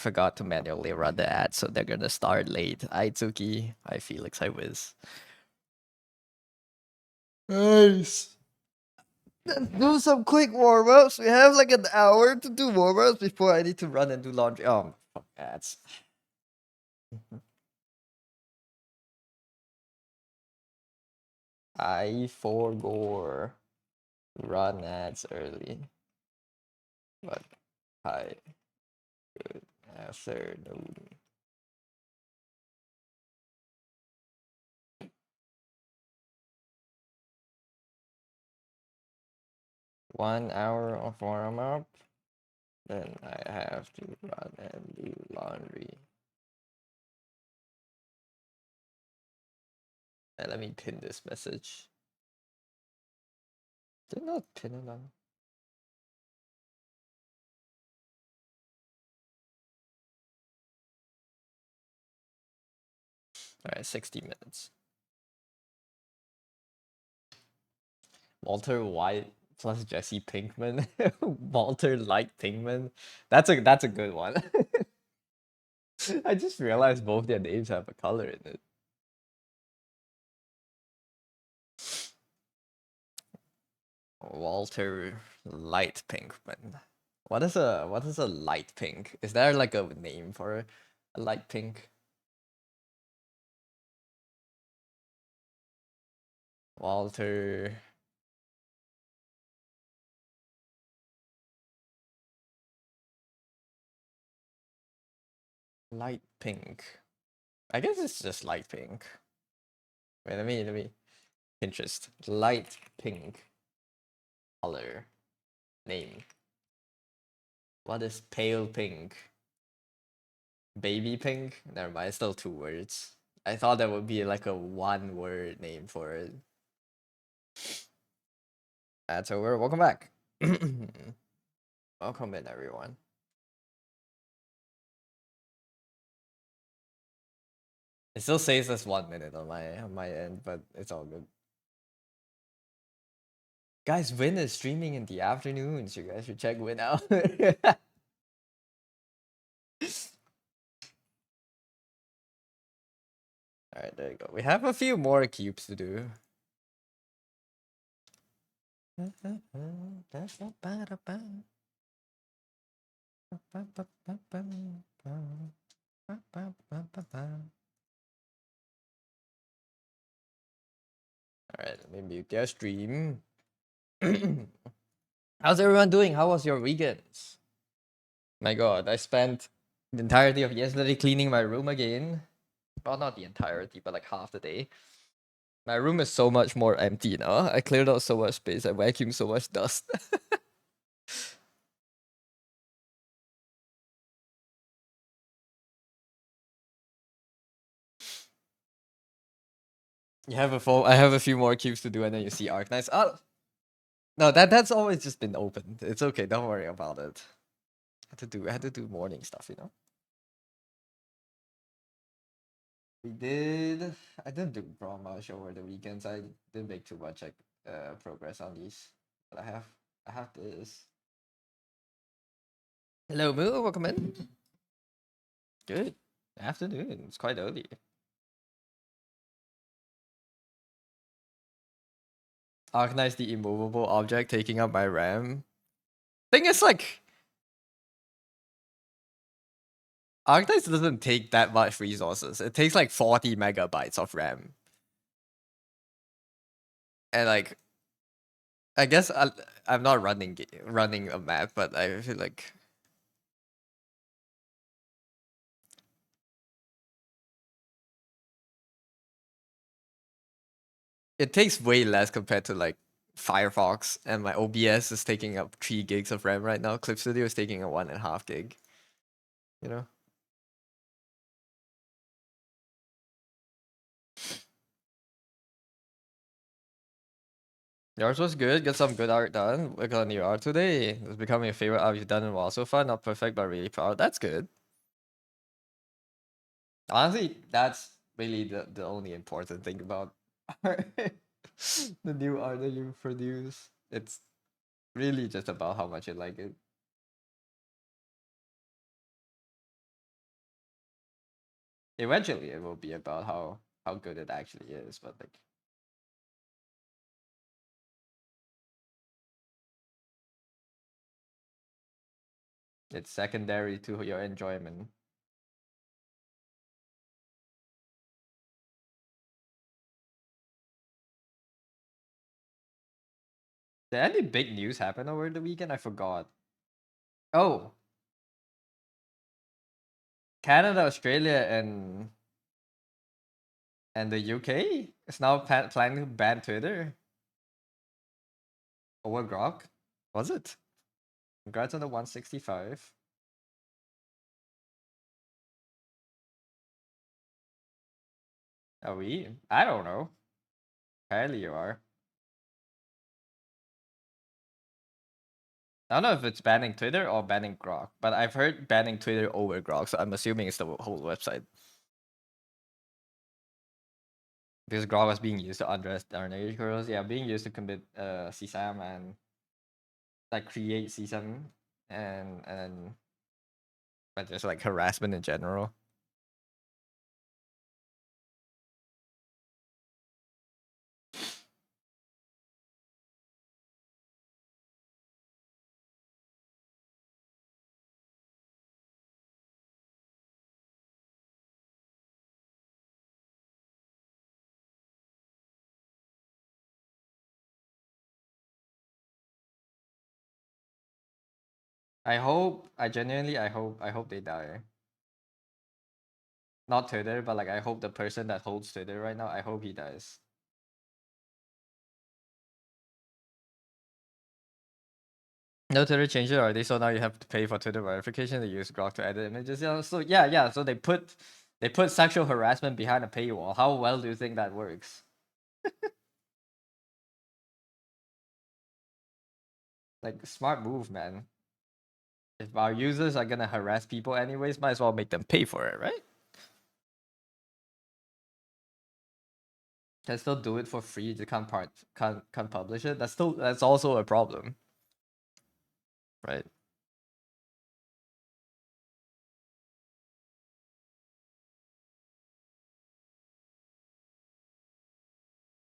forgot to manually run the ad, so they're gonna start late. Itsuki, hi Felix, hi Wiz. Nice. Let's do some quick warm-ups. We have like an hour to do warm-ups before I need to run and do laundry. Oh, fuck ads. I forgot run ads early. But hi, good afternoon. One hour of warm-up. Then I have to run and do laundry. And let me pin this message. Did not pin it on. Alright, 60 minutes. Walter White plus Jesse Pinkman. Walter Light Pinkman. That's a good one. I just realized both their names have a color in it. Walter Light Pinkman. What is a light pink? Is there like a name for a light pink? Walter Light pink. I guess it's just light pink. Wait, let me Pinterest. Light pink color name. What is pale pink? Baby pink? Never mind, it's still 2 words. I thought that would be like a 1 word name for it. That's over. Welcome back. Welcome in, everyone. It still says that's 1 minute on my end, but it's all good. Guys, Win is streaming in the afternoons. You guys should check Win out. Alright, there you go. We have a few more cubes to do. Alright, let me mute their stream. How's everyone doing? How was your weekends? My god, I spent the entirety of yesterday cleaning my room again. Well, not the entirety, but like half the day. My room is so much more empty now. I cleared out so much space. I vacuumed so much dust. You have a full. I have a few more cubes to do, and then you see Arknights. Oh no, that's always just been opened. It's okay. Don't worry about it. I had to do morning stuff, you know. We did. I didn't do much over the weekends. I didn't make too much like progress on these. But I have this. Hello, Moo. Welcome in. Good afternoon. It's quite early. Arknight's the immovable object taking up my RAM. Thing is, like, Arknights doesn't take that much resources. It takes like 40 megabytes of RAM. And like, I guess I'm not running a map, but I feel like it takes way less compared to like Firefox, and my OBS is taking up 3 gigs of RAM right now. Clip Studio is taking a 1.5 gig. You know? Yours was good. Got some good art done. Work on your art today. It's becoming a favorite art you've done in a while so far. Not perfect, but really proud. That's good. Honestly, that's really the only important thing about art. The new art that you produce. It's really just about how much you like it. Eventually, it will be about how good it actually is, but like. It's secondary to your enjoyment. Did any big news happen over the weekend? I forgot. Oh, Canada, Australia, and the UK is now planning to ban Twitter over Grok. Was it? Congrats on the 165. Are we? I don't know. Apparently you are. I don't know if it's banning Twitter or banning Grok, but I've heard banning Twitter over Grok, so I'm assuming it's the whole website. Because Grok was being used to undress underage girls, yeah, being used to commit CSAM and like create CSAM and but just like harassment in general. I hope they die. Not Twitter, but like I hope the person that holds Twitter right now, I hope he dies. No, Twitter changed it already, so now you have to pay for Twitter verification to use Grok to edit images. Yeah, so yeah. So they put sexual harassment behind a paywall. How well do you think that works? Like smart move, man. If our users are gonna harass people anyways, might as well make them pay for it, right? Can still do it for free. You can't publish it. That's also a problem, right?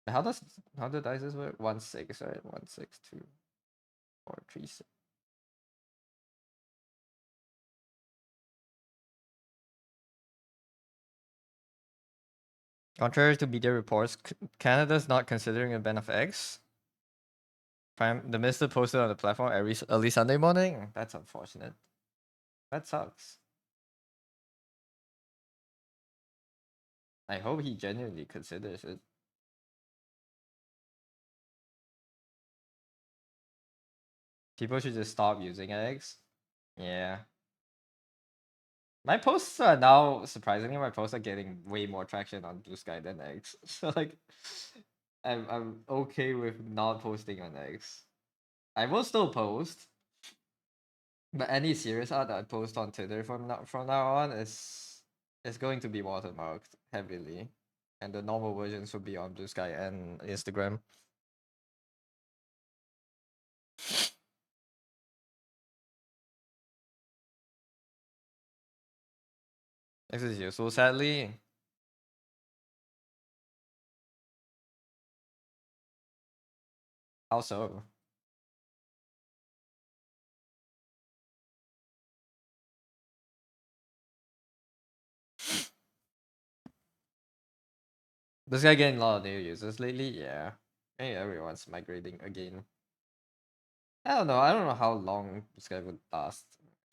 How does how did ISIS work? 1-6, right? 1-6-2-4-3-6. Contrary to media reports, Canada's not considering a ban of eggs. The minister posted on the platform every early Sunday morning. That's unfortunate. That sucks. I hope he genuinely considers it. People should just stop using eggs. Yeah. My posts are now surprisingly my posts are getting way more traction on Blue Sky than X. So like I'm okay with not posting on X. I will still post, but any serious art that I post on Twitter from now on is going to be watermarked heavily. And the normal versions will be on Blue Sky and Instagram. This is useful, sadly. How so? This guy getting a lot of new users lately, yeah. Hey, everyone's migrating again. I don't know how long this guy would last.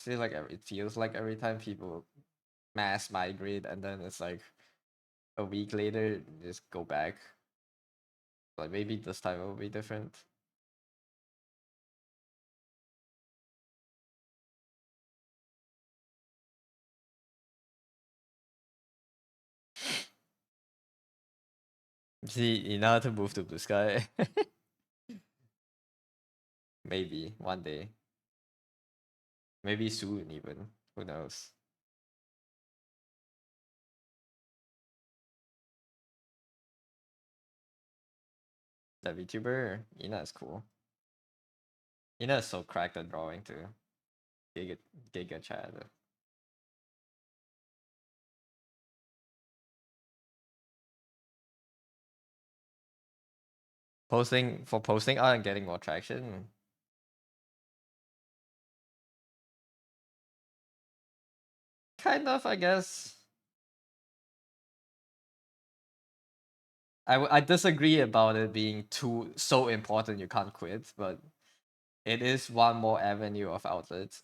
It feels like every time people mass migrate and then it's like a week later just go back. Like maybe this time it will be different. See, you know how to move to Blue Sky. Maybe one day. Maybe soon even. Who knows? That VTuber, Ina is cool. Ina is so cracked at drawing too. Giga Giga Chad. posting art and getting more traction. Kind of, I guess. I disagree about it being so important you can't quit, but it is one more avenue of outlets.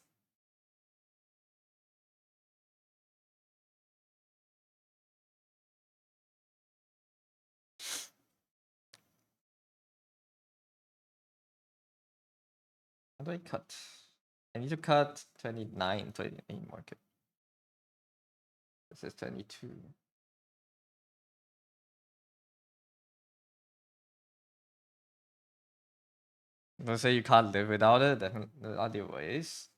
How do I cut? I need to cut 29 market. This is 22. Don't say you can't live without it. There are other ways.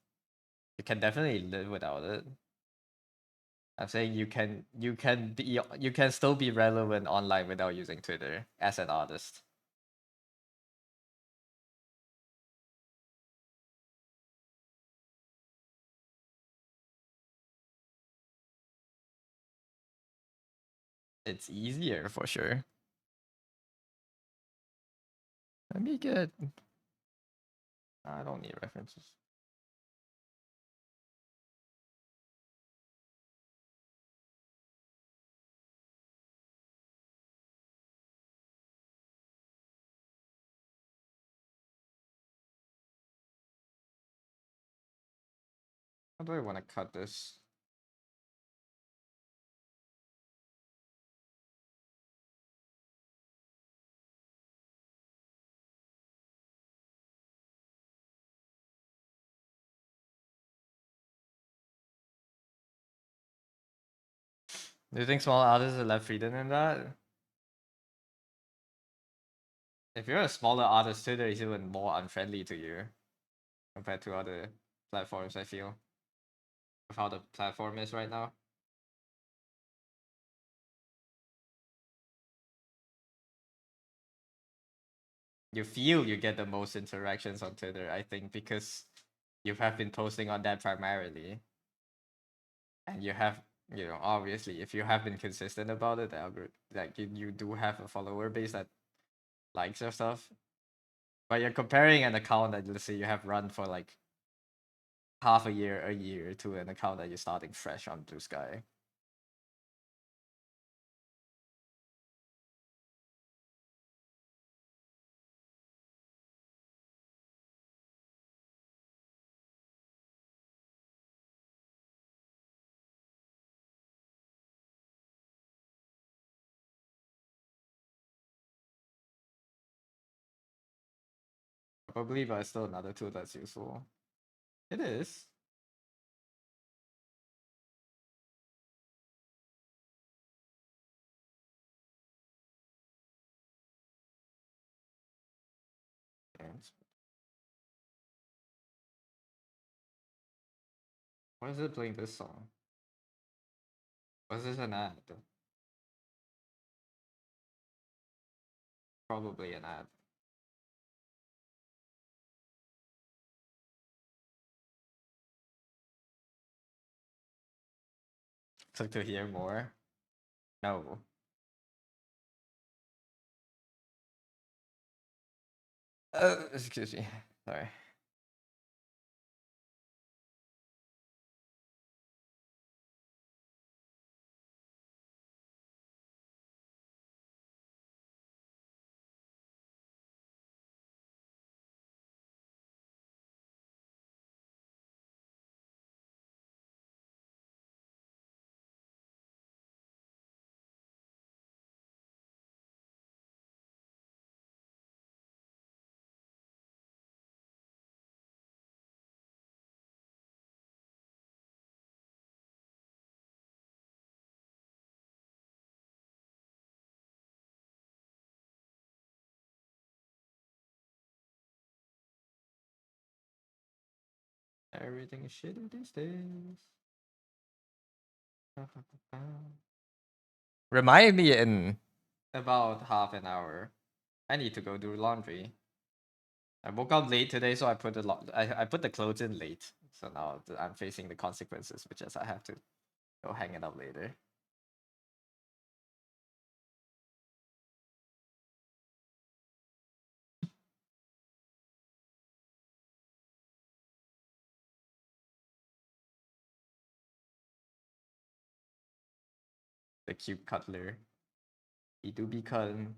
You can definitely live without it. I'm saying you can still be relevant online without using Twitter as an artist. It's easier for sure. Let me get. I don't need references. How do I want to cut this? Do you think small artists are left freedom in that? If you're a smaller artist, Twitter is even more unfriendly to you compared to other platforms, I feel. Of how the platform is right now. You feel you get the most interactions on Twitter, I think, because you have been posting on that primarily. And you have, obviously, if you have been consistent about it, the algorithm, like you do have a follower base that likes your stuff. But you're comparing an account that, let's say, you have run for like half a year, to an account that you're starting fresh on Blue Sky. Probably, but it's still another tool that's useful. It is. Why is it playing this song? Was this an ad? Probably an ad. So to hear more? No. Excuse me. Sorry. Everything is shitty these days. Remind me in about half an hour. I need to go do laundry. I woke up late today, so I put I put the clothes in late. So now I'm facing the consequences, which is I have to go hang it up later. The cube cutler. He do be cutting.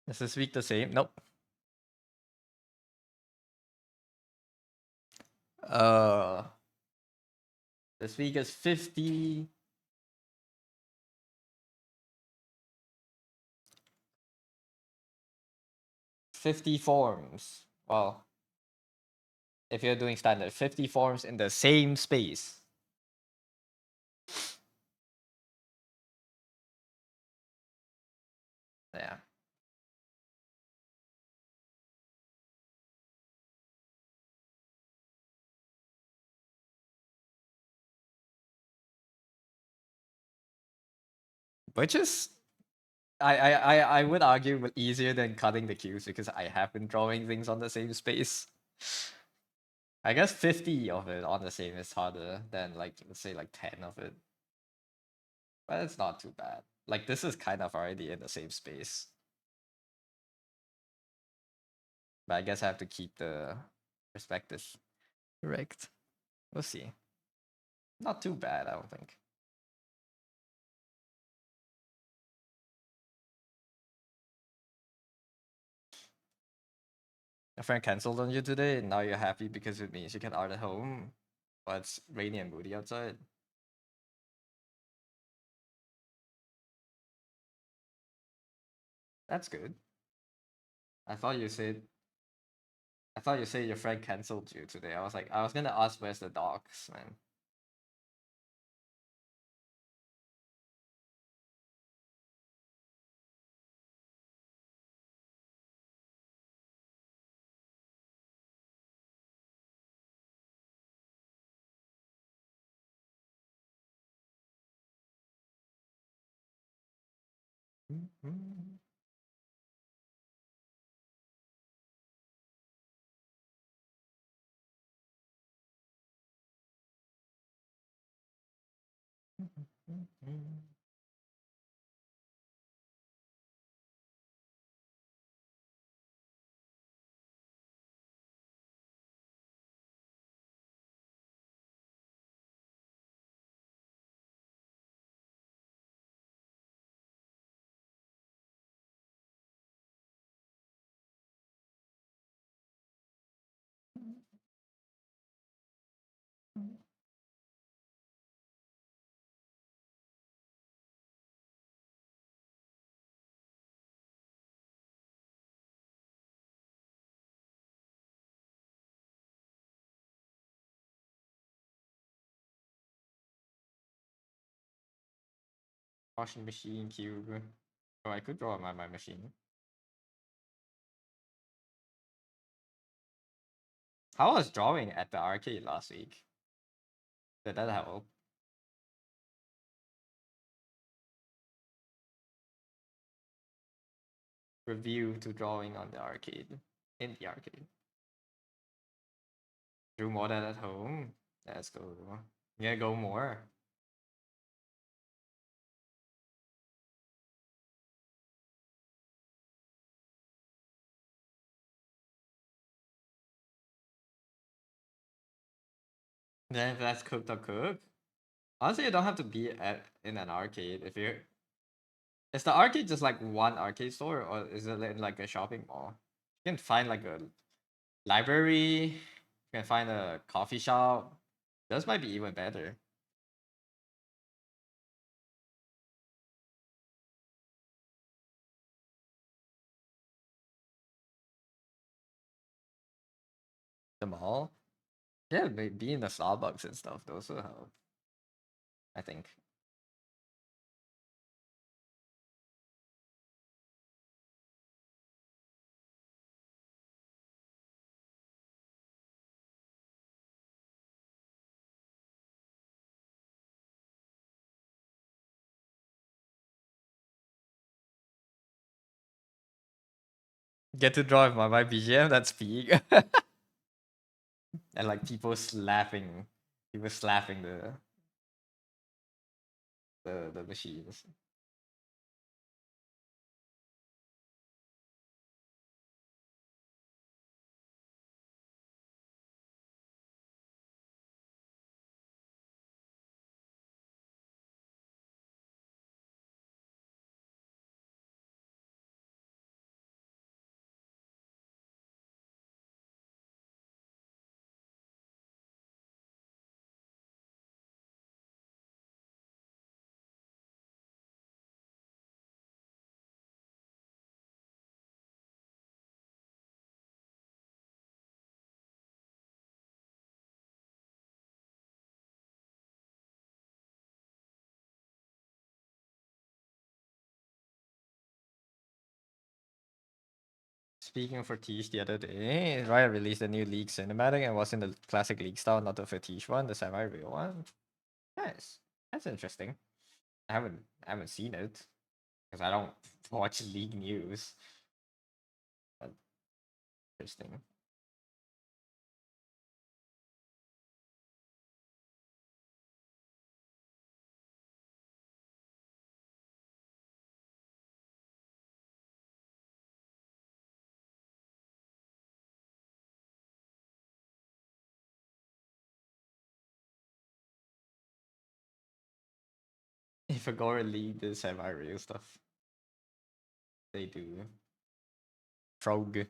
Is this week the same? Nope. Uh, this week is 50. Forms. Well, if you're doing standard, 50 forms in the same space. Yeah. Which is I would argue easier than cutting the cubes because I have been drawing things on the same space. I guess 50 of it on the same is harder than like let's say like 10 of it. But it's not too bad. Like this is kind of already in the same space. But I guess I have to keep the perspective correct. We'll see. Not too bad, I don't think. A friend canceled on you today, and now you're happy because it means you can art at home, but it's rainy and moody outside. That's good. I thought you said your friend canceled you today. I was gonna ask where's the dogs, man. Washing machine cube. Oh, I could draw on my machine. How was drawing at the arcade last week? Did that help? Review to drawing on the arcade. In the arcade. Drew more than at home. Let's go. Yeah, go more. Then if that's cooked or cook. Honestly, you don't have to be in an arcade if you. Is the arcade just like one arcade store, or is it in like a shopping mall? You can find like a library. You can find a coffee shop. Those might be even better. The mall. Yeah, be in the Starbucks and stuff. Those will help. I think. Get to drive my BGM. That's peak. And like people slapping, the machines. speaking of Fetiche the other day, Riot released a new League cinematic and was in the classic League style, not the Fetiche one, the semi-real one. Nice. That's interesting. I haven't seen it because I don't watch League news. But interesting. If Agora lead the semi-real stuff, they do. Frog.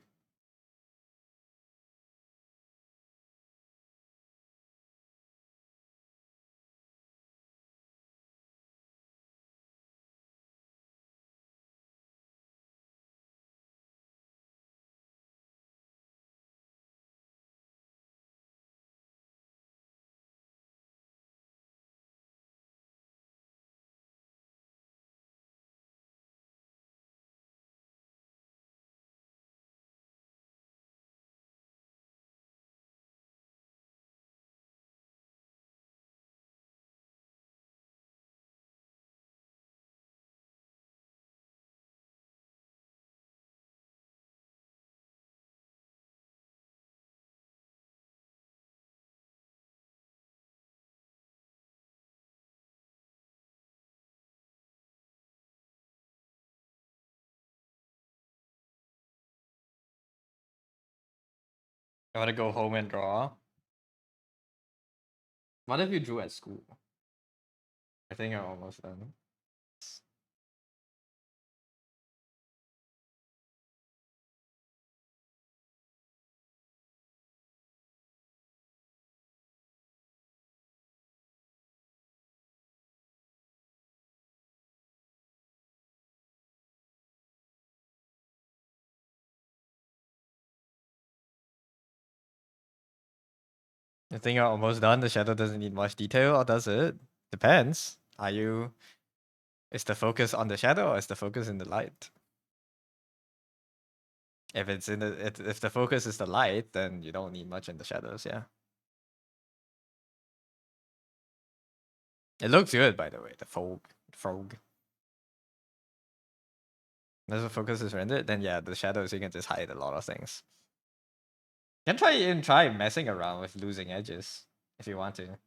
I want to go home and draw. What if you drew at school? I think I'm almost done. I think I'm almost done. The shadow doesn't need much detail, or does it? Depends. Are you? Is the focus on the shadow, or is the focus in the light? If it's in the if the focus is the light, then you don't need much in the shadows. Yeah, it looks good, by the way. The frog. As the focus is rendered, then yeah, the shadows you can just hide a lot of things. You can try messing around with losing edges if you want to.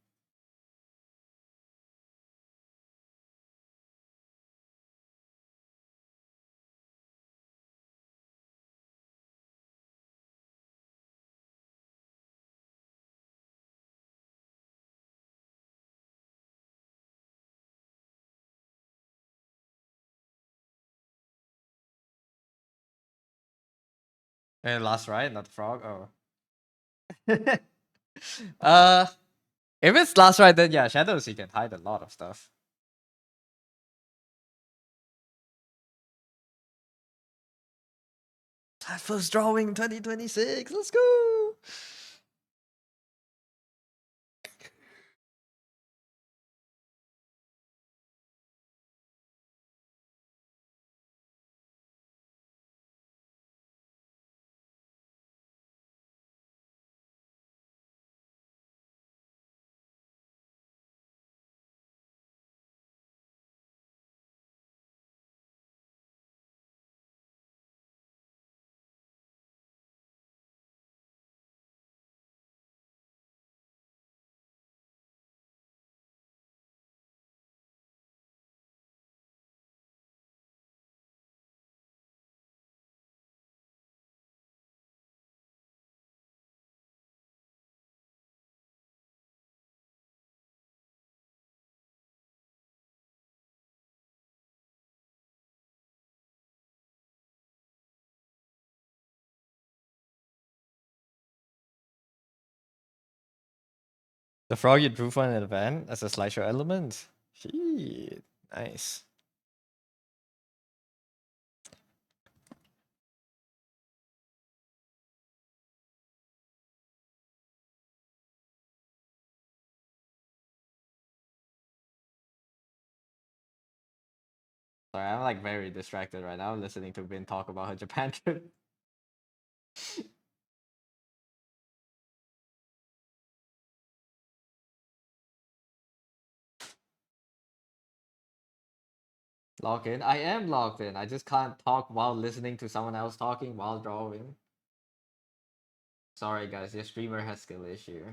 And last right, not the frog. Oh. uh, if it's last right, then yeah, shadows you can hide a lot of stuff. First drawing 2026. Let's go. The frog you drew for an event as a slideshow element. Shit, nice. Sorry, I'm like very distracted right now. I'm listening to Vin talk about her Japan trip. Lock in. I am locked in. I just can't talk while listening to someone else talking while drawing. Sorry guys, your streamer has skill issue.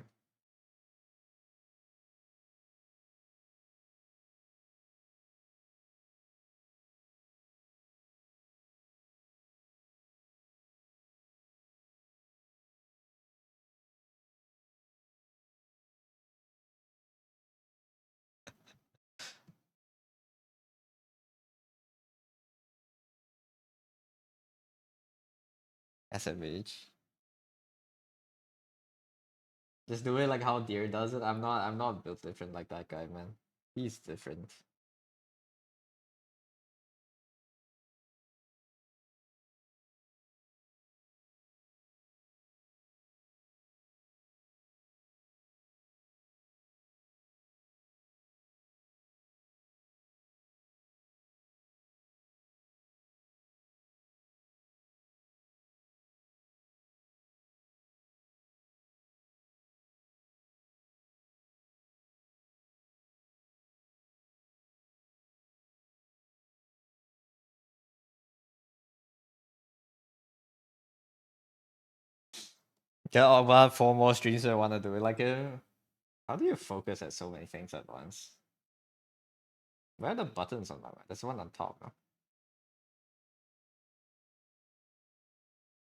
SMH. Just do it like how Deer does it. I'm not built different like that guy, man. He's different. Yeah, I'll have 4 more streams I want to do it. Like, how do you focus at so many things at once? Where are the buttons on my mind? There's one on top, no?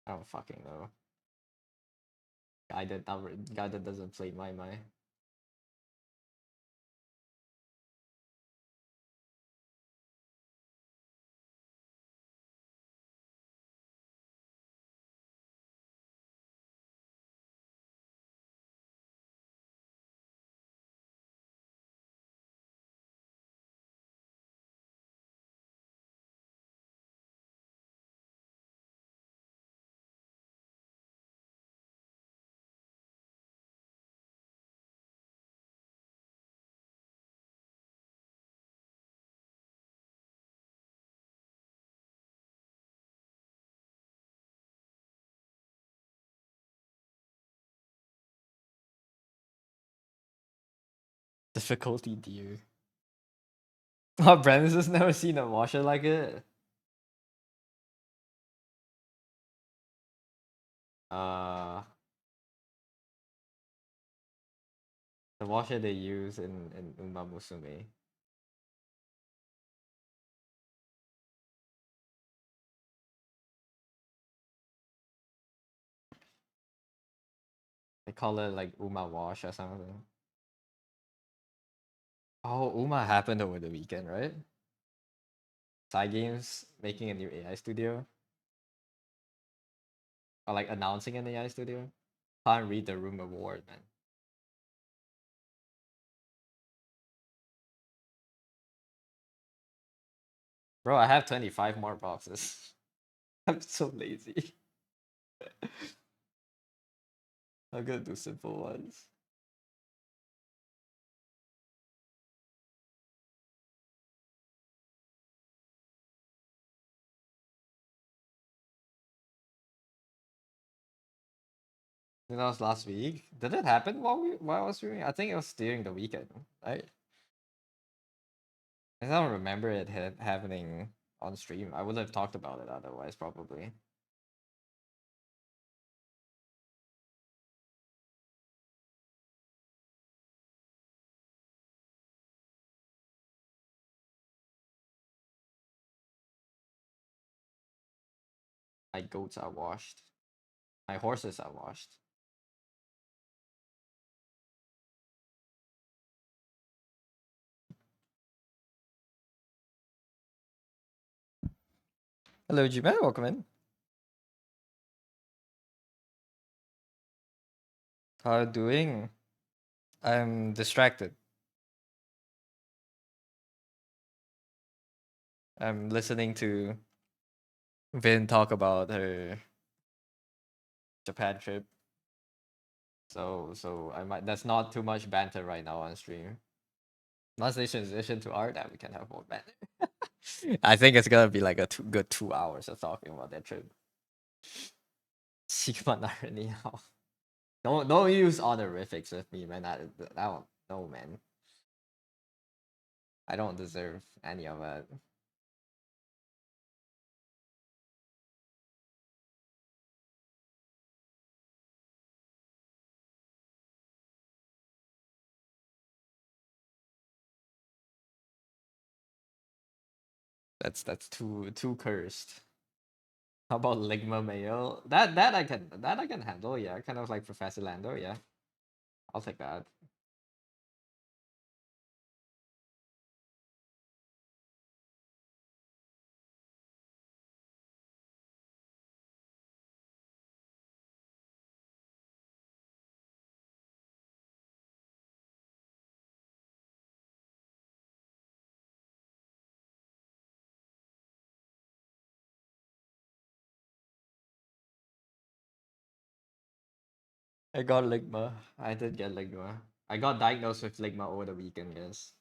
I don't fucking know. Guy that doesn't play my. Difficulty deer. Oh, Brandon's just never seen a washer like it. Uh, the washer they use in Uma Musume. They call it like Uma wash or something. Oh, Uma happened over the weekend, right? Cygames making a new AI studio, or like announcing an AI studio. Can't read the room award, man. Bro, I have 25 more boxes. I'm so lazy. I'm gonna do simple ones. That was last week. Did it happen while I was streaming? I think it was during the weekend, right? I don't remember it happening on stream. I would have talked about it otherwise, probably. My goats are washed. My horses are washed. Hello, G-Man. Welcome in. How are you doing? I'm distracted. I'm listening to Vin talk about her Japan trip. So I might. That's not too much banter right now on stream. Once they transition to art, then we can have more banter. I think it's gonna be like a good 2 hours of talking about that trip. Sigma Narnia. Don't use honorifics with me, man. I don't no man. I don't deserve any of it. That's too cursed. How about Ligma Mayo? That I can handle, yeah. Kind of like Professor Lando, yeah. I'll take that. I got Ligma. I did get Ligma. I got diagnosed with Ligma over the weekend, guys.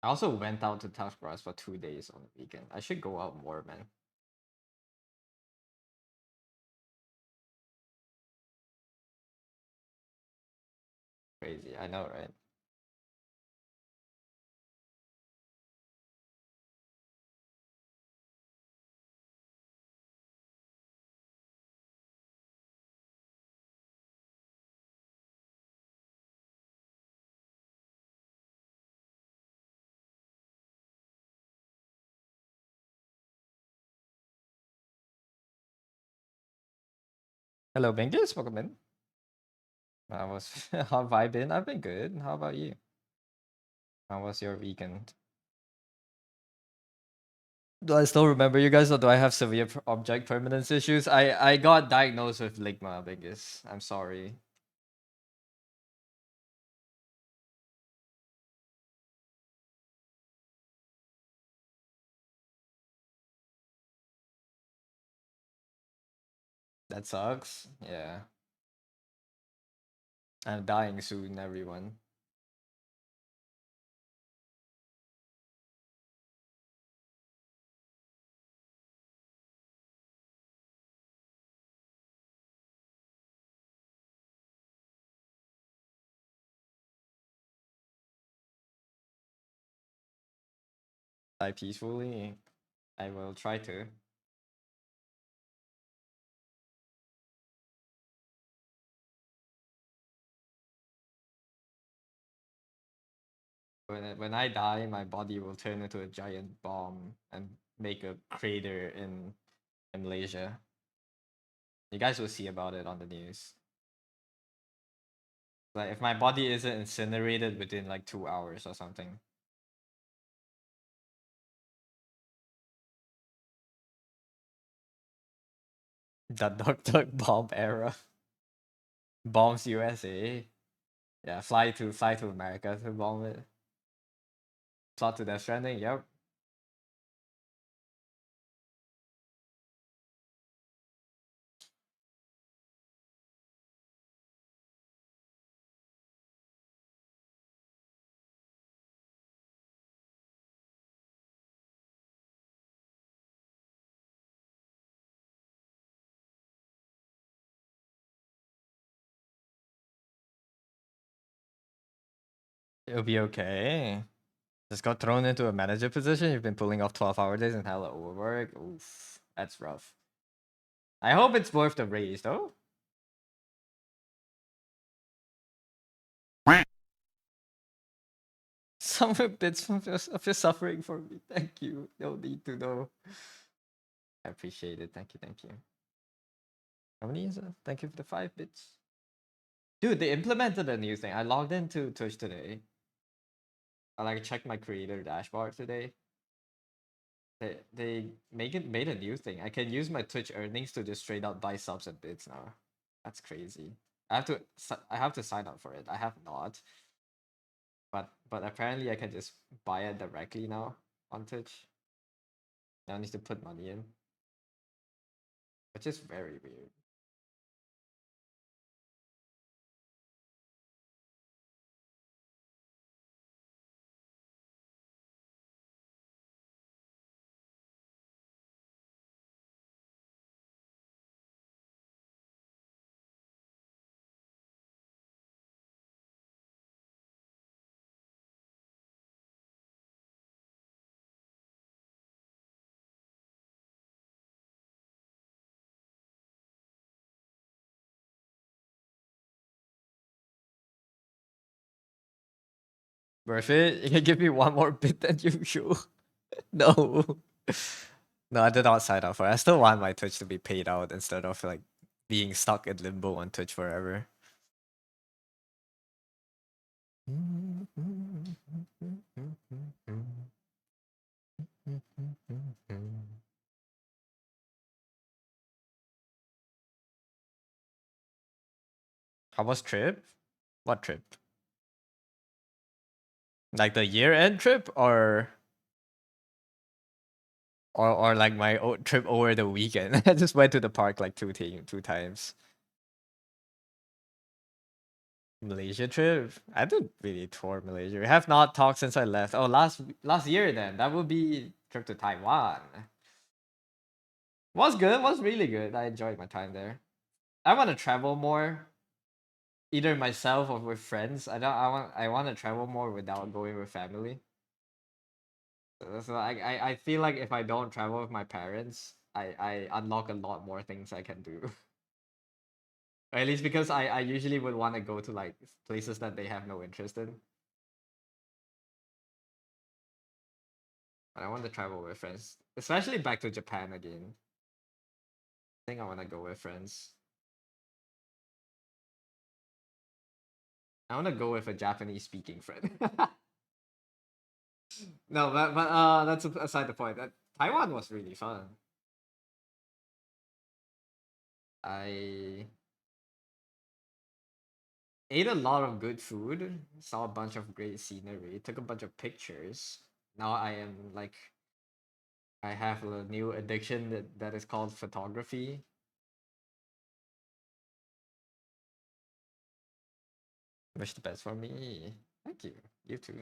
I also went out to Tough Grass for 2 days on the weekend. I should go out more, man. Crazy, I know, right? Hello, Bingus. Welcome in. I was how have I been? I've been good. How about you? How was your weekend? Do I still remember you guys, or do I have severe object permanence issues? I got diagnosed with Ligma, Bingus. I'm sorry. That sucks. Yeah. I'm dying soon, everyone. Die peacefully. I will try to. When I die, my body will turn into a giant bomb and make a crater in Malaysia. You guys will see about it on the news. Like if my body isn't incinerated within like 2 hours or something. The Duck Duck Bomb era. Bombs USA. Yeah, fly to America to bomb it. Plot to Death Stranding, yep. It'll be okay. Just got thrown into a manager position. You've been pulling off 12-hour days and hella overwork. Oof, that's rough. I hope it's worth the raise, though. summer bits of your suffering for me. Thank you. No need to know. I appreciate it. Thank you. Thank you. How many is it? Thank you for the 5 bits. Dude, they implemented a new thing. I logged into Twitch today. I like checked my creator dashboard today. They made a new thing. I can use my Twitch earnings to just straight up buy subs and bits now. That's crazy. I have to sign up for it. I have not. But apparently I can just buy it directly now on Twitch. I don't need to put money in. Which is very weird. Worth it? You can give me one more bit than usual. No. No, I did not sign up for it. I still want my Twitch to be paid out instead of like being stuck in limbo on Twitch forever. How was trip? What trip? Like the year-end trip or like my trip over the weekend? I just went to the park like two times. Malaysia trip? I didn't really tour Malaysia. We have not talked since I left. Oh, last year then. That would be trip to Taiwan. Was good. Was really good. I enjoyed my time there. I want to travel more, either myself or with friends. I want to travel more without going with family. So I feel like if I don't travel with my parents, I unlock a lot more things I can do. Or at least because I usually would want to go to like places that they have no interest in. But I want to travel with friends, especially back to Japan again. I think I want to go with friends. I want to go with a Japanese speaking friend. No, but that's aside the point. That Taiwan was really fun. I ate a lot of good food, saw a bunch of great scenery, took a bunch of pictures. Now I am like I have a new addiction that is called photography. Wish the best for me. Thank you. You too.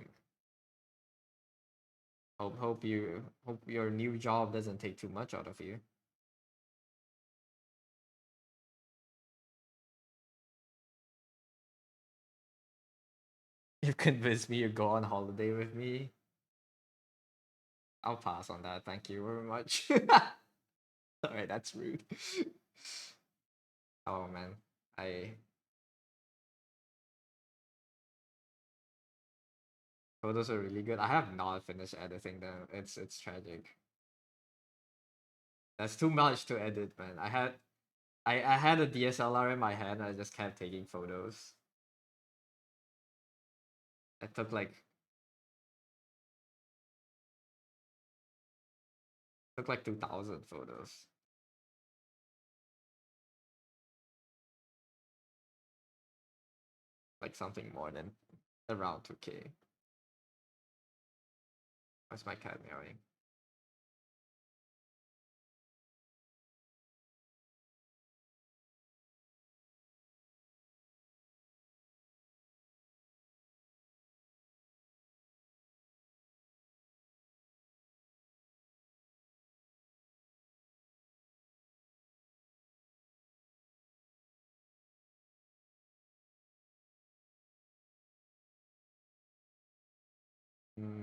Hope your new job doesn't take too much out of you. You convinced me to go on holiday with me. I'll pass on that. Thank you very much. Sorry, that's rude. Oh man, I photos are really good. I have not finished editing them. It's tragic. That's too much to edit, man. I had a DSLR in my hand. I just kept taking photos. It took like 2,000 photos. Like something more than around 2K. Where's my cat meowing?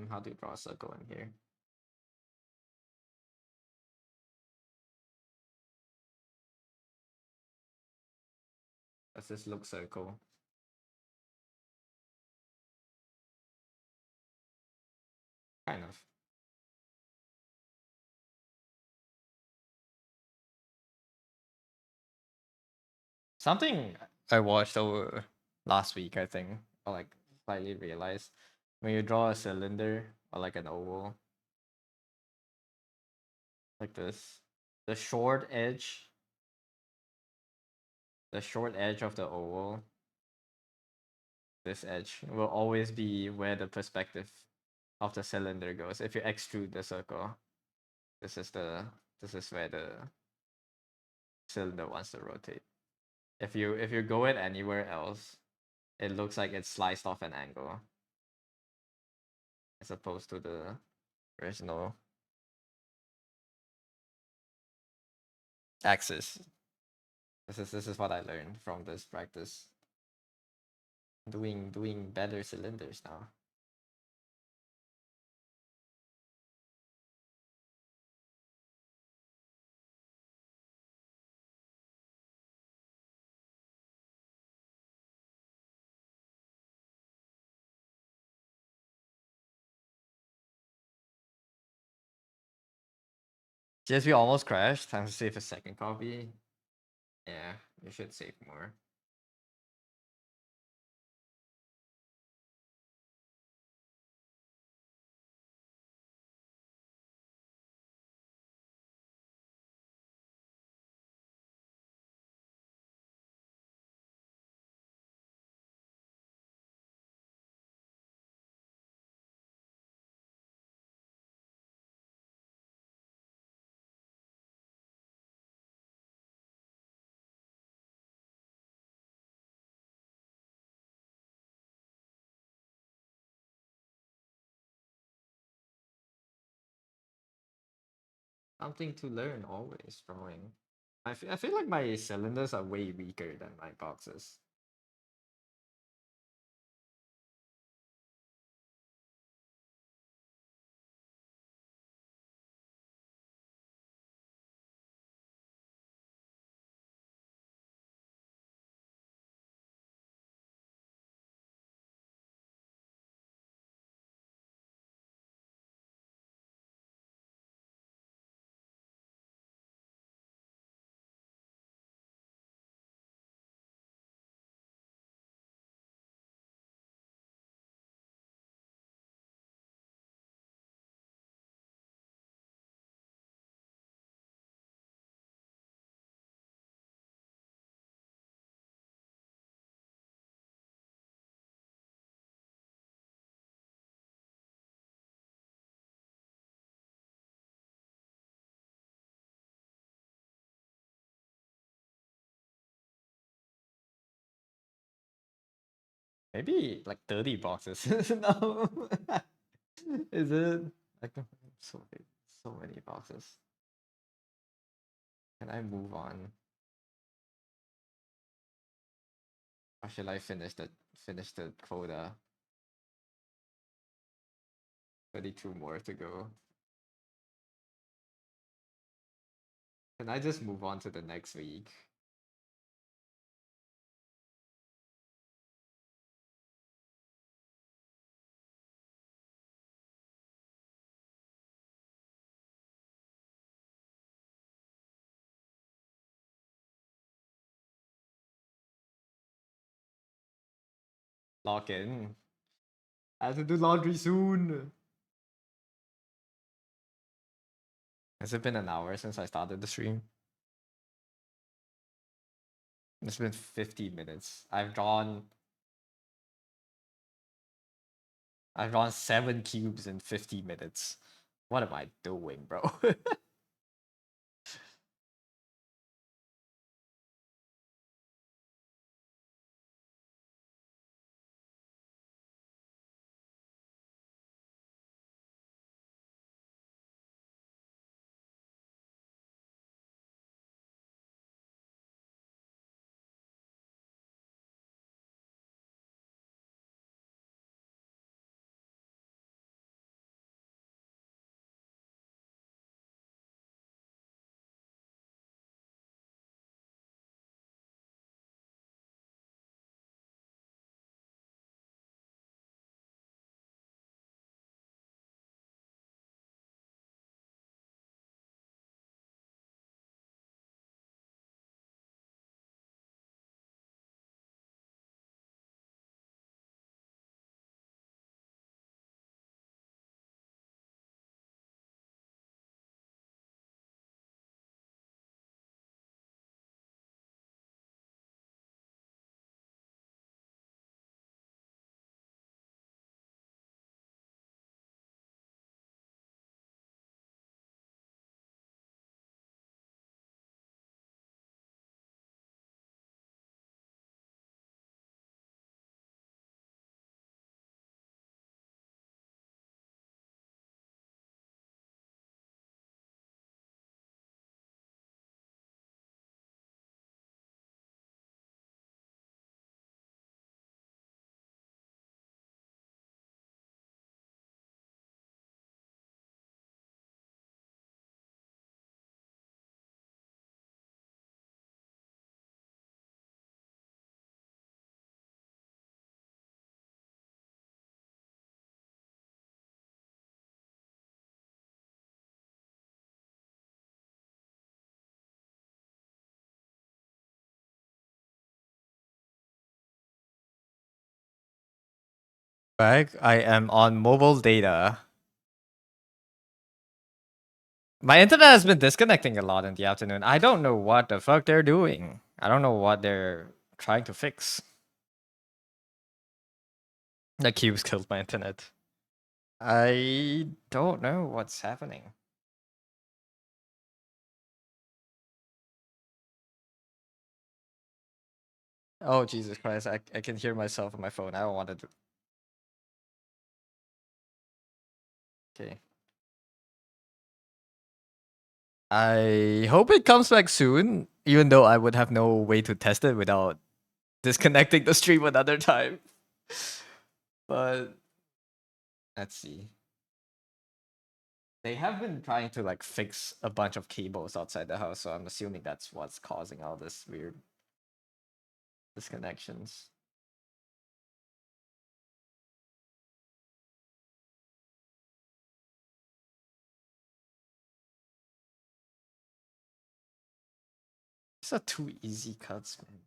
How do you draw a circle in here? Does this look circle? Kind of. Something I watched over last week, I think, or like slightly realized when you draw a cylinder or like an oval like this, the short edge, the short edge of the oval, this edge will always be where the perspective of the cylinder goes. If you extrude the circle, this is where the cylinder wants to rotate. If you go it anywhere else, it looks like it's sliced off an angle as opposed to the original axis. This is what I learned from this practice. Doing better cylinders now. GSP almost crashed. Time to save a second copy. Yeah, you should save more. Something to learn always drawing. I feel like my cylinders are way weaker than my boxes. Maybe like 30 boxes. No. Is it like so many boxes? Can I move on? Or should I finish the quota? 32 more to go. Can I just move on to the next week? Lock in. I have to do laundry soon. Has it been an hour since I started the stream? It's been 50 minutes. I've drawn 7 cubes in 50 minutes. What am I doing, bro? Back, I am on mobile data. My internet has been disconnecting a lot in the afternoon. I don't know what the fuck they're doing. I don't know what they're trying to fix. The cubes killed my internet. I don't know what's happening. Oh, Jesus Christ. I can hear myself on my phone. I don't want to do. Okay. I hope it comes back soon, even though I would have no way to test it without disconnecting the stream another time. But let's see. They have been trying to like fix a bunch of cables outside the house, so I'm assuming that's what's causing all this weird disconnections. These are too easy cuts, man.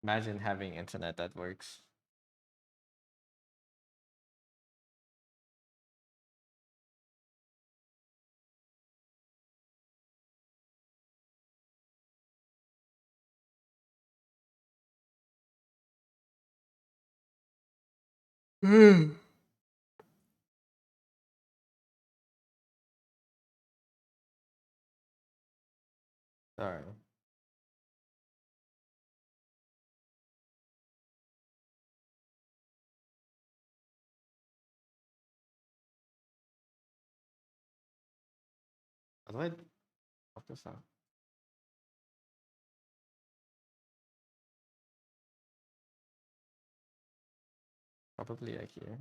Imagine having internet that works. Sorry. How do I pop this out? Probably like here.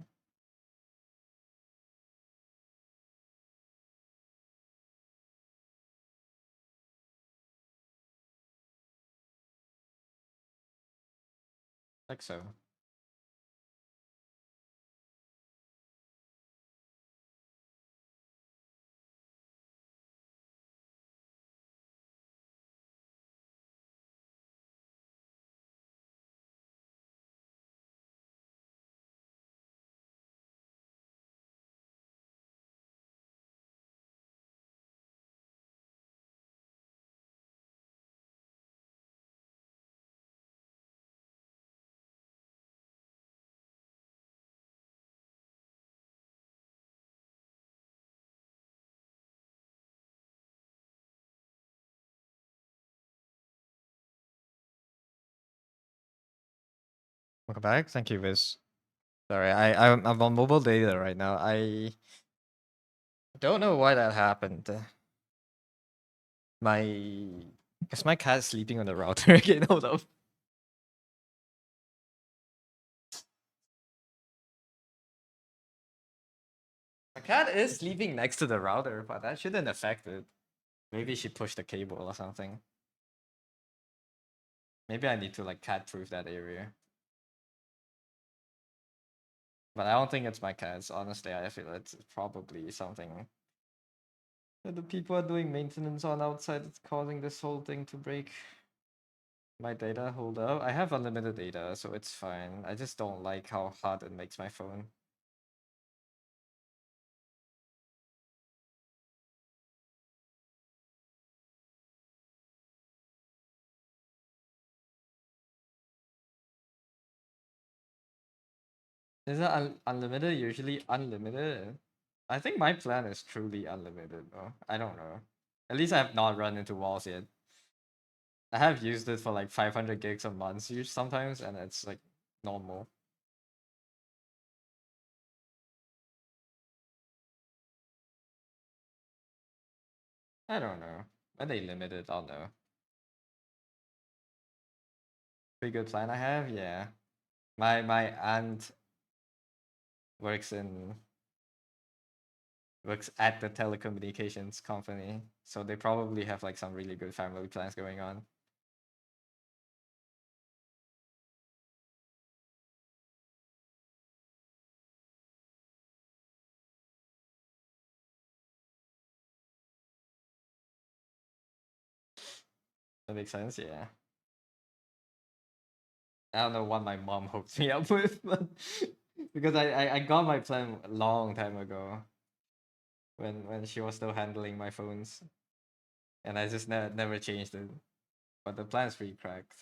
Like so. Welcome back. Thank you, Viz. Sorry, I'm on mobile data right now. I don't know why that happened. My Is my cat sleeping on the router again? Hold up. My cat is sleeping next to the router, but that shouldn't affect it. Maybe she pushed the cable or something. Maybe I need to like cat proof that area. But I don't think it's my cats. Honestly, I feel it's probably something that the people are doing maintenance on outside that's causing this whole thing to break. My data, hold up. I have unlimited data, so it's fine. I just don't like how hot it makes my phone. Is it unlimited? Usually unlimited? I think my plan is truly unlimited though. I don't know. At least I have not run into walls yet. I have used it for like 500 gigs a month sometimes, and it's like normal. I don't know. When they limit it, I'll know. Pretty good plan I have, yeah. My aunt works in works at the telecommunications company, so they probably have like some really good family plans going on. That makes sense, yeah. I don't know what my mom hooked me up with, but because I got my plan a long time ago when she was still handling my phones, and I just never changed it. But the plan's pretty cracked.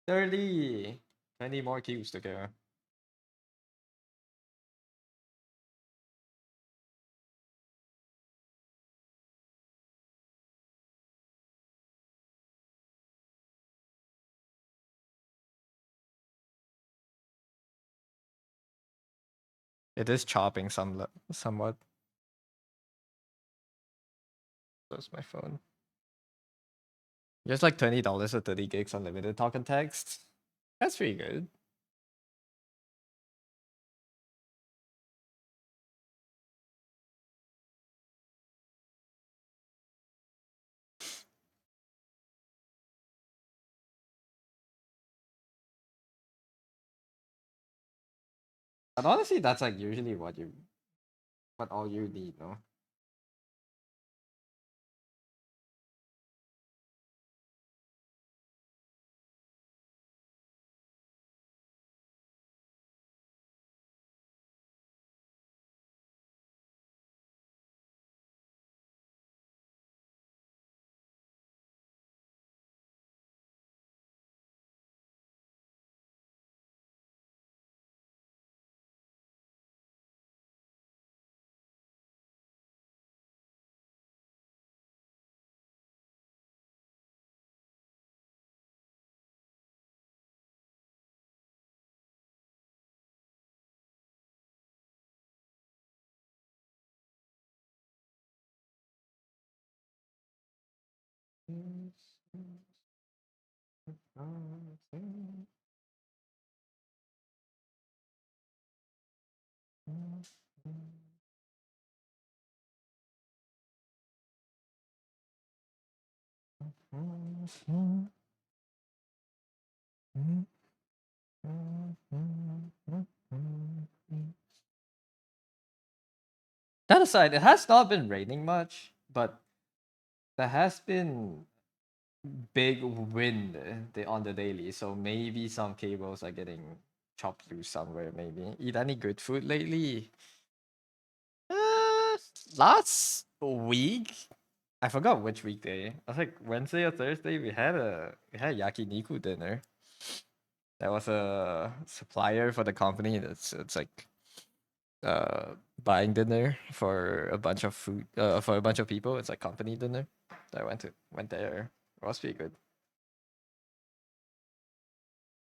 30, 20 more cubes to go. It is chopping somewhat. Close my phone. Just like $20 or 30 gigs unlimited talk and text. That's pretty good. But honestly, that's like usually what all you need, no? That aside, it has not been raining much, but there has been big wind on the daily, so maybe some cables are getting chopped loose somewhere. Maybe eat any good food lately? Uh, Last week, I forgot which weekday. I was like Wednesday or Thursday. We had yakiniku dinner. That was a supplier for the company. It's like buying dinner for a bunch of food for a bunch of people. It's like company dinner. So I went there. It was pretty good.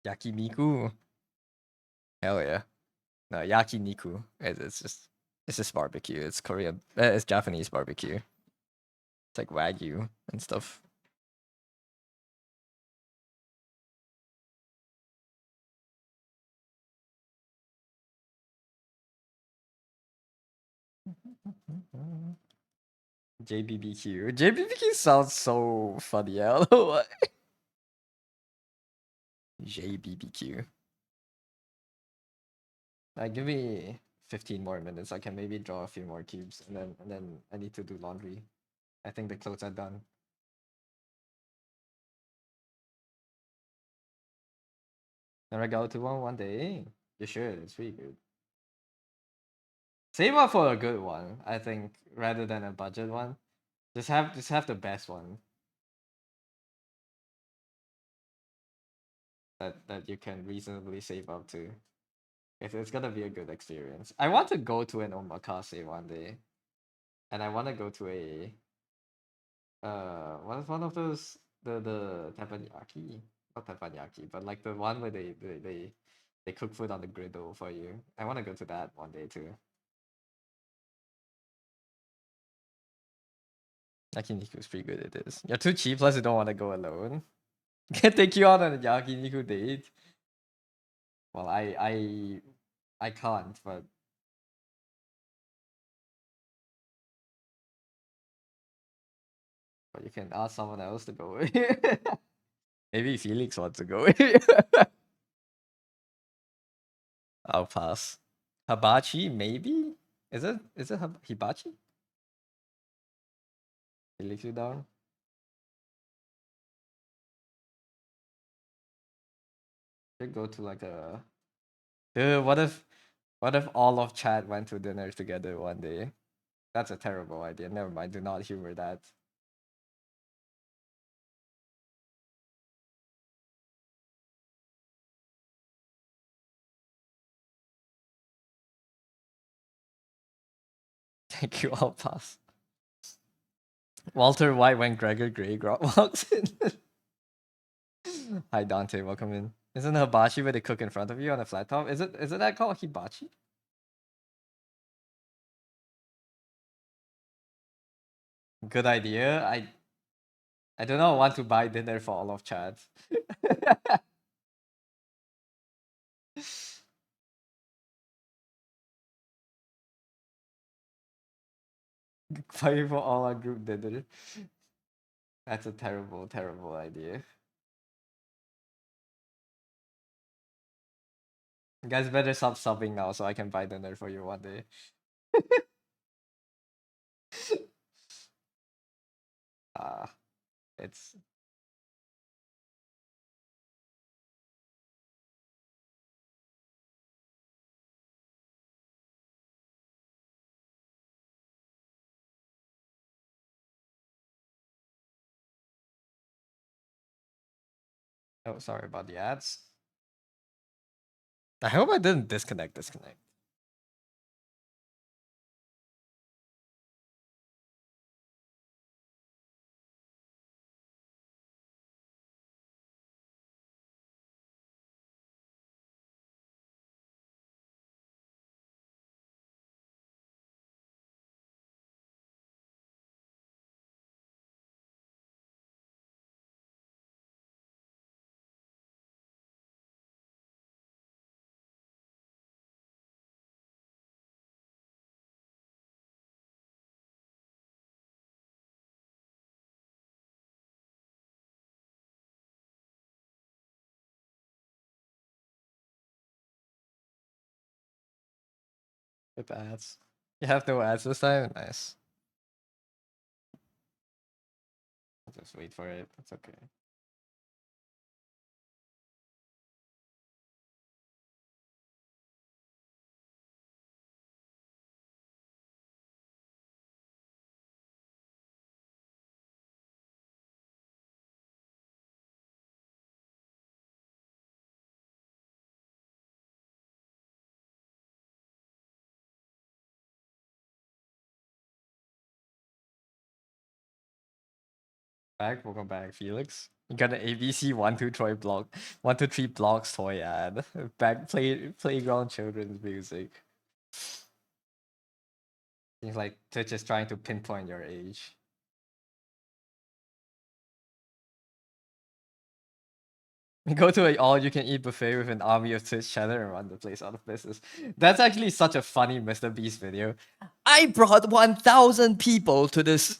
Yakiniku. Hell yeah. No, yakiniku. It's just barbecue. It's Korean. It's Japanese barbecue. It's like wagyu and stuff. JBBQ. JBBQ sounds so funny. I don't know why. JBBQ. Give me 15 more minutes. I can maybe draw a few more cubes, and then I need to do laundry. I think the clothes are done. Never go to one day. You should. It's really good. Save up for a good one, I think, rather than a budget one. Just have the best one that you can reasonably save up to. It's gonna be a good experience. I want to go to an omakase one day, and I want to go to a what is one of those the teppanyaki, not teppanyaki, but like the one where they cook food on the griddle for you. I want to go to that one day too. Yakiniku is pretty good. It is. You're too cheap. Plus, you don't want to go alone. Can't take you out on a yakiniku date. Well, I can't, but you can ask someone else to go. Maybe Felix wants to go. I'll pass. Hibachi, maybe? Is it hibachi? Felix, you down? Should go to like a. Dude, what if all of chat went to dinner together one day? That's a terrible idea. Never mind. Do not humor that. Thank you. I'll pass. Walter White when Gregor Gray walks in. Hi Dante, welcome in. Isn't hibachi where they cook in front of you on a flat top? Is it that called hibachi? Good idea. I do not want to buy dinner for all of chat. Buy for all our group dinner. That's a terrible, terrible idea. You guys better stop subbing now so I can buy dinner for you one day. Ah, it's oh sorry about the ads. I hope I didn't disconnect. With ads. You have no ads this time? Nice. I'll just wait for it. That's okay. Welcome back, Felix. You got an ABC 123 block 123 blocks toy ad. Back playground children's music. Seems like Twitch is trying to pinpoint your age. Go to an all-you-can-eat buffet with an army of Twitch chatter and run the place out of business. That's actually such a funny Mr. Beast video. I brought 1,000 people to this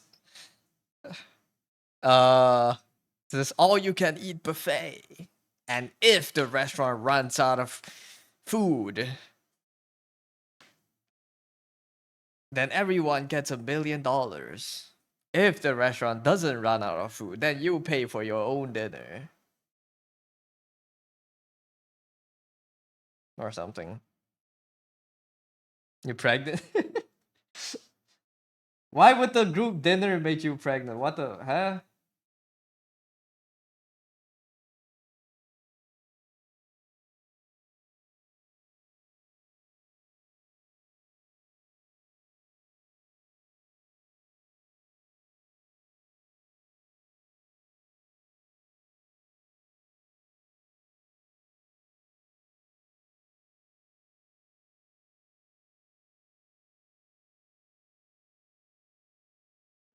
all-you-can-eat buffet. And if the restaurant runs out of food, then everyone gets $1 million. If the restaurant doesn't run out of food, then you pay for your own dinner. Or something. You pregnant? Why would the group dinner make you pregnant? What the huh?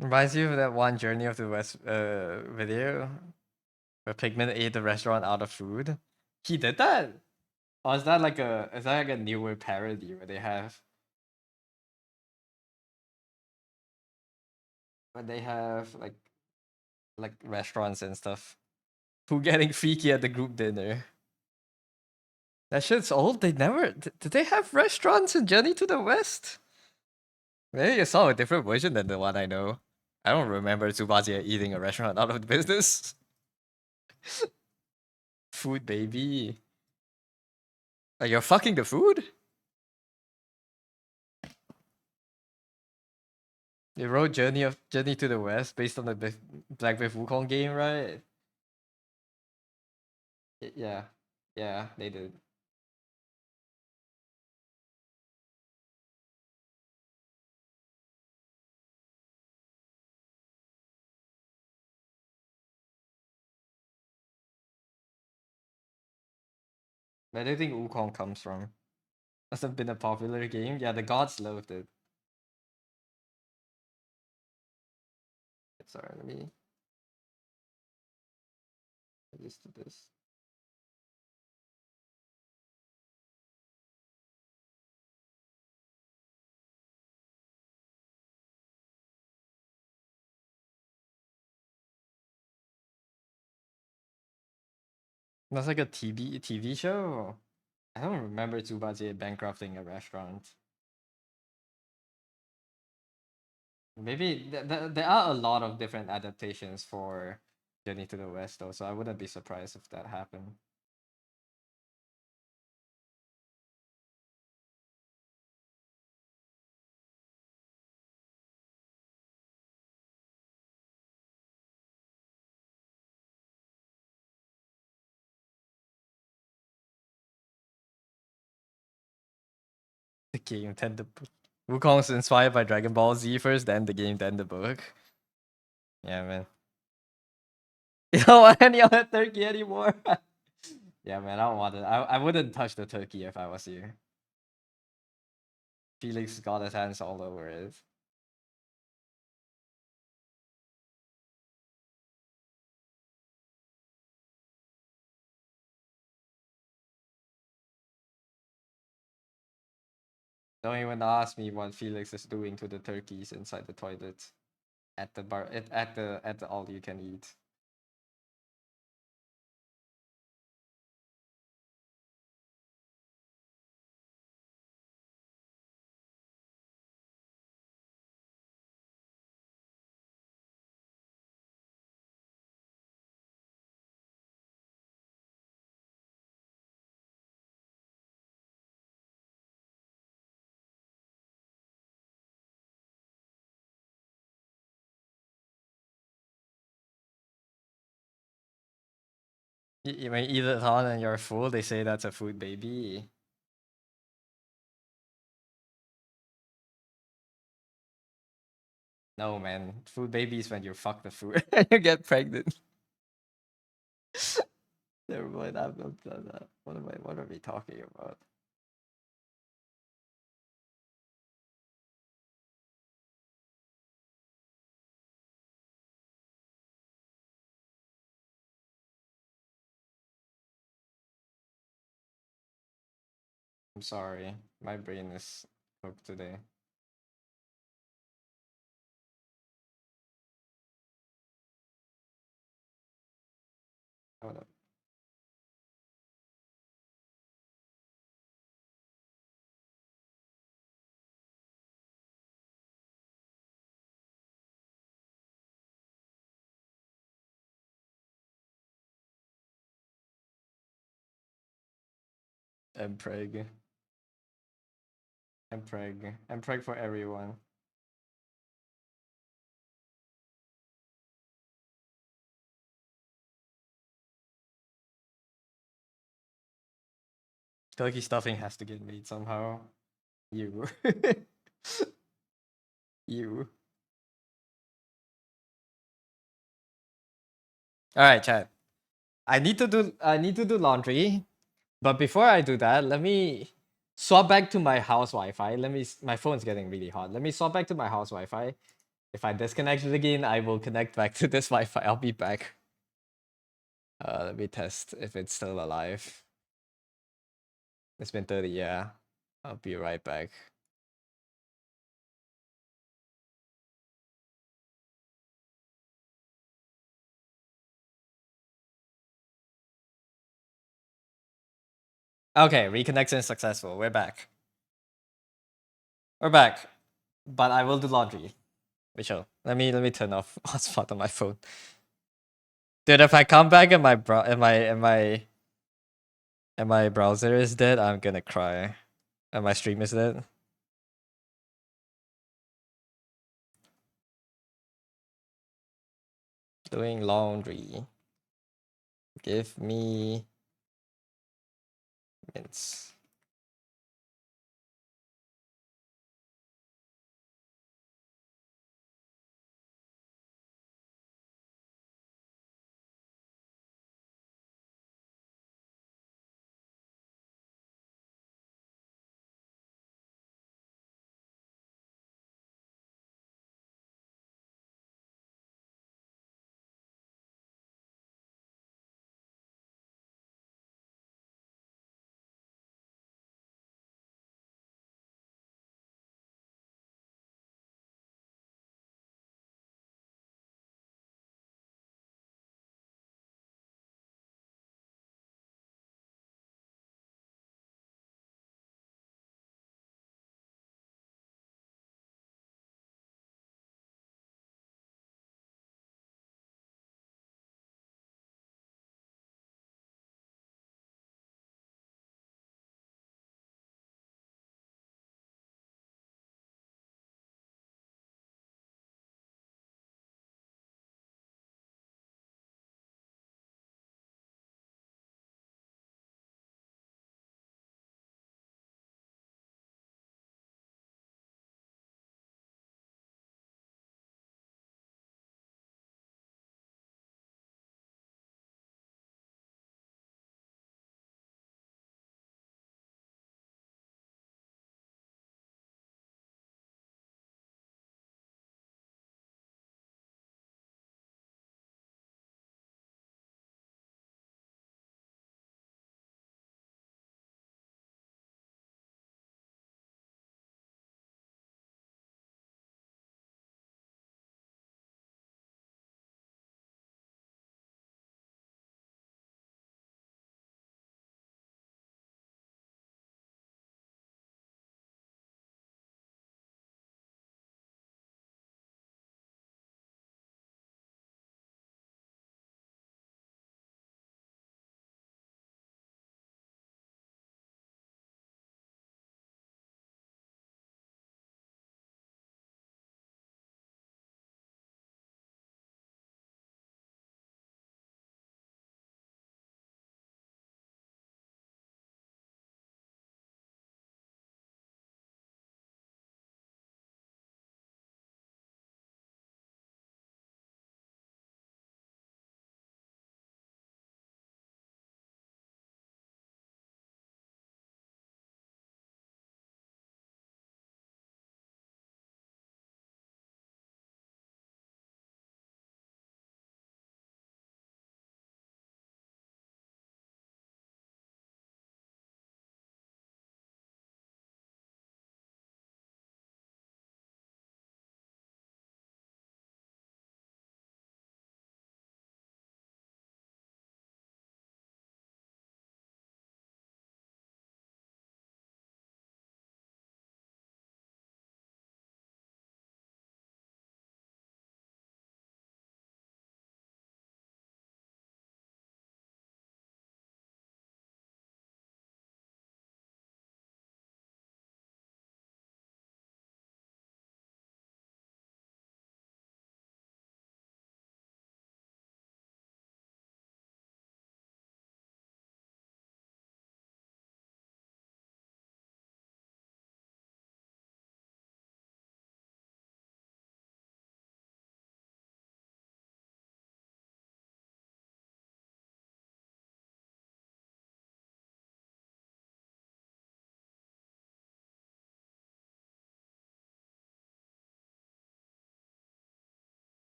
Reminds you of that one Journey of the West video where Pigman ate the restaurant out of food. He did that? Or is that like a newer parody where they have like restaurants and stuff? Who getting freaky at the group dinner? That shit's old. They never did they have restaurants in Journey to the West? Maybe you saw a different version than the one I know. I don't remember Tsubasa eating a restaurant out of the business. Food baby. Like you're fucking the food? They wrote Journey to the West based on the Black Myth Wukong game, right? Yeah. Yeah, they did. Where do you think Wukong comes from? Must have been a popular game. Yeah, the gods loved it. Sorry, let me get used to this. That's like a TV show. I don't remember Tsubasa bankrupting a restaurant. Maybe there are a lot of different adaptations for Journey to the West, though, so I wouldn't be surprised if that happened. The game, then the book. Wukong's inspired by Dragon Ball Z first, then the game, then the book. Yeah, man. You don't want any other turkey anymore. Yeah, man, I don't want it. I wouldn't touch the turkey if I was you. Felix got his hands all over it. Don't even ask me what Felix is doing to the turkeys inside the toilet at the bar at the all you can eat. You may eat it on and you're full. They say that's a food baby. No, man. Food babies when you fuck the food and you get pregnant. Never mind. I've not done that. What are we talking about? I'm sorry. My brain is cooked today. Hold up. I'm preg. I'm preg. I'm preg for everyone. Turkey stuffing has to get made somehow. You. You. Alright, chat. I need to do laundry. But before I do that, let me swap back to my house Wi-Fi. My phone's getting really hot. Let me swap back to my house Wi-Fi. If I disconnect it again, I will connect back to this Wi-Fi. I'll be back. Let me test if it's still alive. It's been 30, yeah. I'll be right back. Okay, reconnection successful. We're back. We're back. But I will do laundry. Rachel, let me turn off hotspot on my phone. Dude, if I come back and my browser is dead, I'm gonna cry. And my stream is dead. Doing laundry. Give me mints.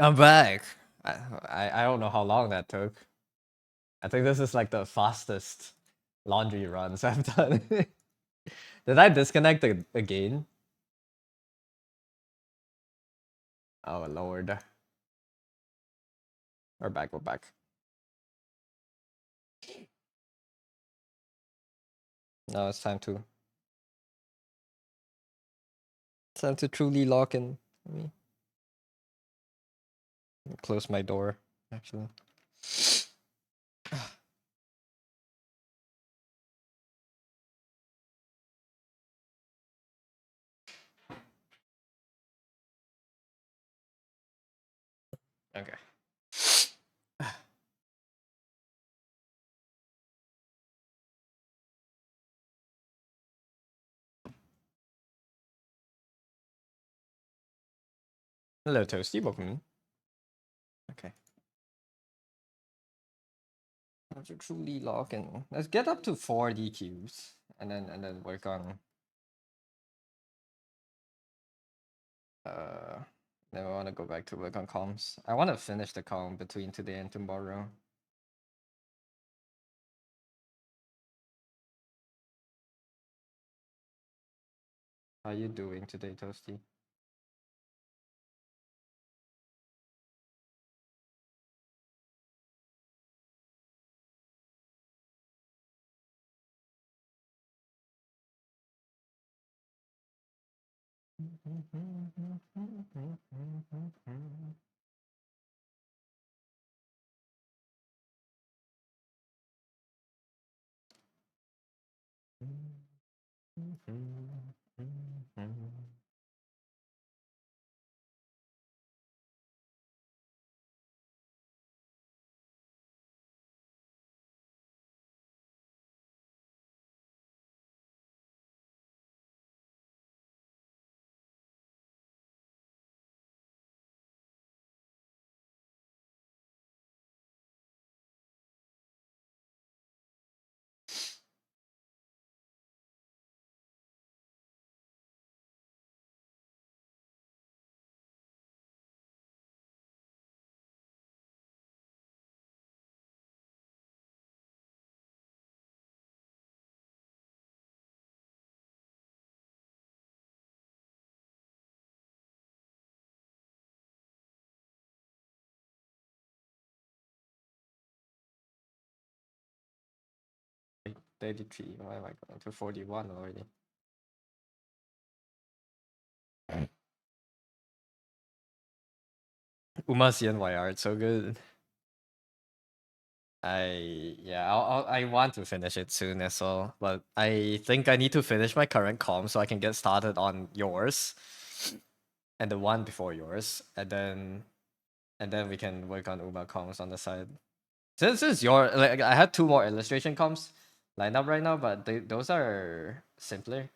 I'm back. I don't know how long that took. I think this is like the fastest laundry runs I've done. Did I disconnect again? Oh lord. We're back, we're back. Now it's time to truly lock in. Let me close my door, actually. Okay. Hello, Toasty. Welcome. Okay. Have to truly lock in. Let's get up to 4 DQs and then work on then we want to go back to work on comms. I want to finish the calm between today and tomorrow. How you doing today, Toasty? Wait, 33. Why am I going to 41 already? Uma CNYR, it's so good. I want to finish it soon as well, but I think I need to finish my current com so I can get started on yours and the one before yours, and then we can work on Uma comms on the side. Since your like I had 2 more illustration comms lined up right now, but those are simpler,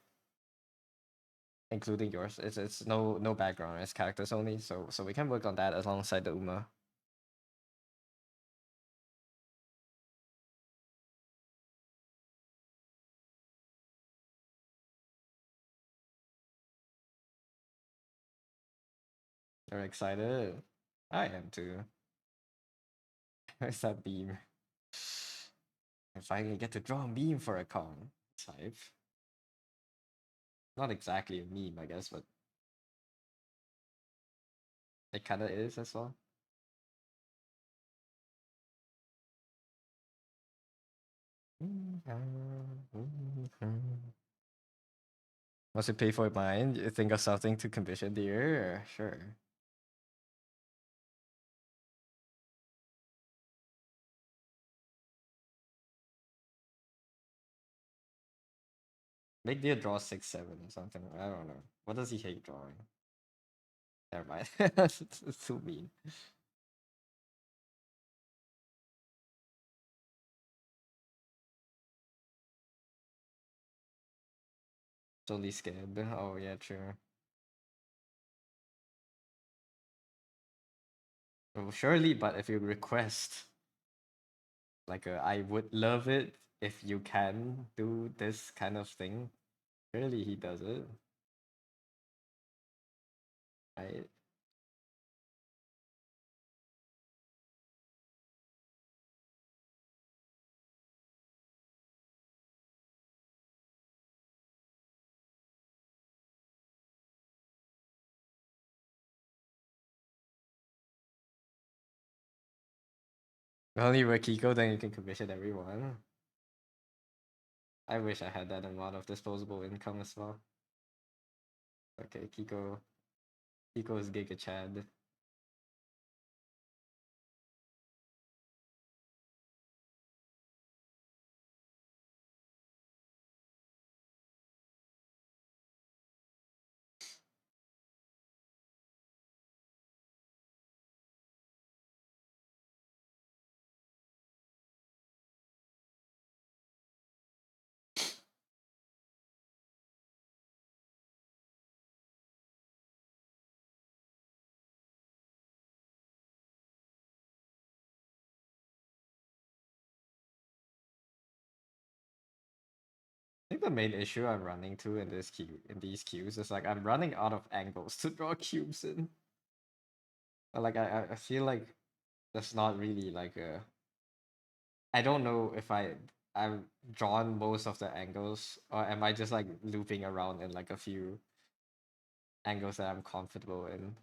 including yours. It's no background, it's characters only, so we can work on that alongside the Uma. You're excited? I am too. Where's that beam? I finally get to draw a meme for a con. Type. Not exactly a meme, I guess, but it kinda is as well. Once you pay for mine, you think of something to commission the year? Sure. Make Deer draw 6/7 or something. I don't know. What does he hate drawing? Never mind. It's too mean. Totally scared. Oh yeah, true. Well, surely, but if you request, like, I would love it if you can do this kind of thing. Surely he does it. Right? If only we're Kiko, then you can commission everyone. I wish I had that amount of disposable income as well. Okay, Kiko is Giga Chad. I think the main issue I'm running to in these queues is like I'm running out of angles to draw cubes in. Like I feel like that's not really like a. I don't know if I've drawn most of the angles, or am I just like looping around in like a few angles that I'm comfortable in.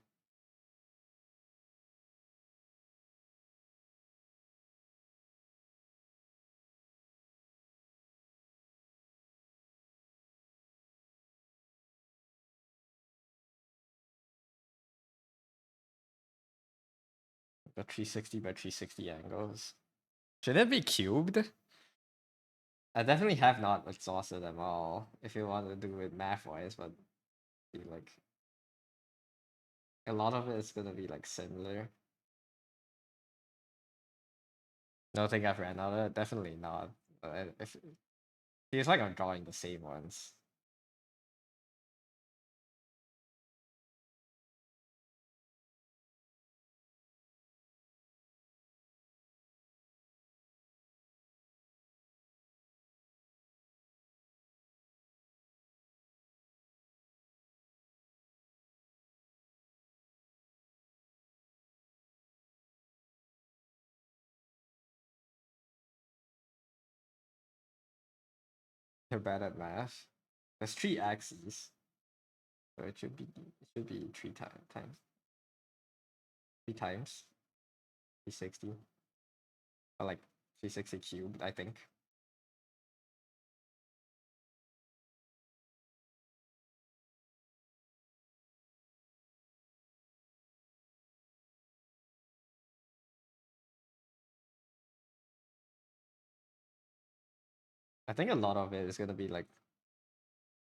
The 360 by 360 angles. Should it be cubed? I definitely have not exhausted them all, if you want to do it math-wise, but I feel like a lot of it is gonna be like similar. Don't think I've ran out of it. Definitely not. If feels like I'm drawing the same ones. You're bad at math. There's 3 axes, so it should be times 3 times 360, or like 360 cubed, I think. I think a lot of it is gonna be like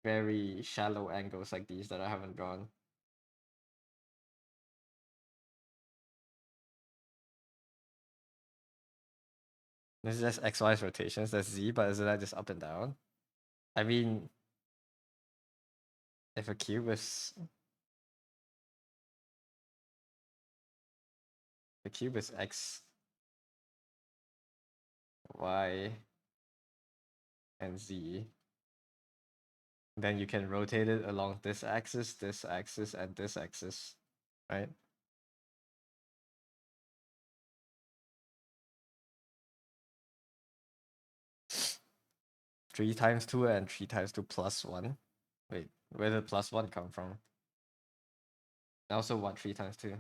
very shallow angles like these that I haven't drawn. This is just XY's rotations. That's Z, but isn't that just up and down? I mean, if a cube is the cube is X, Y, and Z, then you can rotate it along this axis, and this axis, right? Three times two and 3 times 2 plus one. Wait, where did plus one come from? And also what 3 times 2?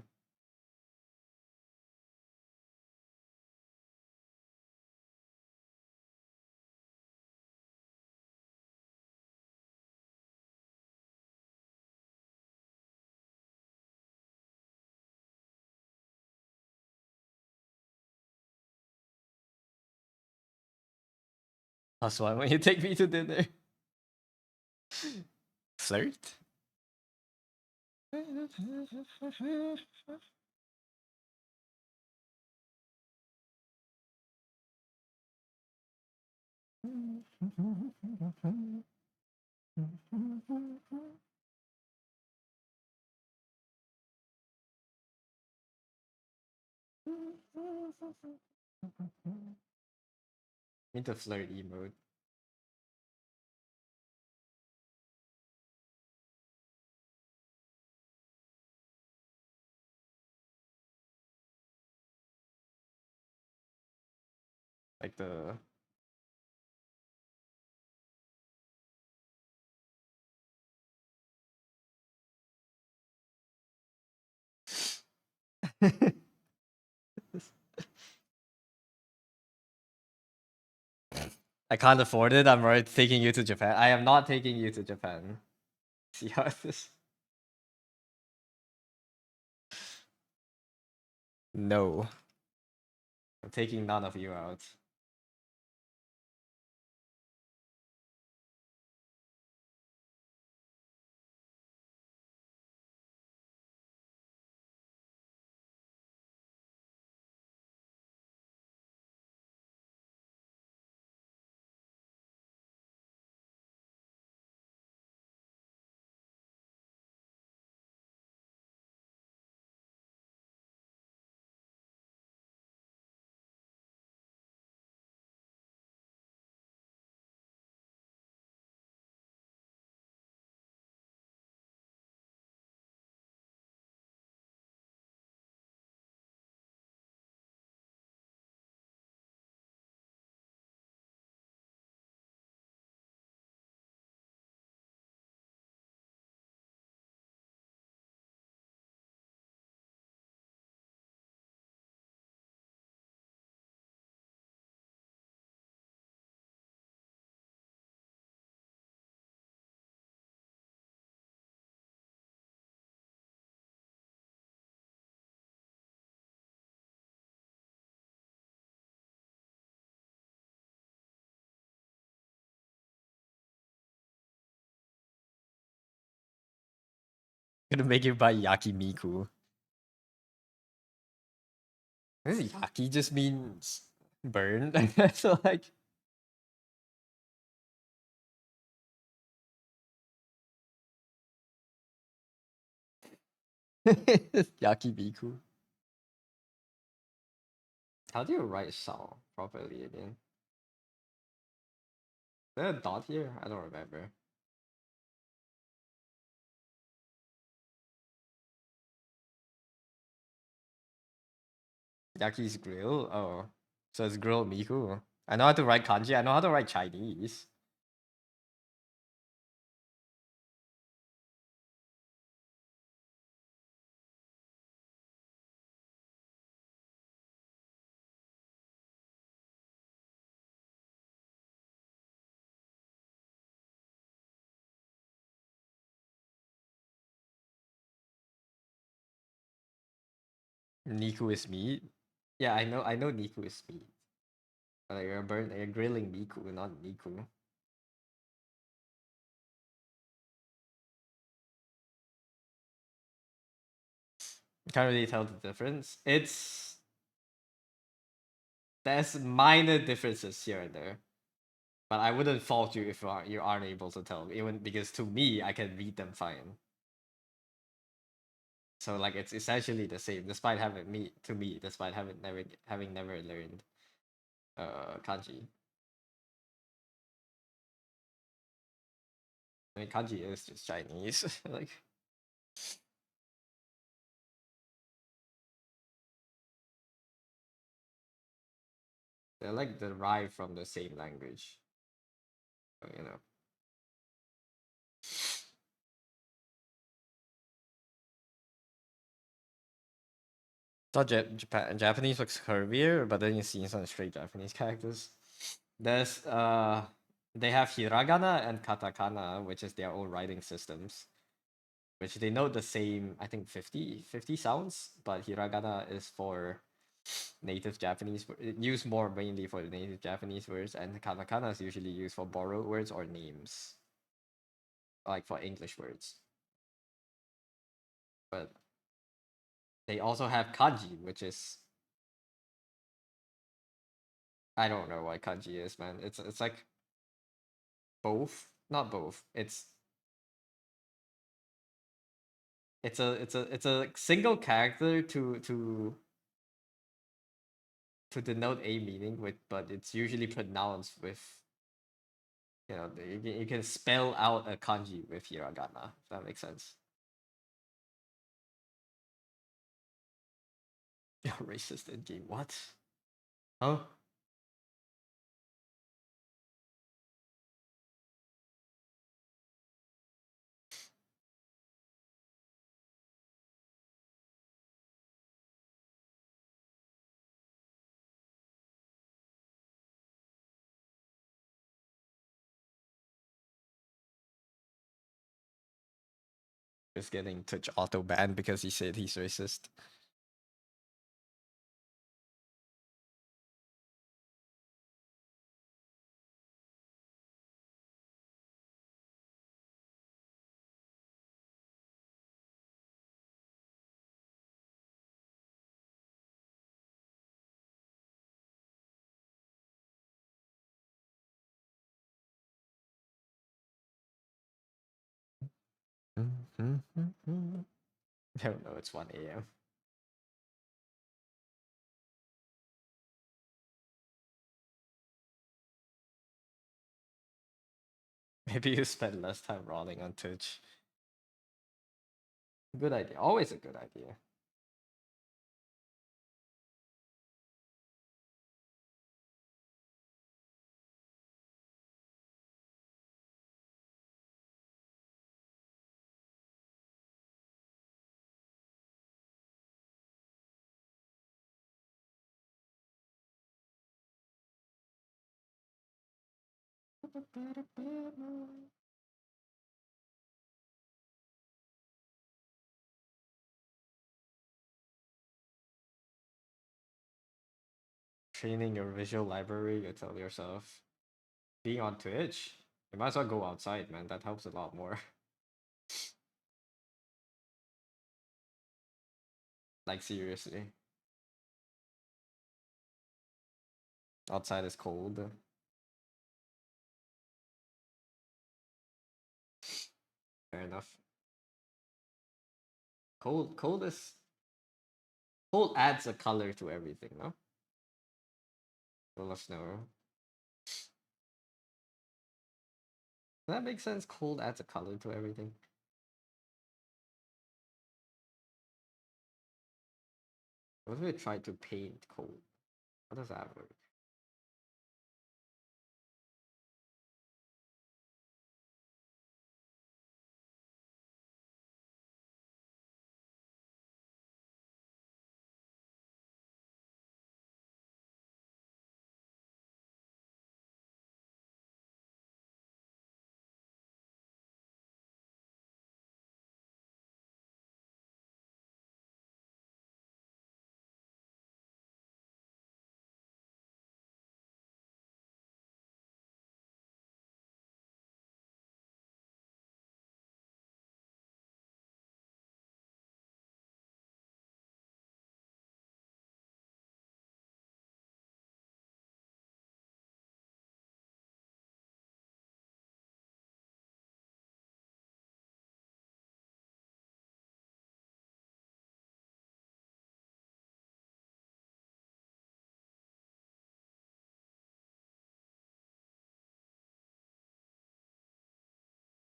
Plus one when you take me to dinner. Flirt? Into flirty mode. Like the I can't afford it. I'm already taking you to Japan. I am not taking you to Japan. See how this? No, I'm taking none of you out. Gonna make you buy Yakimiku. This Yaki just means burn. So like Yakimiku. How do you write Shao properly again? Is there a dot here? I don't remember. Yaki's grill? Oh. So it's grilled Miku. I know how to write kanji. I know how to write Chinese. Niku is meat. Yeah, I know Niku is meat. Like you're grilling Miku, not Niku. Can't really tell the difference. There's minor differences here and there. But I wouldn't fault you if you aren't able to tell, even because to me I can read them fine. So like it's essentially the same, despite despite having never learned kanji. I mean kanji is just Chinese. Like they're like derived from the same language. So, you know. Thought Japanese looks curvier, but then you see some straight Japanese characters. There's they have hiragana and katakana, which is their own writing systems, which they know the same, I think 50 sounds, but hiragana is for native Japanese, used more mainly for the native Japanese words, and katakana is usually used for borrowed words or names, like for English words. But they also have kanji, which is, I don't know what kanji is, man. It's like both, not both. It's a single character to denote a meaning with, but it's usually pronounced with, you know, you can spell out a kanji with hiragana, if that makes sense. You're racist in game. What? Huh? is getting Twitch auto banned because he said he's racist. I don't know, it's 1 a.m. Maybe you spend less time rolling on Twitch. Good idea. Always a good idea. Training your visual library, you tell yourself. Being on Twitch, you might as well go outside, man. That helps a lot more. Like, seriously. Outside is cold. Fair enough. Cold adds a color to everything, no? Full of snow. Does that make sense? Cold adds a color to everything. What if we try to paint cold? How does that work?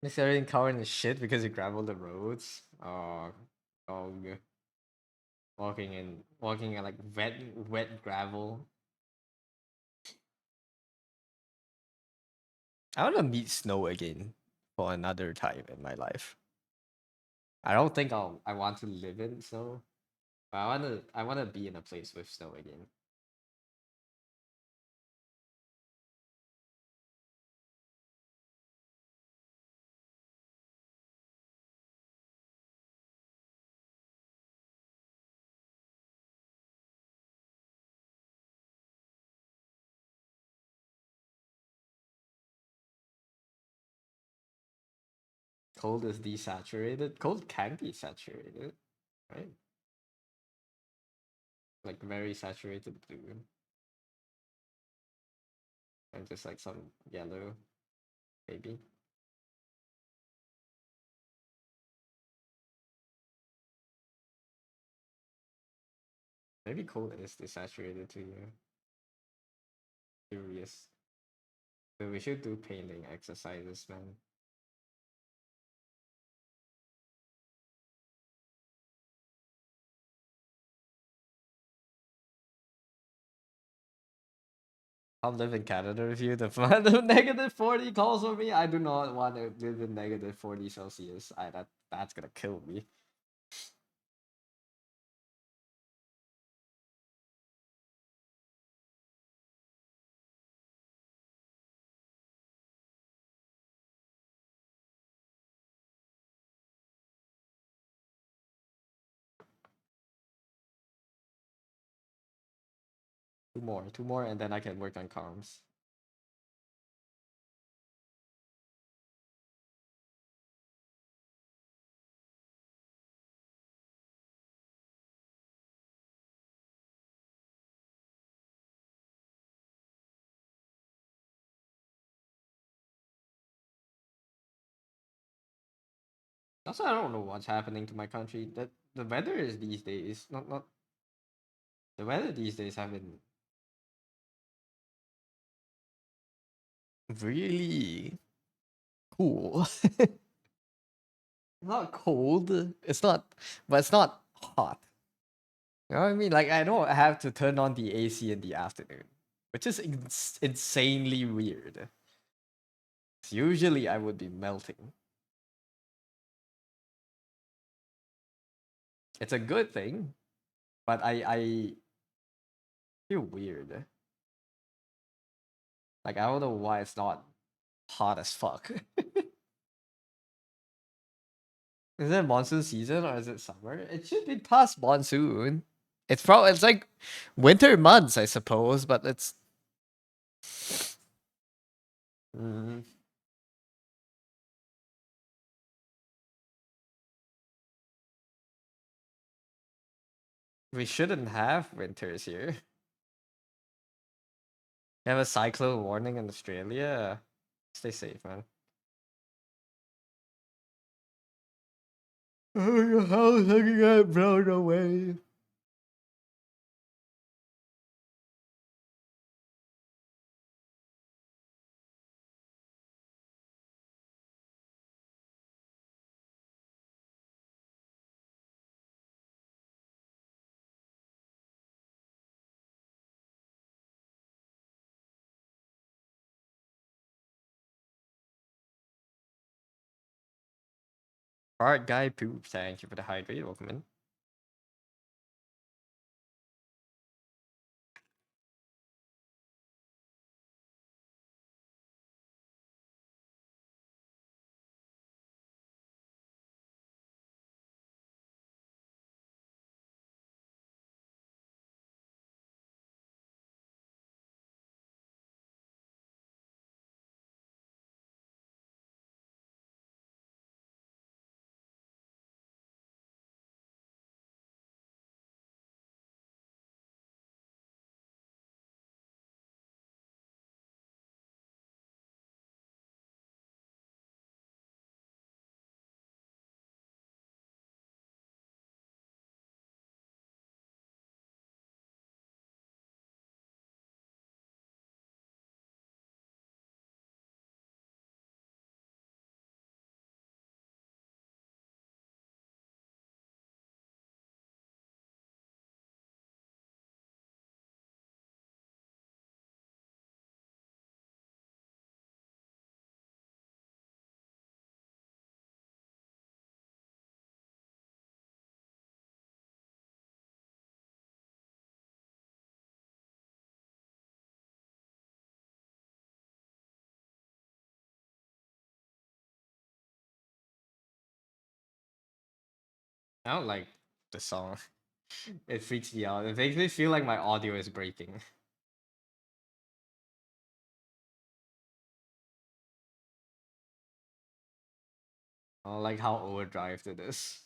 Makes everything covered in shit because you gravel the roads. Oh, walking in like wet gravel. I want to meet snow again for another time in my life. I don't think I want to live in snow, but I wanna be in a place with snow again. Cold is desaturated. Cold can be saturated, right? Like very saturated blue, and just like some yellow, maybe. Maybe cold is desaturated to you. Curious. So we should do painting exercises, man. I'll live in Canada with you. The -40 calls for me. I do not want to live in -40 Celsius. That's gonna kill me. Two more, and then I can work on comms. Also, I don't know what's happening to my country. That the weather is these days not the weather these days have been really cool. Not cold. It's not, but it's not hot. You know what I mean? Like I don't have to turn on the AC in the afternoon, which is insanely weird. 'Cause usually I would be melting. It's a good thing, but I feel weird. Like I don't know why it's not hot as fuck. Is it monsoon season or is it summer? It should be past monsoon. It's like winter months, I suppose, but it's mm, we shouldn't have winters here. You have a cyclone warning in Australia. Stay safe, man. Oh, your house is gonna get blown away. Alright, guy poop. Thank you for the hydrate. Welcome in. I don't like the song. It freaks me out. It makes me feel like my audio is breaking. I don't like how overdrive it is.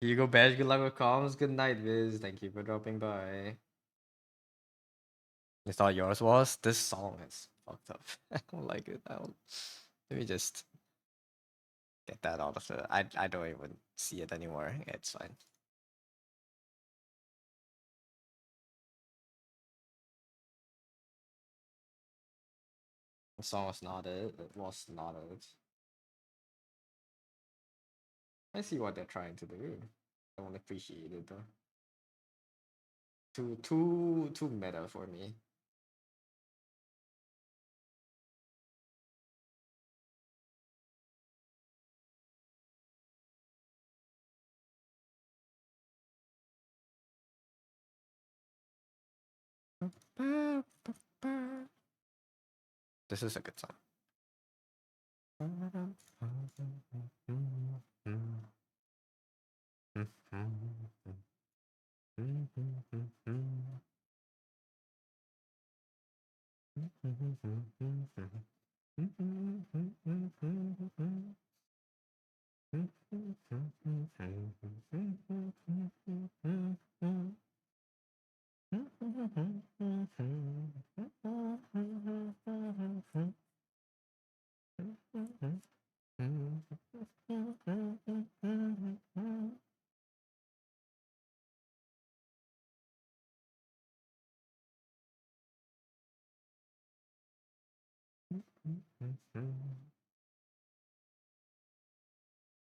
Here you go, Badge. Good luck with comms. Good night, Viz. Thank you for dropping by. I thought yours was. This song is fucked up. I don't like it. I don't. Let me just get that out of the. I don't even see it anymore. It's fine. The song was not it. It was not it. I see what they're trying to do. I don't appreciate it though. Too meta for me. This is a good song.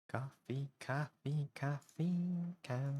Coffee, coffee, coffee, cow.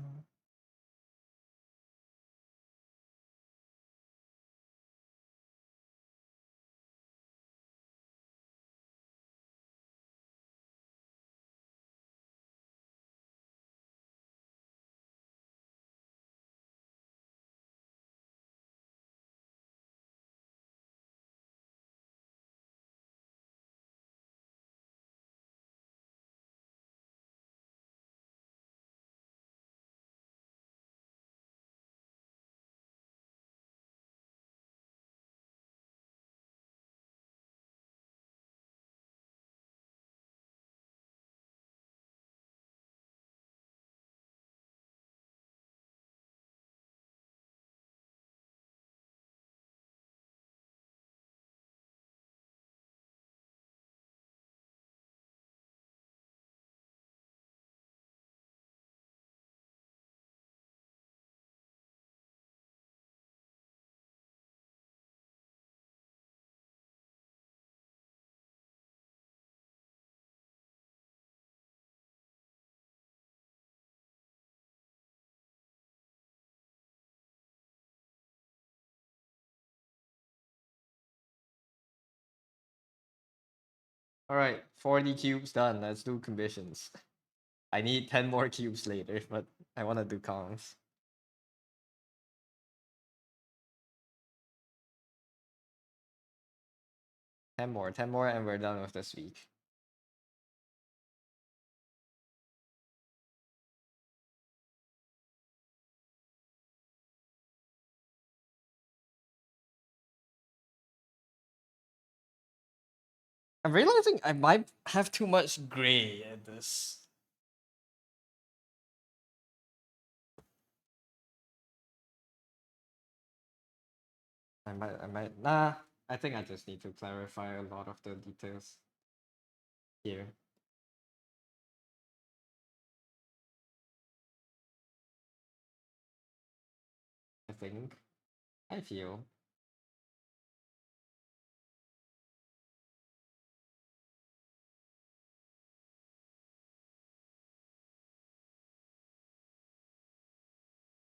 All right, 40 cubes done. Let's do conditions. I need 10 more cubes later, but I want to do cons. Ten more, and we're done with this week. I'm realizing I might have too much gray at this. Nah, I think I just need to clarify a lot of the details here. I think. I feel.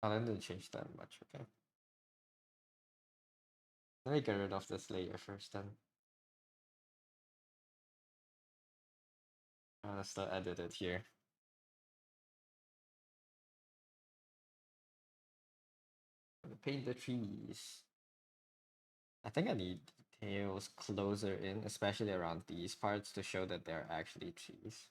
I didn't change that much, okay. Let me get rid of this layer first then. Let's start edit it here. Paint the trees. I think I need details closer in, especially around these parts to show that they're actually trees.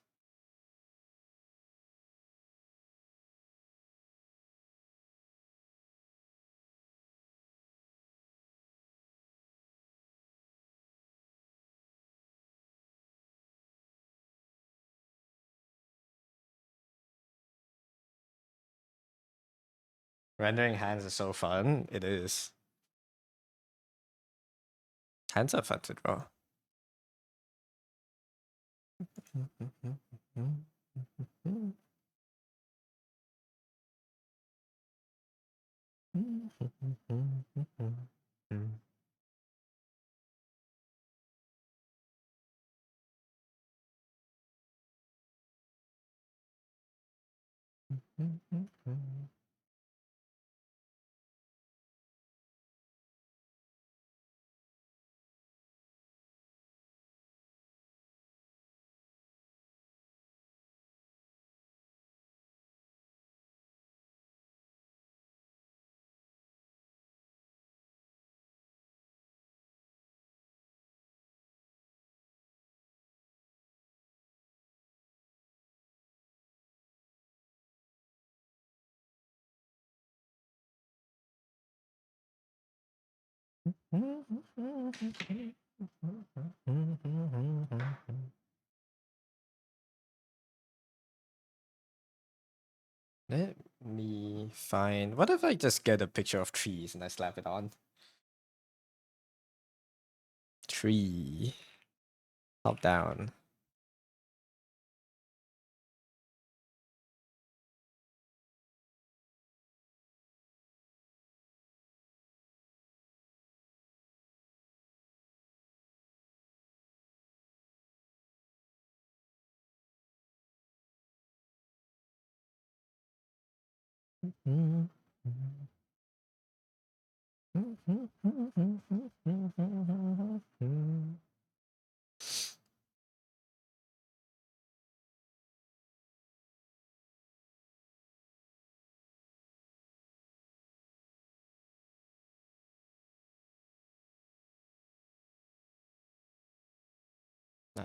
Rendering hands is so fun. It is. Hands are fun to draw. Let me find. What if I just get a picture of trees and I slap it on? Tree. Top down.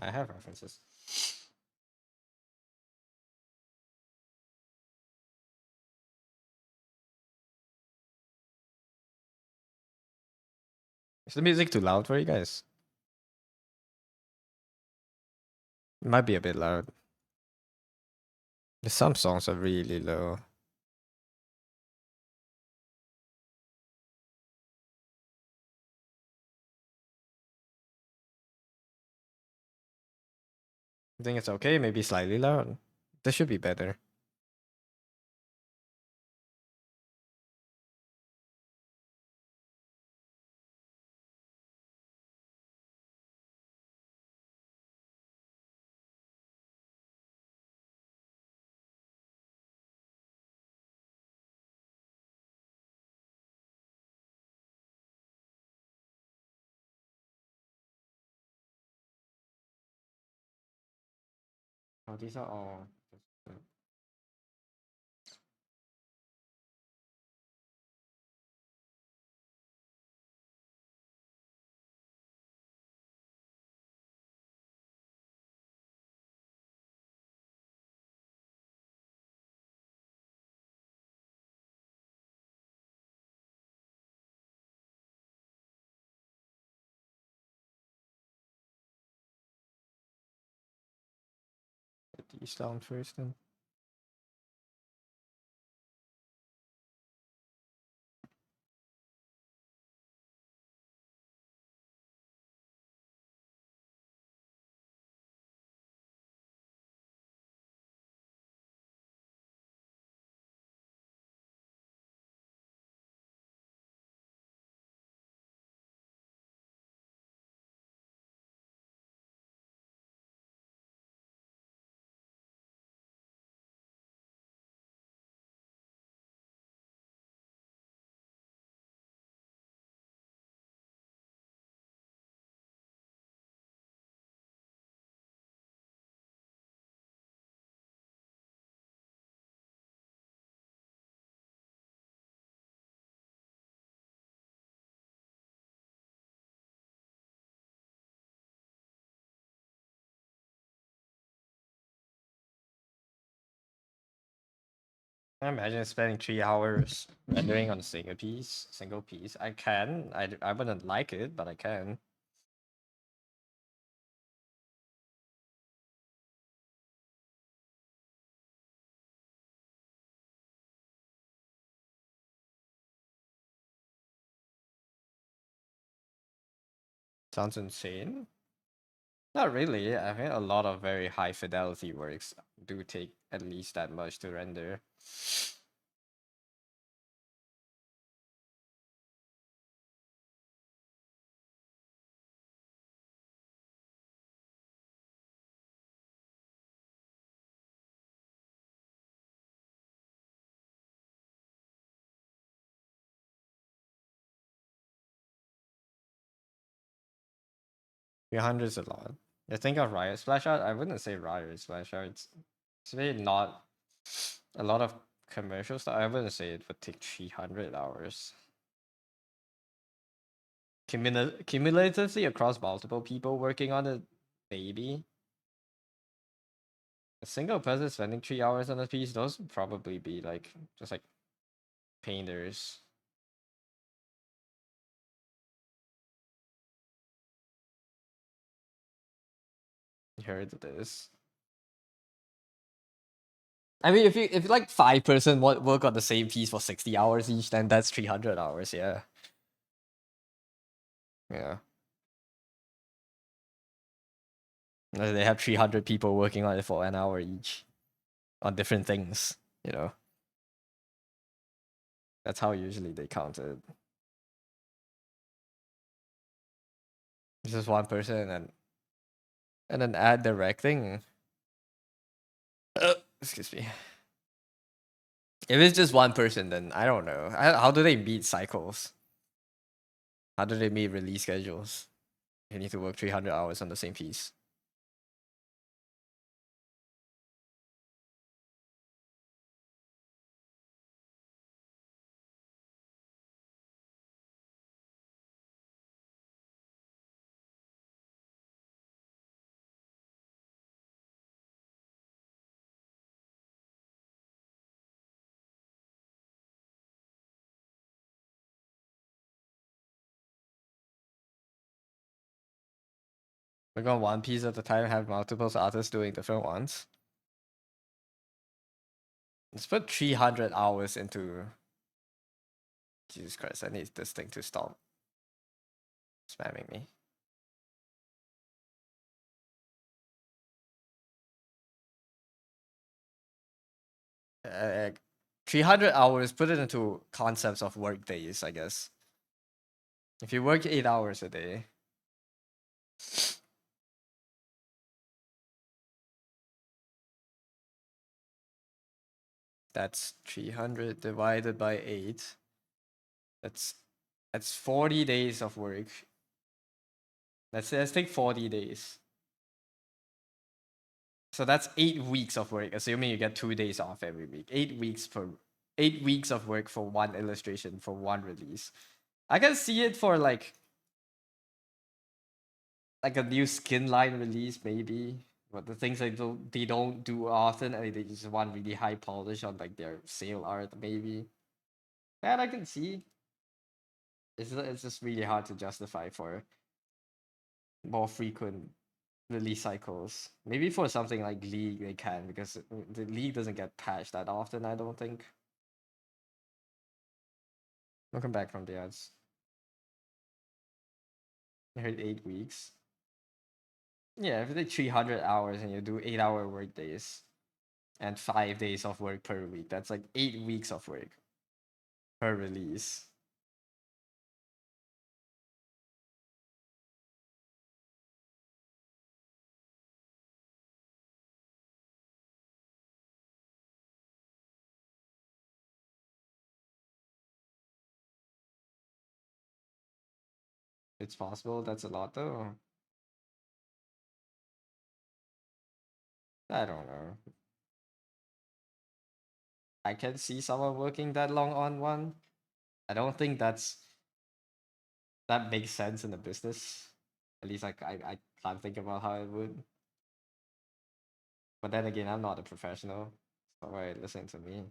I have references. Is the music too loud for you guys? It might be a bit loud. Some songs are really low. I think it's okay, maybe slightly loud. This should be better. Oh, these are all. Put these down first then. I imagine spending 3 hours rendering on a single piece. I can. I wouldn't like it, but I can. Sounds insane. Not really. I think a lot of very high fidelity works do take at least that much to render. Three hundred is a lot. You think of Riot Splash Art? I wouldn't say Riot Splash Art. It's really not a lot of commercial stuff. I wouldn't say it would take 300 hours. Cumulatively across multiple people working on it, maybe. A single person spending 3 hours on a piece, those would probably be like just like painters. heard of this. I mean, if like 5 person work on the same piece for 60 hours each, then that's 300 hours. Yeah. Yeah. They have 300 people working on it for an hour each, on different things. You know. That's how usually they count it. It's just one person, and then add directing. Excuse me. If it's just one person, then I don't know. How do they meet cycles? How do they meet release schedules? You need to work 300 hours on the same piece. Work on one piece at a time, have multiple artists doing different ones. Let's put 300 hours into. Jesus Christ, I need this thing to stop spamming me. 300 hours, put it into concepts of work days, I guess. If you work 8 hours a day, that's 300 divided by 8. That's 40 days of work. Let's take 40 days. So that's 8 weeks of work, assuming you get 2 days off every week. 8 weeks of work for one illustration for one release. I can see it for like a new skin line release maybe. But the things they don't do often, and they just want really high polish on like their sale art maybe. That I can see. It's just really hard to justify for more frequent release cycles. Maybe for something like League they can, because the League doesn't get patched that often, I don't think. Welcome back from the ads. I heard 8 weeks. Yeah, if you take 300 hours and you do 8-hour work days and 5 days of work per week, that's like 8 weeks of work per release. It's possible. That's a lot though. I don't know. I can see someone working that long on one. I don't think that makes sense in the business. At least I can't think about how it would. But then again, I'm not a professional. So why listen to me?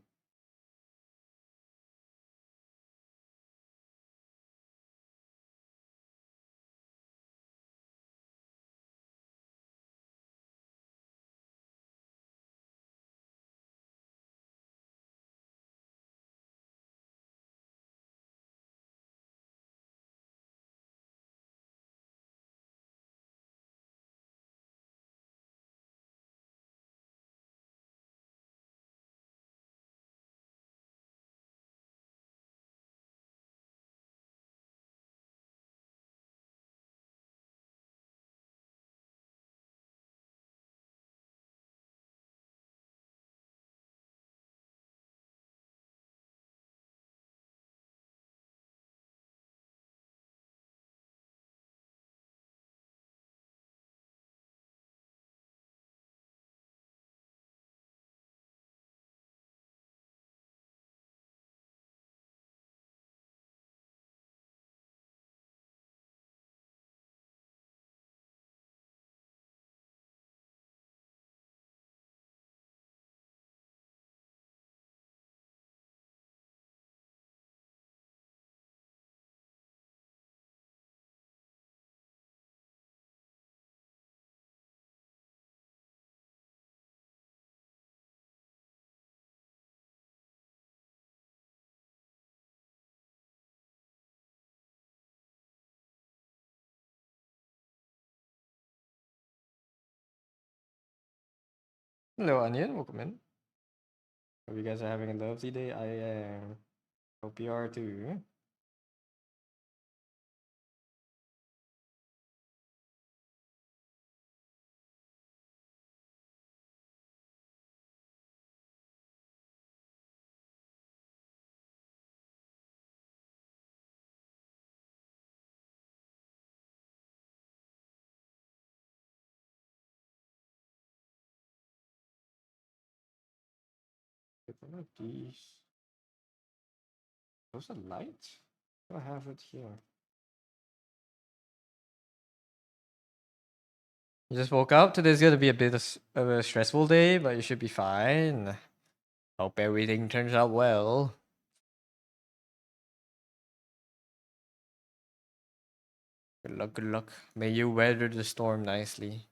Hello, Onion. Welcome in. Hope you guys are having a lovely day. I am. Hope you are too. One of these. Those are light? I have it here. You just woke up. Today's gonna be a bit of a stressful day, but you should be fine. Hope everything turns out well. Good luck, good luck. May you weather the storm nicely.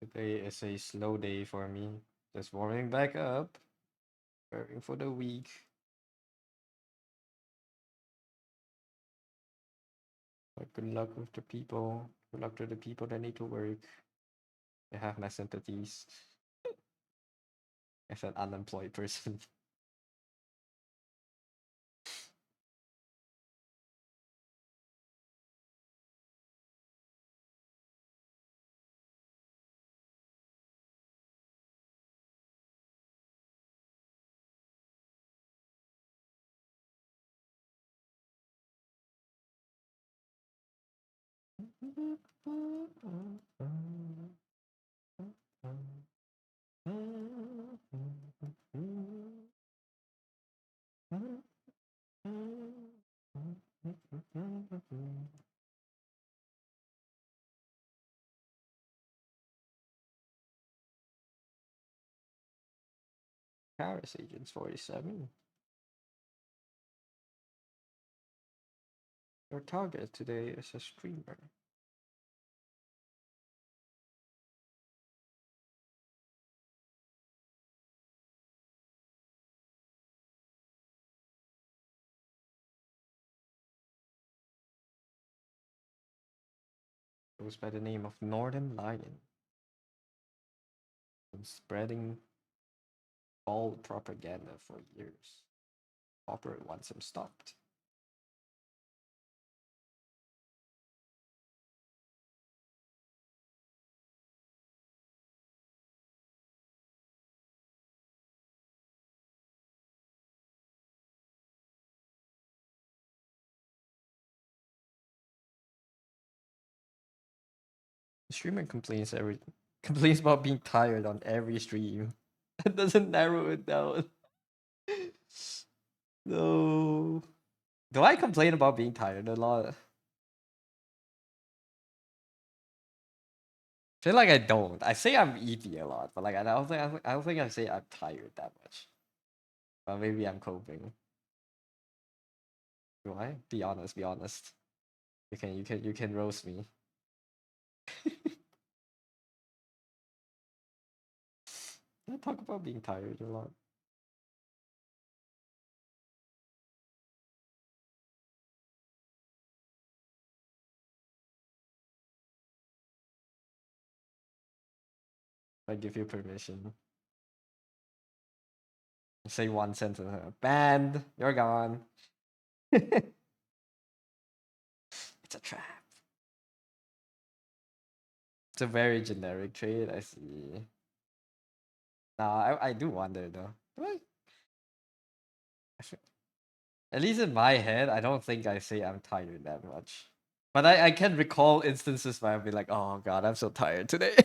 Today is a slow day for me. Just warming back up, preparing for the week. But good luck with the people. Good luck to the people that need to work. They have my sympathies as an unemployed person. Paris Agents 47. Your target today is a streamer. Goes by the name of Northern Lion. Been spreading all propaganda for years. Corporate wants him stopped. The streamer complains about being tired on every stream. It doesn't narrow it down. No. Do I complain about being tired a lot? Feel like I don't. I say I'm eating a lot, but like I don't think I say I'm tired that much. But maybe I'm coping. Do I? Be honest, be honest. You can roast me. I talk about being tired a lot. I give you permission. Say one sentence. Banned. You're gone. It's a trap. It's a very generic trait. I see. Nah, I do wonder though. What? At least in my head, I don't think I say I'm tired that much. But I can recall instances where I'll be like, oh god, I'm so tired today.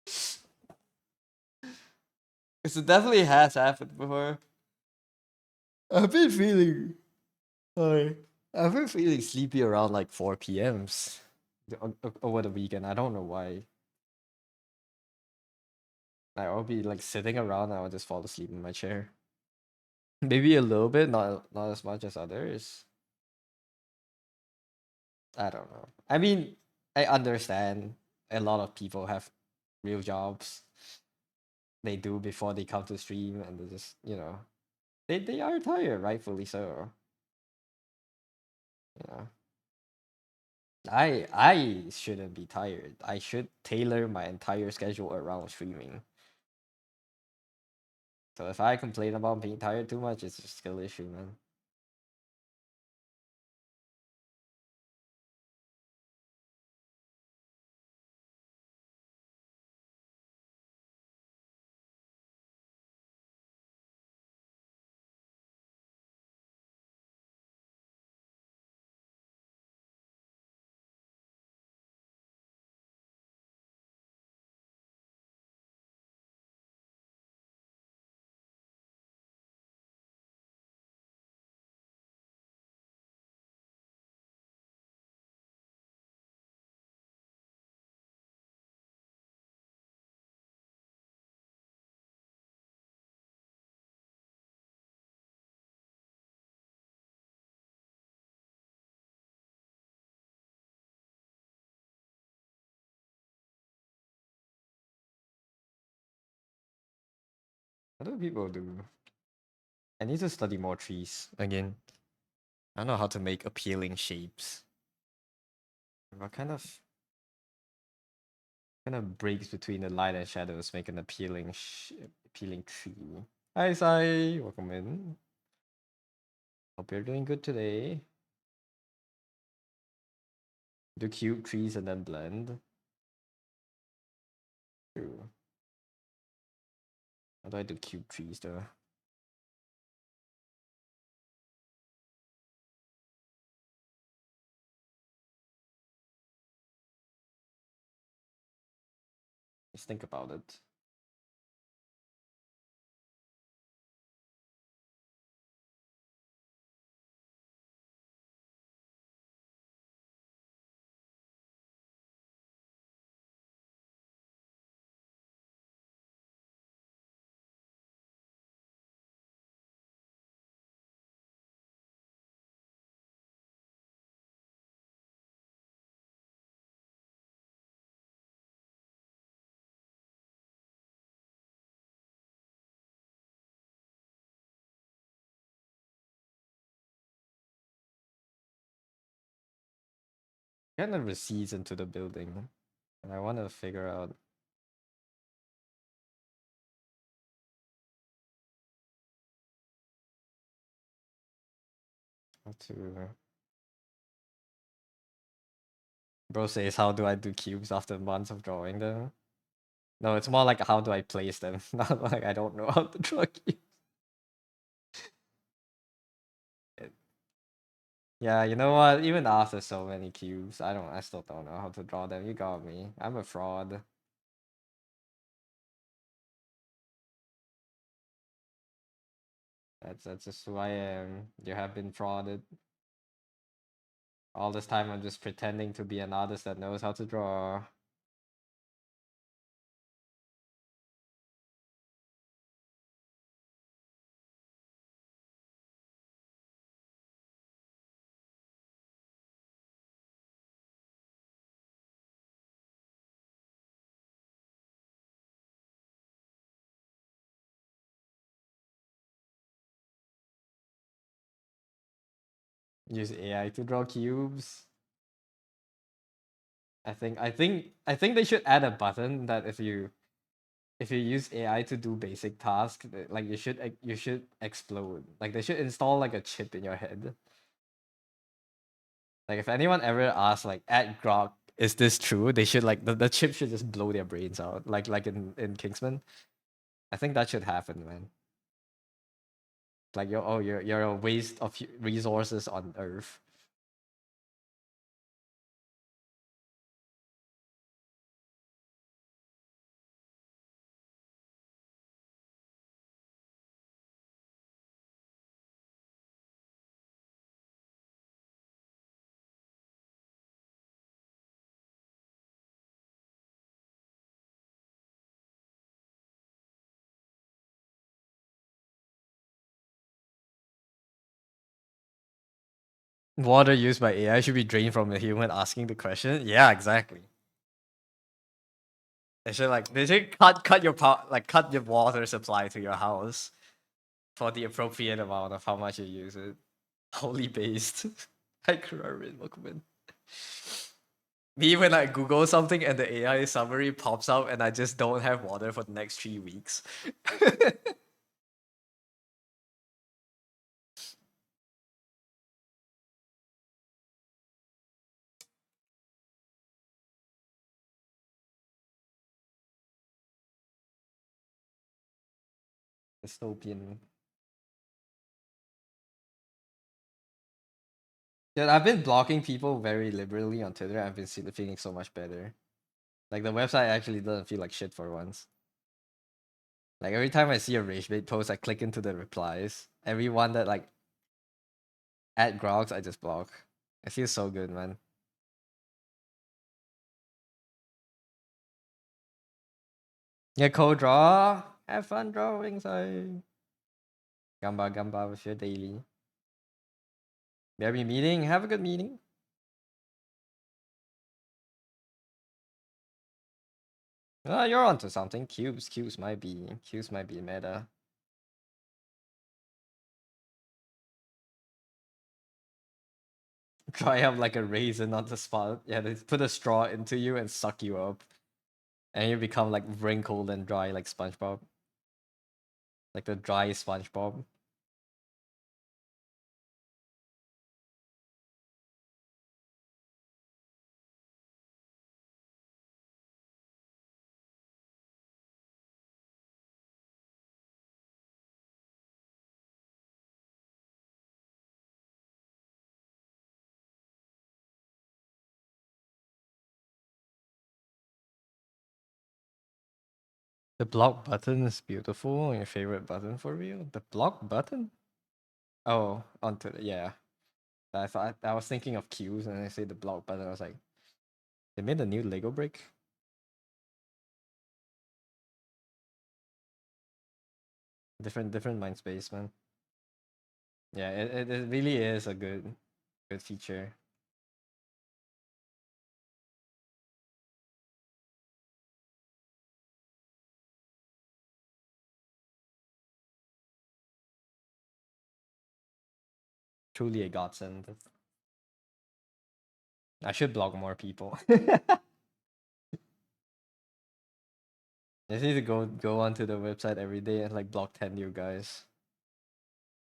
Because it definitely has happened before. I've been feeling like I've been feeling sleepy around like 4 p.m.s over the weekend. I don't know why. Like, I'll be like sitting around and I'll just fall asleep in my chair. Maybe a little bit, not as much as others. I don't know. I mean, I understand a lot of people have real jobs they do before they come to stream and they just, they are tired, rightfully so. Yeah. I shouldn't be tired. I should tailor my entire schedule around streaming. So if I complain about being tired too much, it's a skill issue, man. What do people do? I need to study more trees again. I don't know how to make appealing shapes. What kind of breaks between the light and shadows make an appealing tree? Hi Sai, welcome in. Hope you're doing good today. Do cube trees and then blend. True. How do I do cube trees though? Just think about it. Kind of recedes into the building, and I want to figure out how to. Bro says, how do I do cubes after months of drawing them? No, it's more like how do I place them? Not like I don't know how to draw cubes. Yeah, you know what? Even after so many cubes, I still don't know how to draw them. You got me. I'm a fraud. That's just who I am. You have been frauded. All this time I'm just pretending to be an artist that knows how to draw. Use AI to draw cubes. I think they should add a button that if you use AI to do basic tasks, like you should explode. Like they should install like a chip in your head. Like if anyone ever asks like at Grok, is this true? They should like the chip should just blow their brains out. Like in Kingsman. I think that should happen, man. Like you're a waste of resources on Earth. Water used by AI should be drained from the human asking the question. Yeah, exactly. They should cut your power, like cut your water supply to your house for the appropriate amount of how much you use it. Holy based. Hi Kurarin, welcome in. Me when I Google something and the AI summary pops up and I just don't have water for the next 3 weeks. Dystopian. Yeah, I've been blocking people very liberally on Twitter. I've been feeling so much better. Like the website actually doesn't feel like shit for once. Like every time I see a rage bait post, I click into the replies. Everyone that like at Grogs, I just block. It feels so good, man. Yeah, co-draw. Have fun drawing, so Gamba Gamba with your daily. Every meeting, have a good meeting. You're onto something. Cubes might be meta. Dry up like a raisin on the spot. Yeah, they put a straw into you and suck you up. And you become like wrinkled and dry like SpongeBob. Like the dry SpongeBob. The block button is beautiful. Your favorite button for you? The block button? Oh, onto the, yeah. I was thinking of cues and I say the block button. I was like, they made a new Lego brick. Different mind space, man. Yeah, it really is a good feature. Truly a godsend. I should block more people. I just need to go onto the website every day and like block 10 new guys.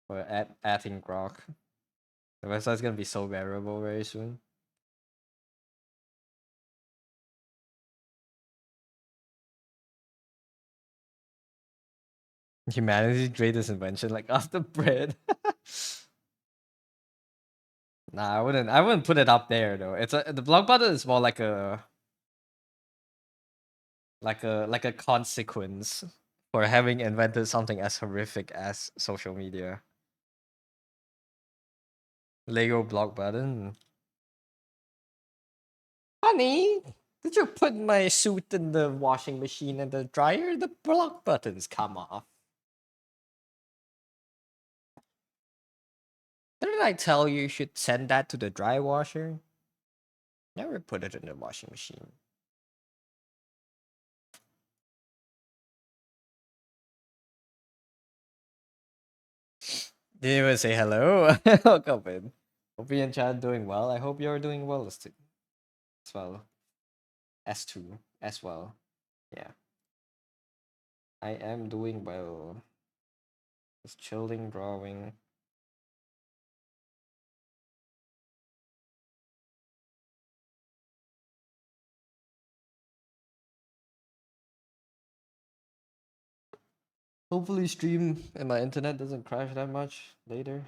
Or adding Grok. The website's gonna be so variable very soon. Humanity's greatest invention, like after bread. Nah, I wouldn't put it up there though. The block button is more like a consequence for having invented something as horrific as social media. Lego block button. Honey, did you put my suit in the washing machine and the dryer? The block buttons come off. Didn't I tell you should send that to the dry washer? Never put it in the washing machine. Didn't even say hello. Welcome in. Hope you and Chad doing well. I hope you're doing well as well. S2 as well. Yeah. I am doing well. Just chilling, drawing. Hopefully stream and my internet doesn't crash that much later.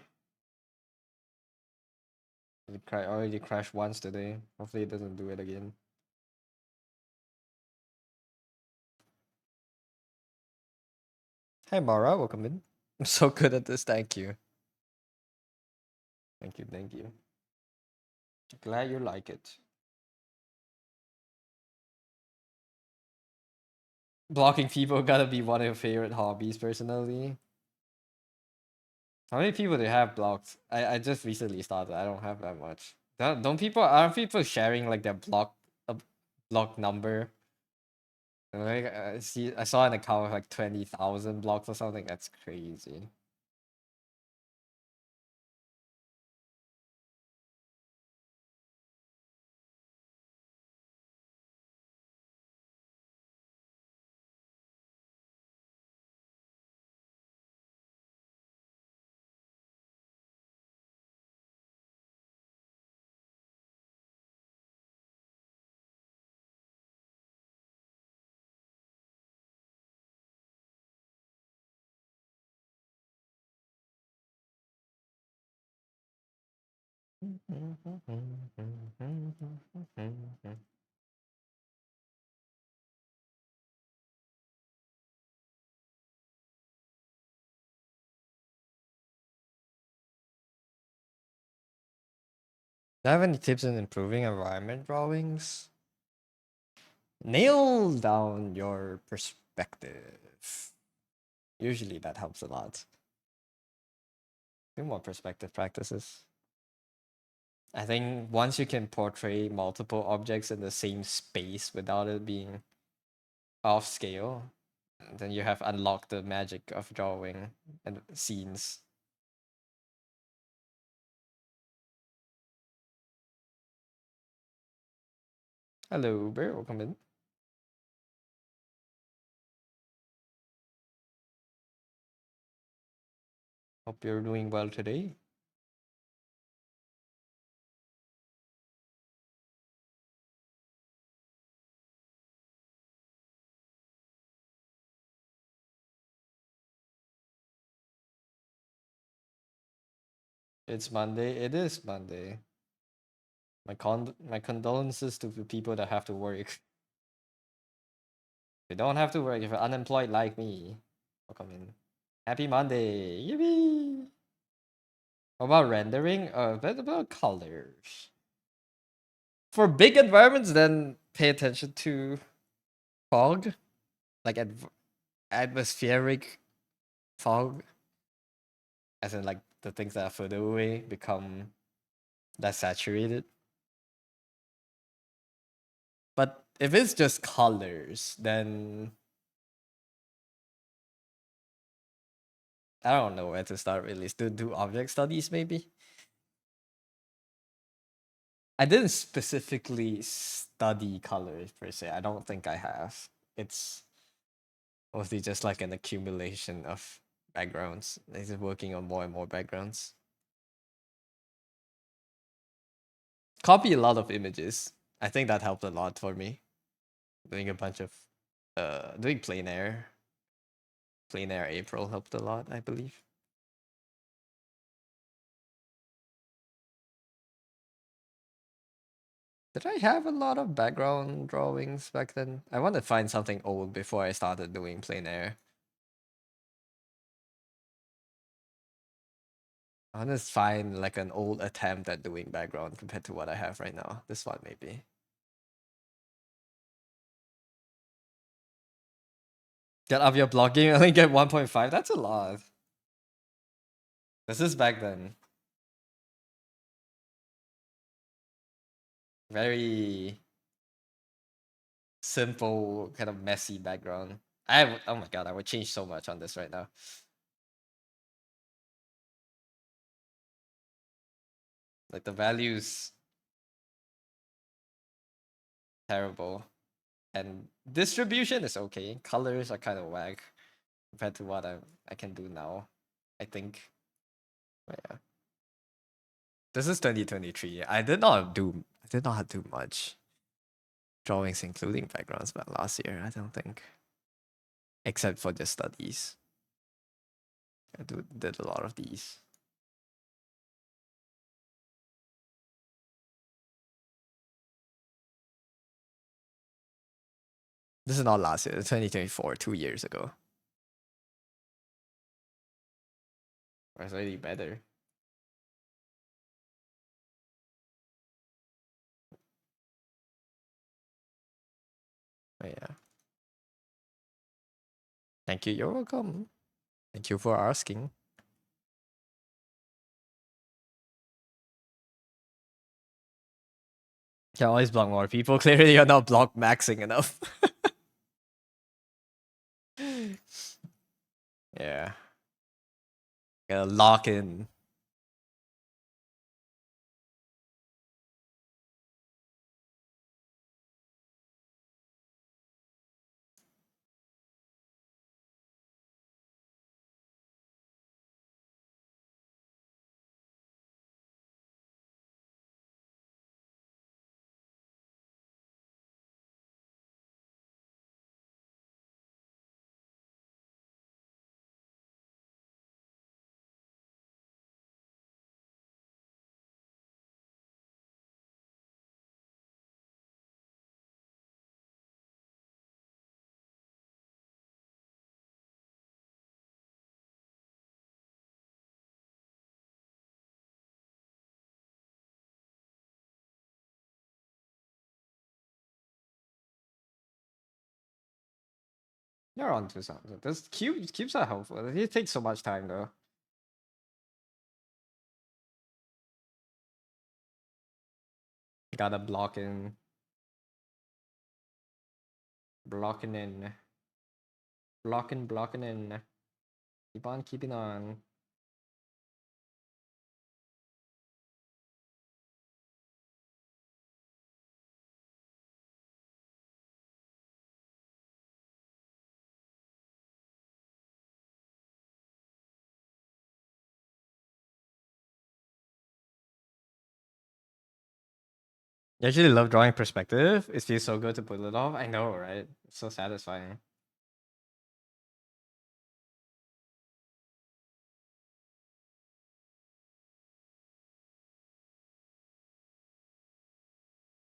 Already crashed once today. Hopefully it doesn't do it again. Hi Mara, welcome in. I'm so good at this, thank you. Thank you, thank you. Glad you like it. Blocking people gotta be one of your favorite hobbies personally. How many people do you have blocked? I just recently started. I don't have that much. Don't people aren't people sharing like their block number? Like I saw an account with like 20,000 blocks or something. That's crazy. Do I have any tips in improving environment drawings? Nail down your perspective. Usually that helps a lot. Do more perspective practices. I think once you can portray multiple objects in the same space without it being off scale, then you have unlocked the magic of drawing and scenes. Hello, Uber, welcome in. Hope you're doing well today. It's Monday. It is Monday. My condolences to the people that have to work. They don't have to work if you're unemployed like me. Welcome in. Happy Monday. Yippee! What about rendering? What about colors? For big environments, then pay attention to fog, like atmospheric fog, as in like the things that are further away become less saturated. But if it's just colors, then I don't know where to start really. Do object studies maybe? I didn't specifically study colors per se. I don't think I have. It's mostly just like an accumulation of backgrounds. It's just working on more and more backgrounds. Copy a lot of images. I think that helped a lot for me. Doing a bunch of doing plein air. Plein air April helped a lot, I believe. Did I have a lot of background drawings back then? I want to find something old before I started doing plein air. I want to find like an old attempt at doing background compared to what I have right now. This one maybe. Get up your blocking, only get 1.5. That's a lot. This is back then. Very simple, kind of messy background. Oh my god, I would change so much on this right now. Like the values terrible. And distribution is okay. Colors are kind of whack compared to what I can do now, I think. But yeah. This is 2023. I did not do much drawings including backgrounds but last year, I don't think. Except for the studies. did a lot of these. This is not last year, 2024, 2 years ago. It's already better. But yeah. Thank you. You're welcome. Thank you for asking. Can always block more people. Clearly, you're not block maxing enough. Yeah. Gotta lock in. You're on to something. This cubes are helpful. It takes so much time though. Gotta block in. Blocking in. Blocking in. Keep on keeping on. I actually love drawing perspective. It feels so good to pull it off. I know, right? It's so satisfying.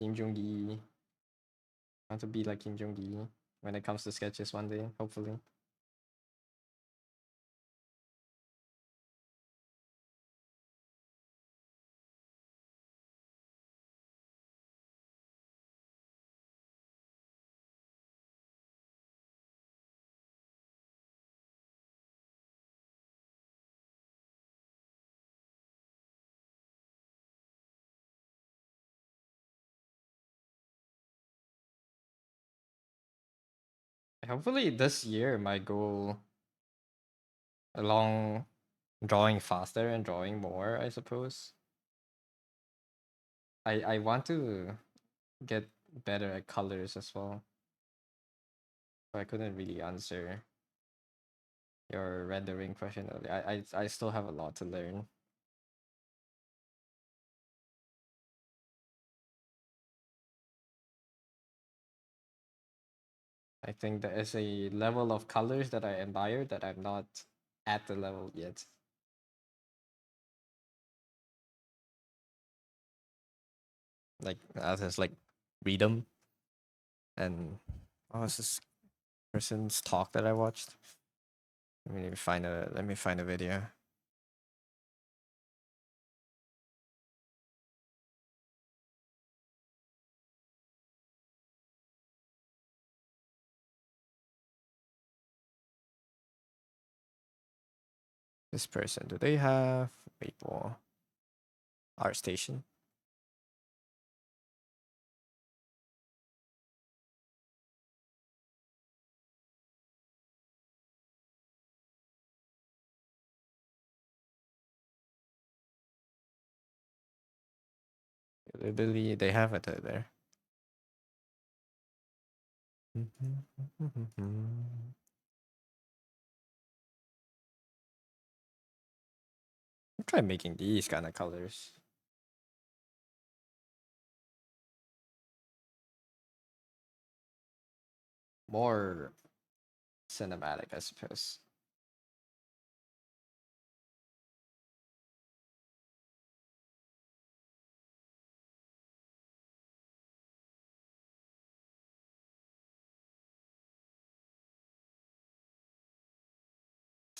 Kim Jong-gi. I want to be like Kim Jong-gi when it comes to sketches one day, hopefully. Hopefully this year my goal along drawing faster and drawing more, I suppose. I want to get better at colors as well. I couldn't really answer your rendering question earlier. I still have a lot to learn. I think there is a level of colors that I admire that I'm not at the level yet. Like I just like read them and what was this person's talk that I watched? Let me find a video. This person, do they have Weibo Art Station? They have it there. Try making these kind of colors. More cinematic, I suppose.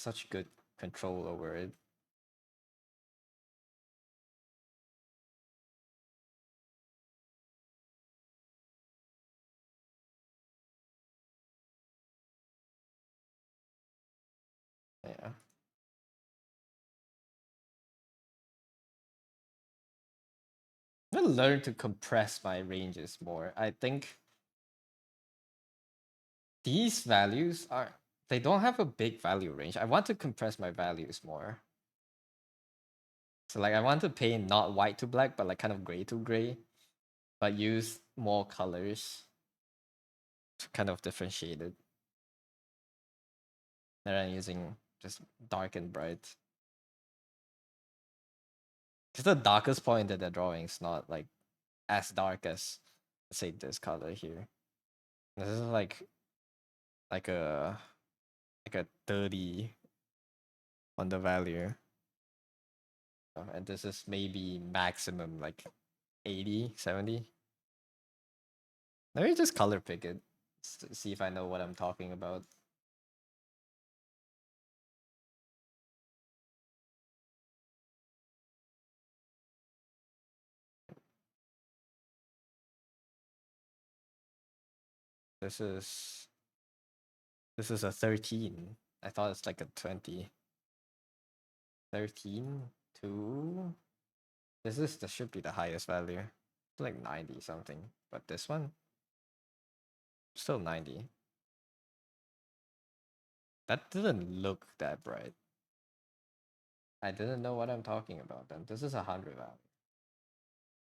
such good control over it. Yeah. I'm gonna learn to compress my ranges more. I think these values are they don't have a big value range. I want to compress my values more. So like I want to paint not white to black, but like kind of gray to gray, but use more colors to kind of differentiate it. Rather than using just dark and bright. Because the darkest point in the drawing is not like as dark as say this color here. This is like a like a 30 on the value. And this is maybe maximum like 80, 70. Let me just color pick it. See if I know what I'm talking about. This is a 13. I thought it's like a 20. 13 to this should be the highest value. It's like 90 something. But this one still 90. That didn't look that bright. I didn't know what I'm talking about then. This is 100 value.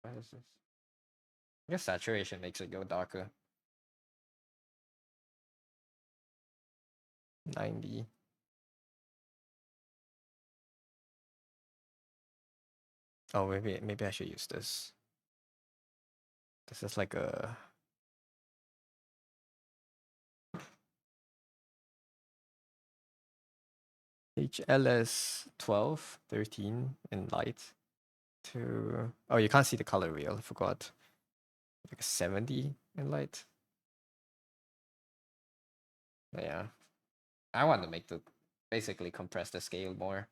What is this? I guess saturation makes it go darker. 90. Oh, maybe I should use this. This is like a HLS 12, 13 in light to oh you can't see the color wheel, I forgot. Like a 70 in light. Yeah. I want to make the basically compress the scale more.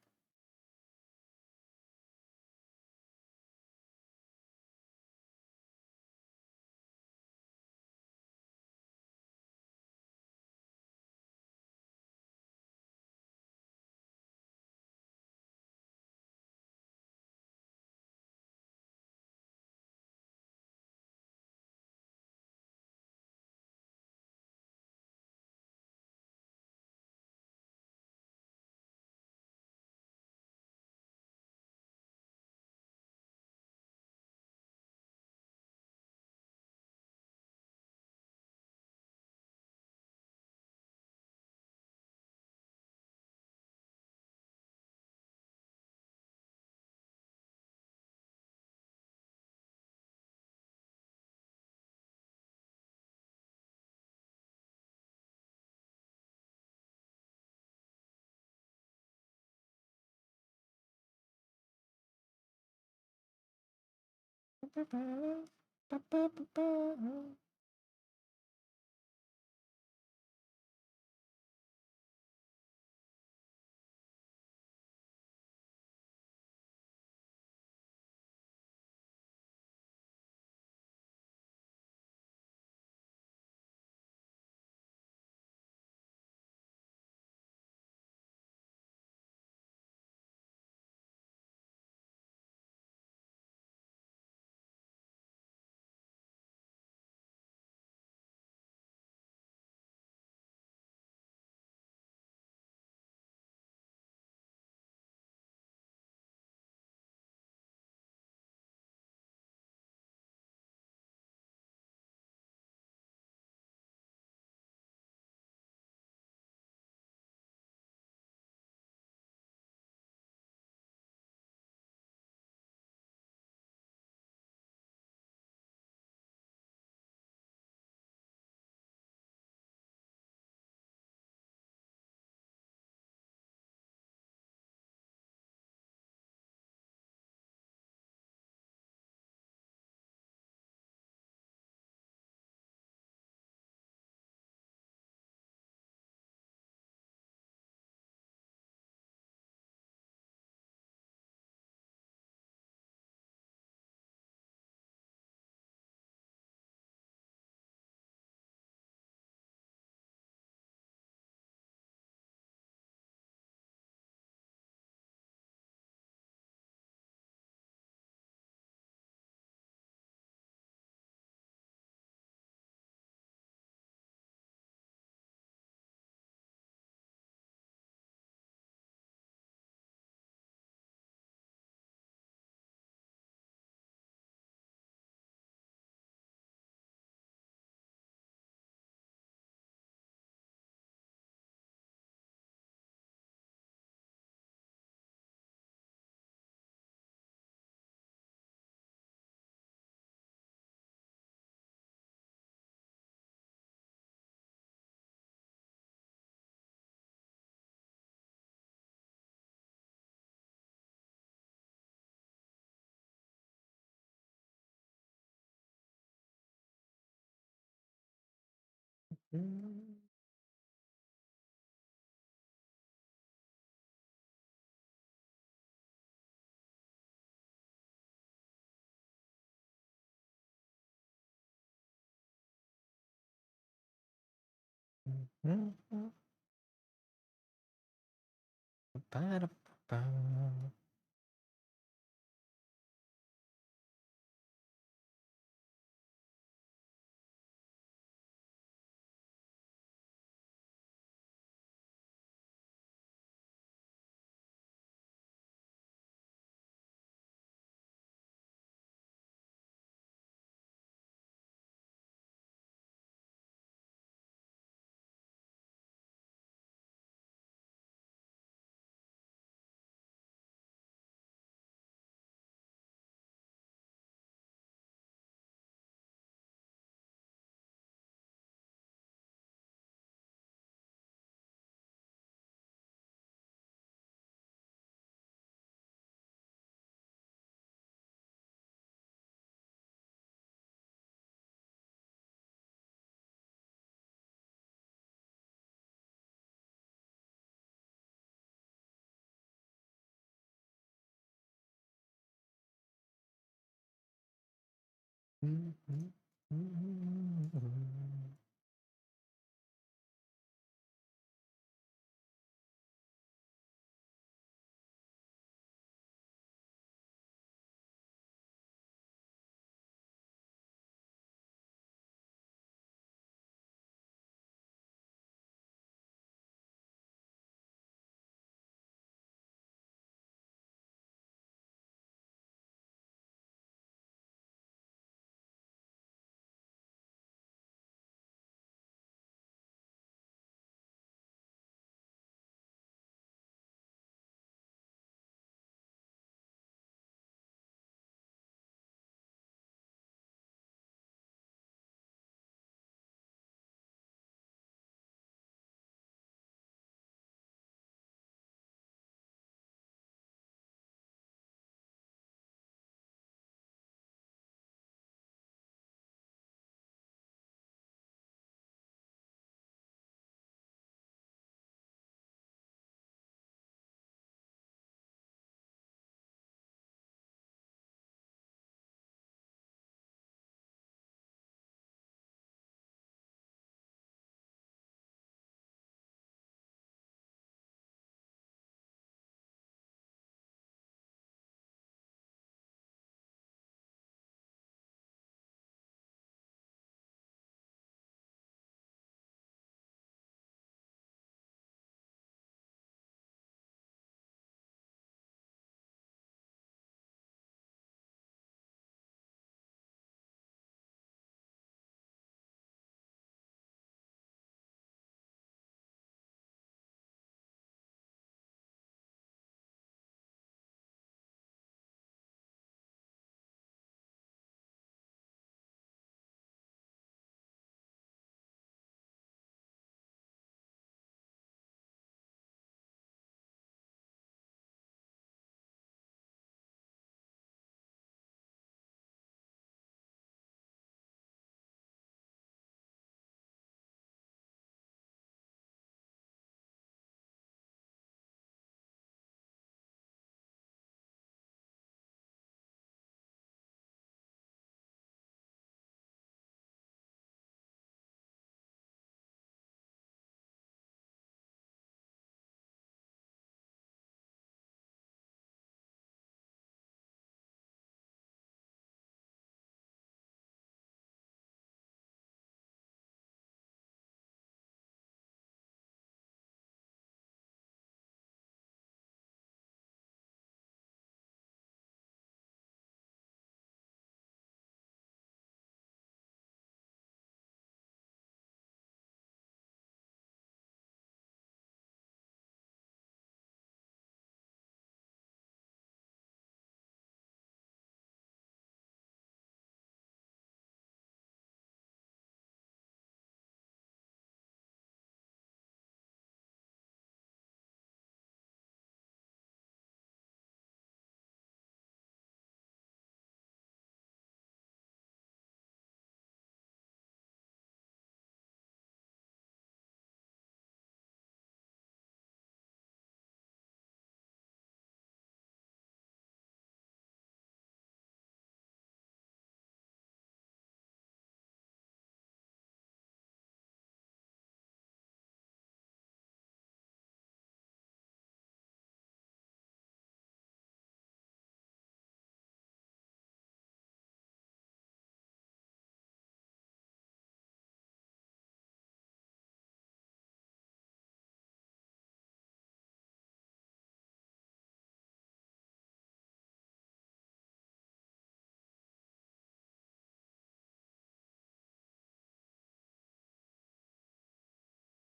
Mm. Mhm. Ba-da-ba-ba. Mhm. Mhm.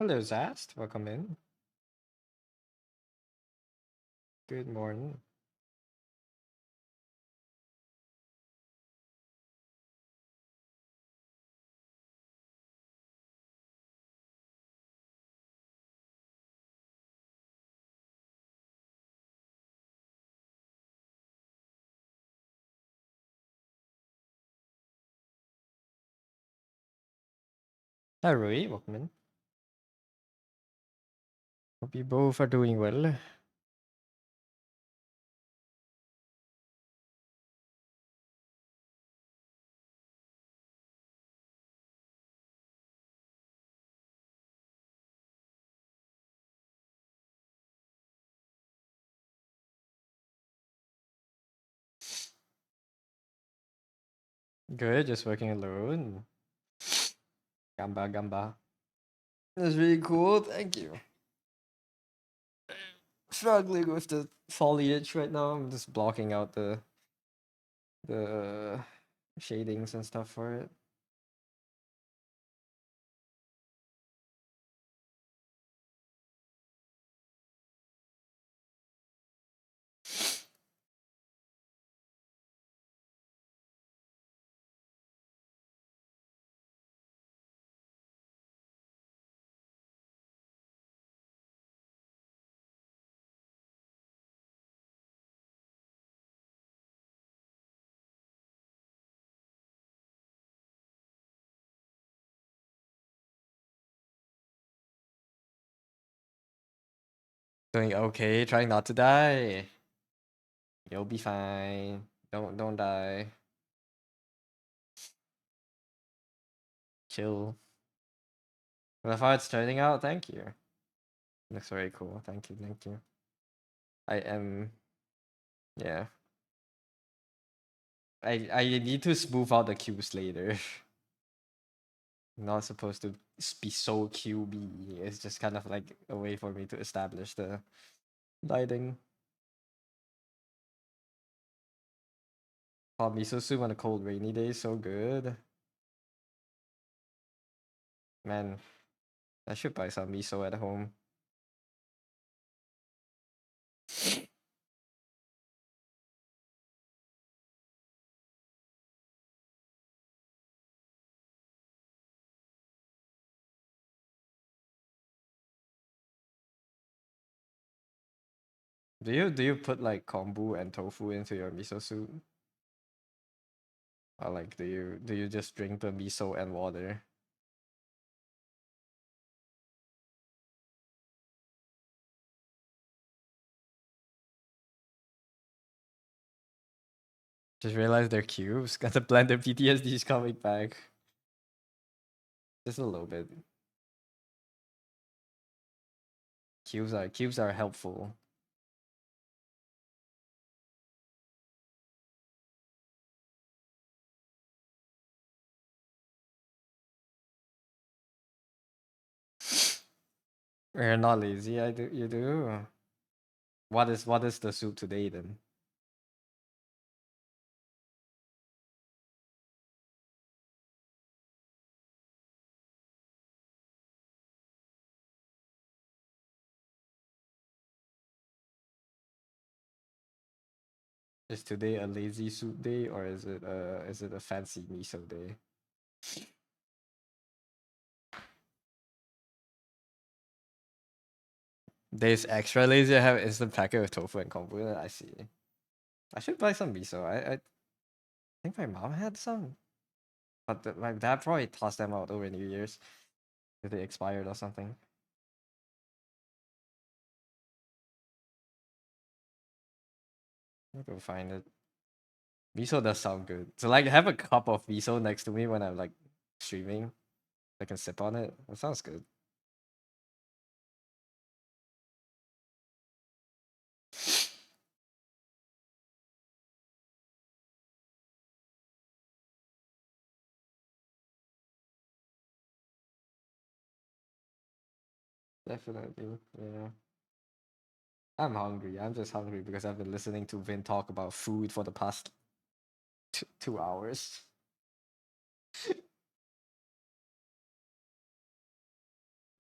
Hello, Zast. Welcome in. Good morning. Hi, Rui. Welcome in. Hope you both are doing well. Good, just working alone. Gamba, gamba. That's really cool. Thank you. Struggling with the foliage right now. I'm just blocking out the shadings and stuff for it. Doing okay, trying not to die. You'll be fine. Don't die. Chill. Well, how it's turning out, thank you. Looks very cool. Thank you, thank you. I am, yeah. I need to smooth out the cubes later. Not supposed to be so QB. It's just kind of like a way for me to establish the lighting. Oh, miso soup on a cold rainy day, so good. Man, I should buy some miso at home. Do you put like kombu and tofu into your miso soup? Or like do you just drink the miso and water? Just realized they're cubes. Got the blender PTSD is coming back. Just a little bit. Cubes are helpful. You're not lazy, I do you do. What is the soup today then? Is today a lazy soup day or is it a fancy miso day? Days extra lazy. I have instant packet with tofu and kombu. I see. I should buy some miso. I think my mom had some, but my dad probably tossed them out over New Year's if they expired or something. I'll go find it. Miso does sound good. So like have a cup of miso next to me when I'm like streaming. I can sip on it. That sounds good. Definitely. Yeah. I'm hungry. I'm just hungry because I've been listening to Vin talk about food for the past 2 hours.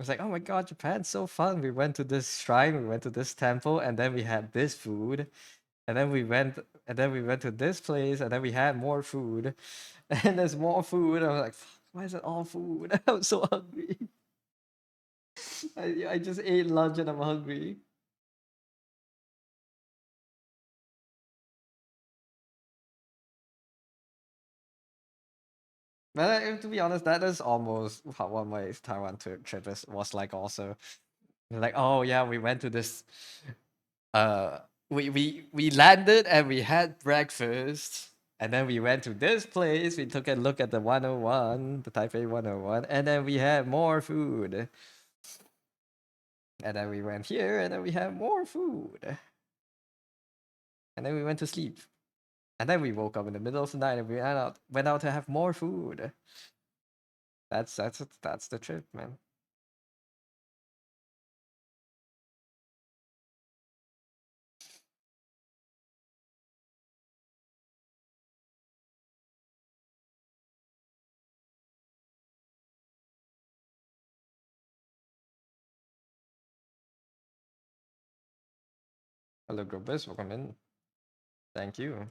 was like, oh my god, Japan's so fun. We went to this shrine, we went to this temple, and then we had this food, and then we went to this place, and then we had more food, and there's more food. I was like, "Fuck, why is it all food? I'm so hungry. I just ate lunch and I'm hungry. But to be honest, that is almost what my Taiwan trip was like also. Like, oh yeah, we went to this uh we landed and we had breakfast, and then we went to this place, we took a look at the 101, the Taipei 101, and then we had more food. And then we went here and then we had more food. And then we went to sleep. And then we woke up in the middle of the night and we went out to have more food. That's the trip, man. Hello, Grubus, welcome in. Thank you.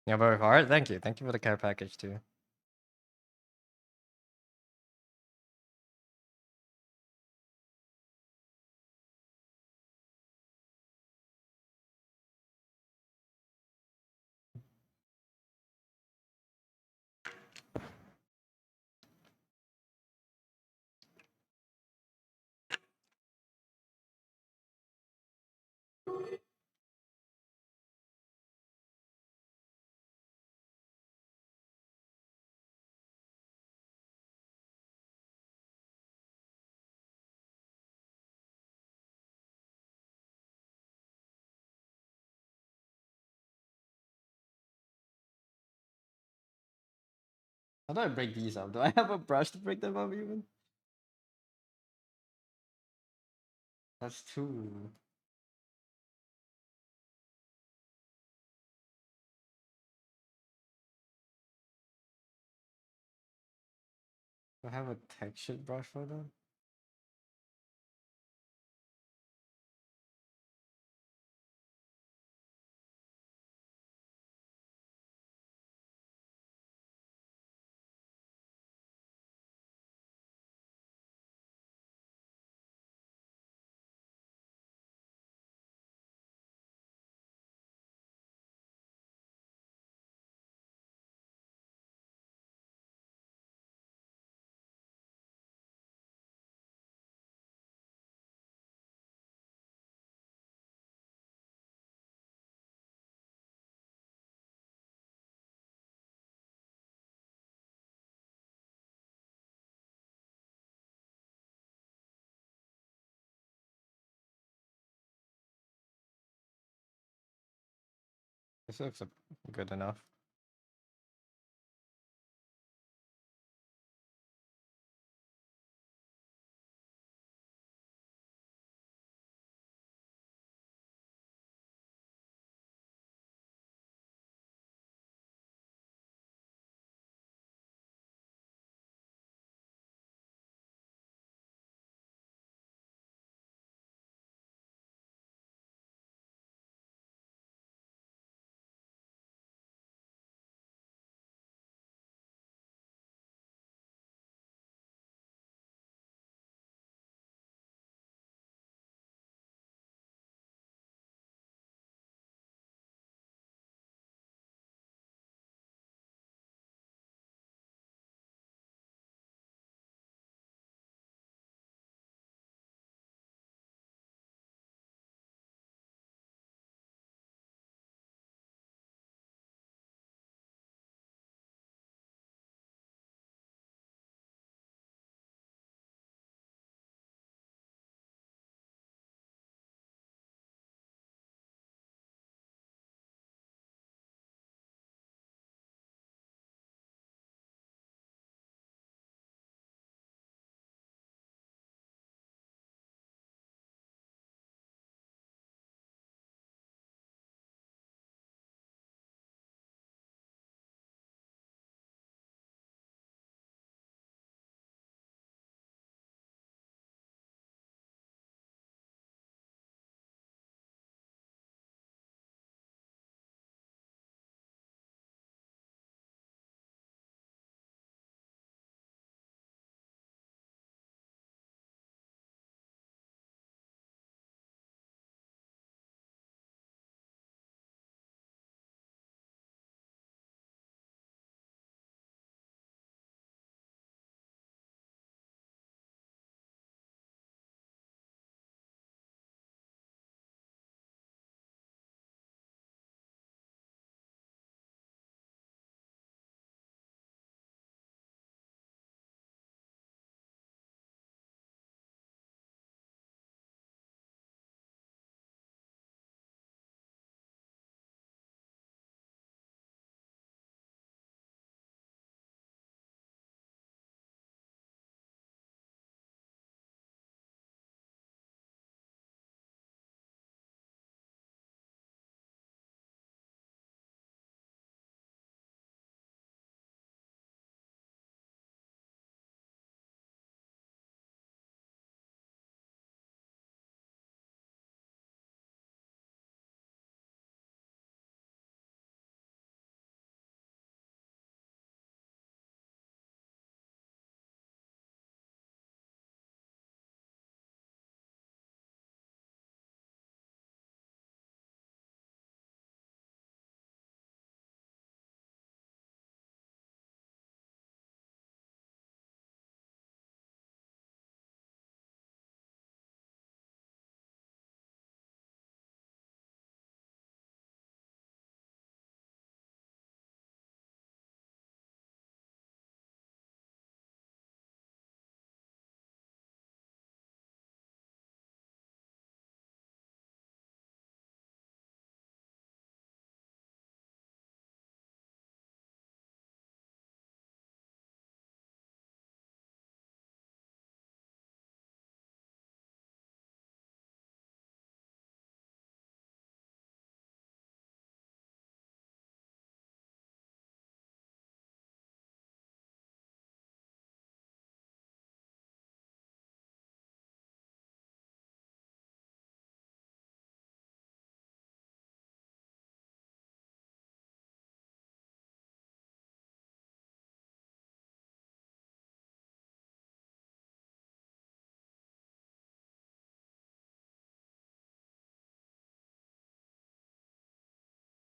You're very hard. Thank you. Thank you for the care package too. How do I break these up? Do I have a brush to break them up even? That's two. Do I have a textured brush for them? This looks good enough.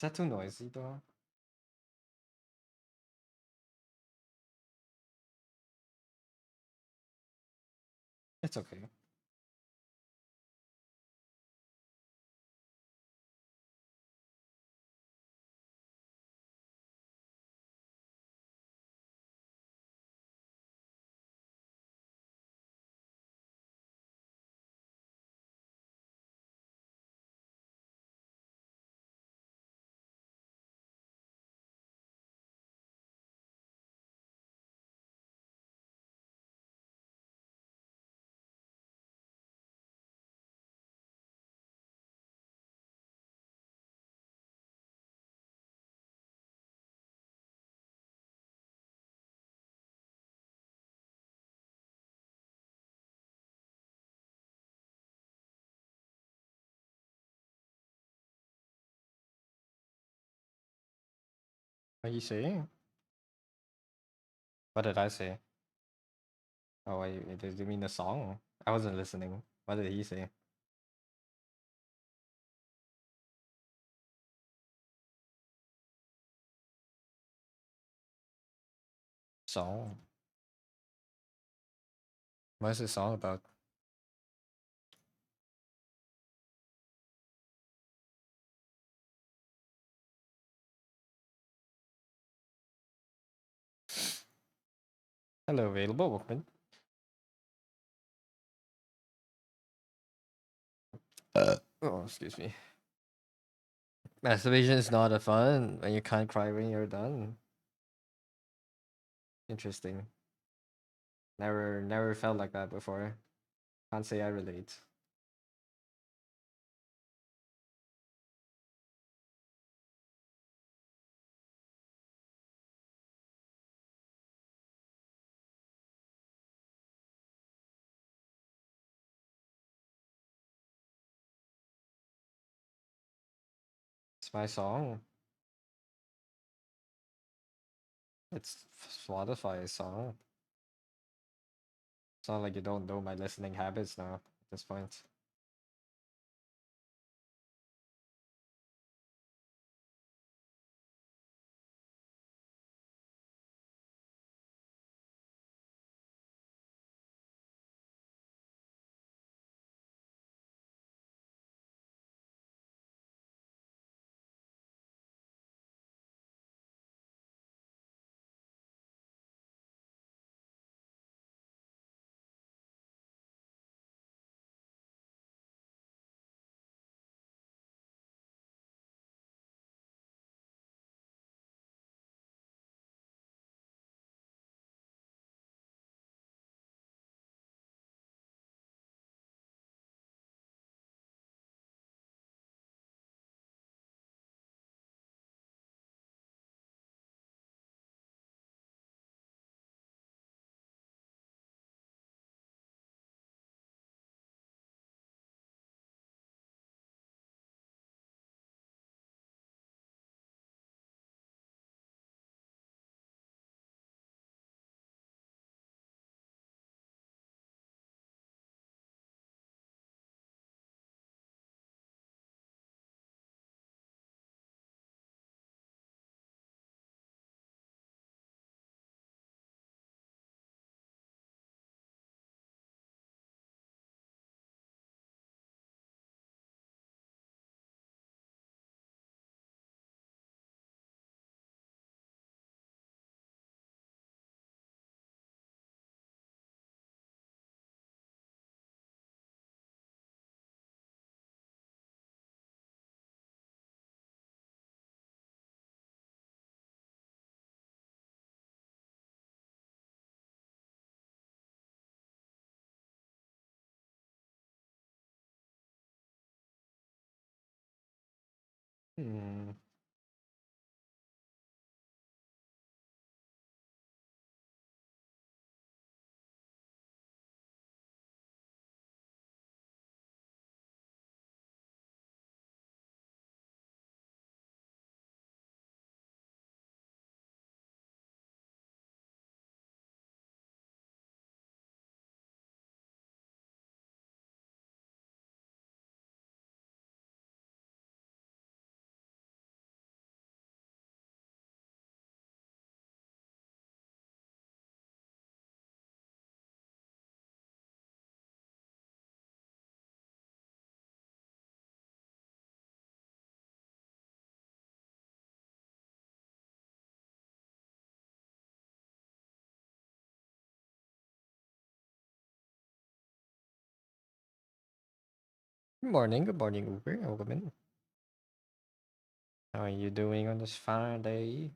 that too noisy though? It's okay. What are you saying? What did I say? Oh, did you mean the song? I wasn't listening. What did he say? Song. What is this song about? Hello, available Walkman. Oh, excuse me. Masturbation is not a fun when you can't cry when you're done. Interesting. Never felt like that before. Can't say I relate. It's my song. It's Spotify's song. It's not like you don't know my listening habits now at this point. Hmm. Good morning, Uber. Welcome in. How are you doing on this fine day?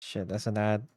Shit, that's an ad.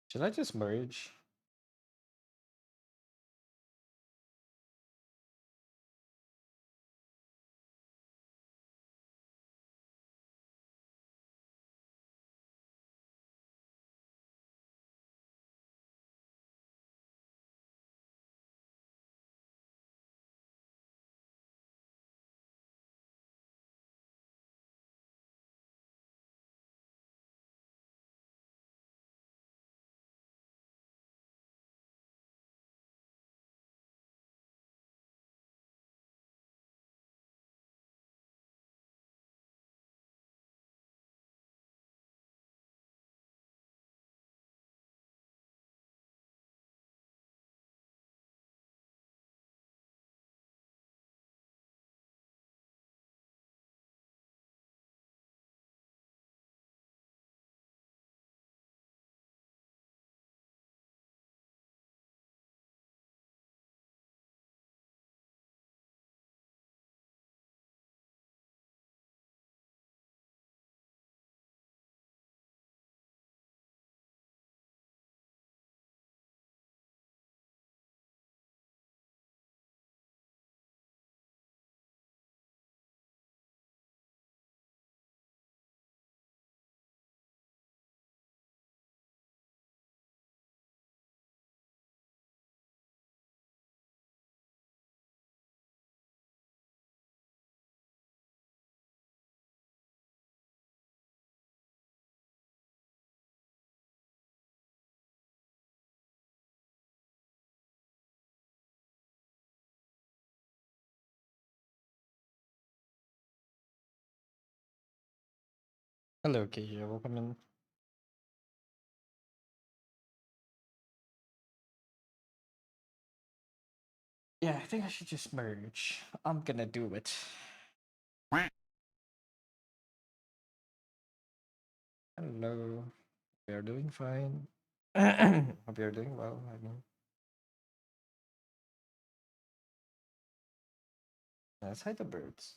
Should I just merge? Hello, Keisha. Welcome in. Yeah, I think I should just merge. I'm gonna do it. Hello. We are doing fine. Hope you're doing well. I mean, let's hide the birds.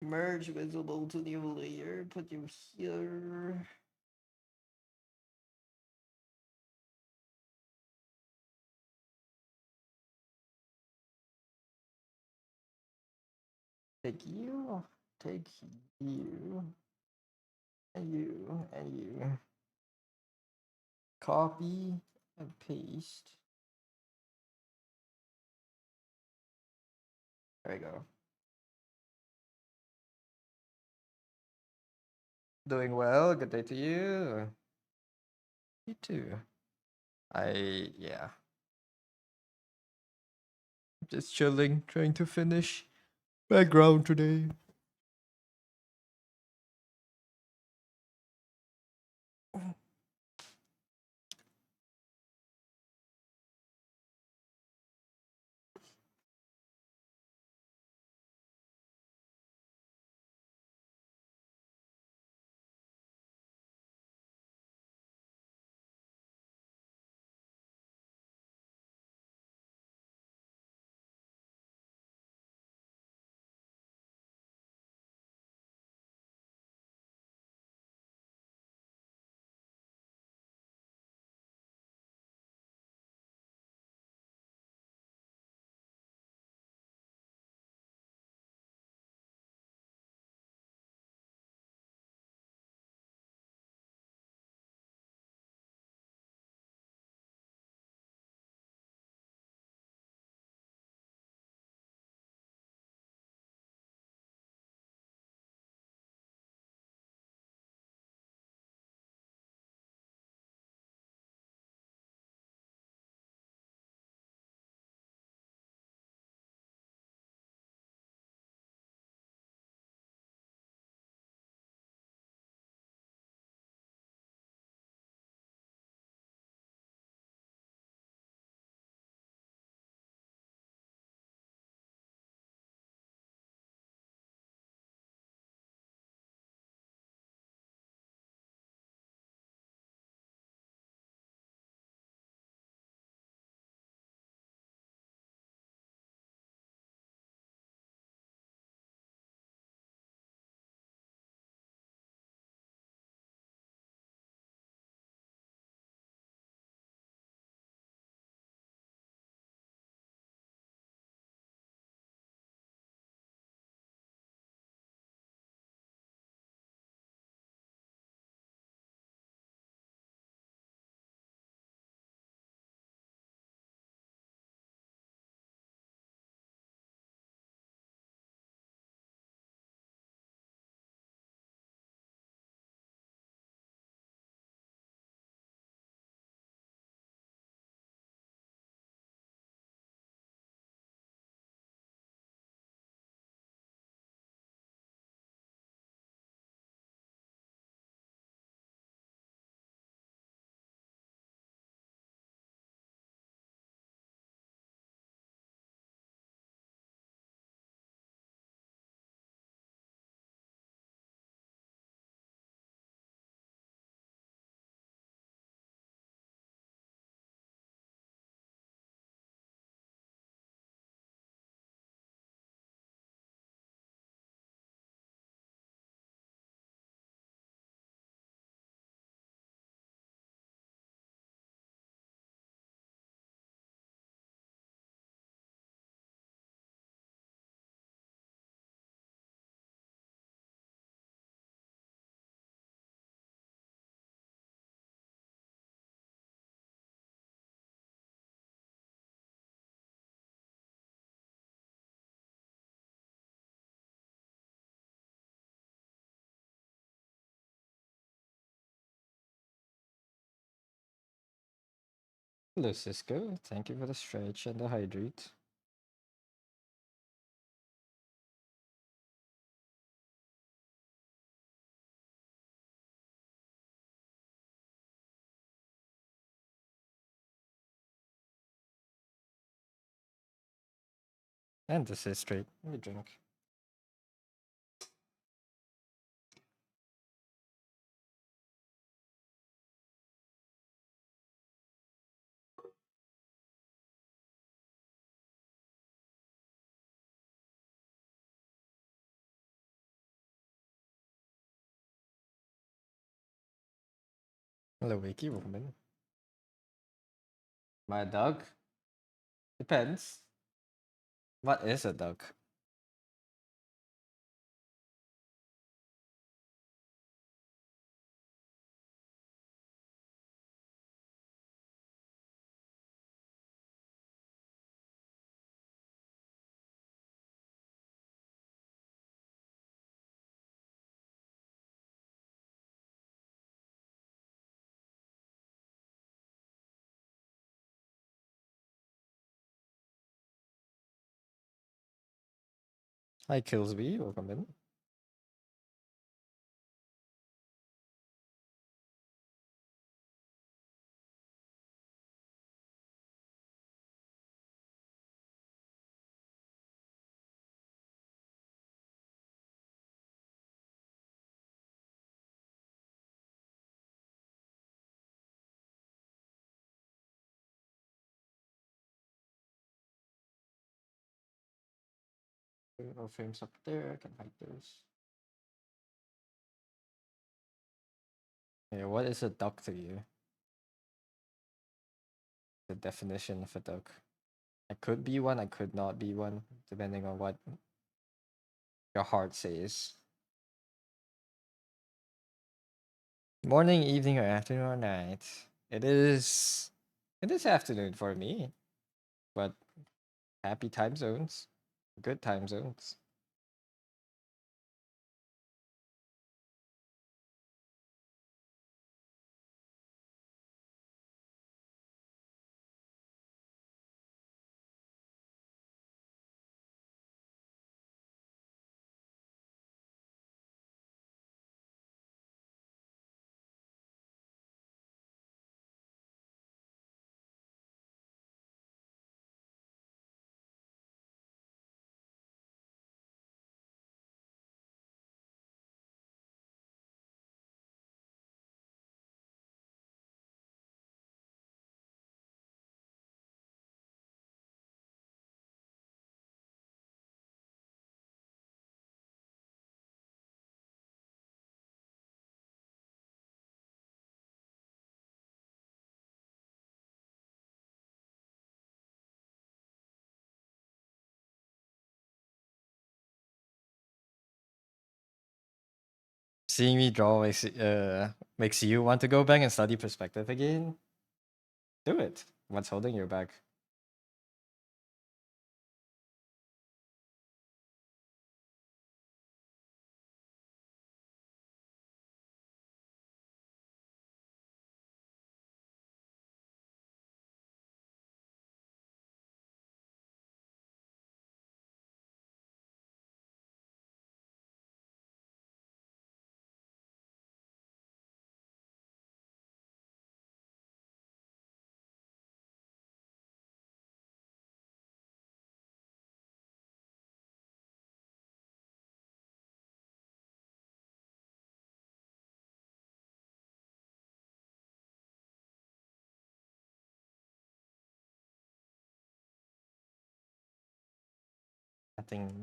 Merge visible to new layer. Put you here. Take you. Take you. And you. And you. Copy and paste. There we go. Doing well. Good day to you. You too. Yeah. Just chilling, trying to finish background today. Hello, Cisco. Thank you for the stretch and the hydrate. And this is straight. Let me drink. Hello, Wiki woman. My dog? Depends. What is a dog? Hi, Killsby. Welcome in. No frames up there. I can hide those. Yeah, what is a duck to you? The definition of a duck. I could be one, I could not be one, depending on what your heart says. Morning, evening, or afternoon, or night. It is. It is afternoon for me, but happy time zones, good time zones. Seeing me draw makes you want to go back and study perspective again. Do it. What's holding you back?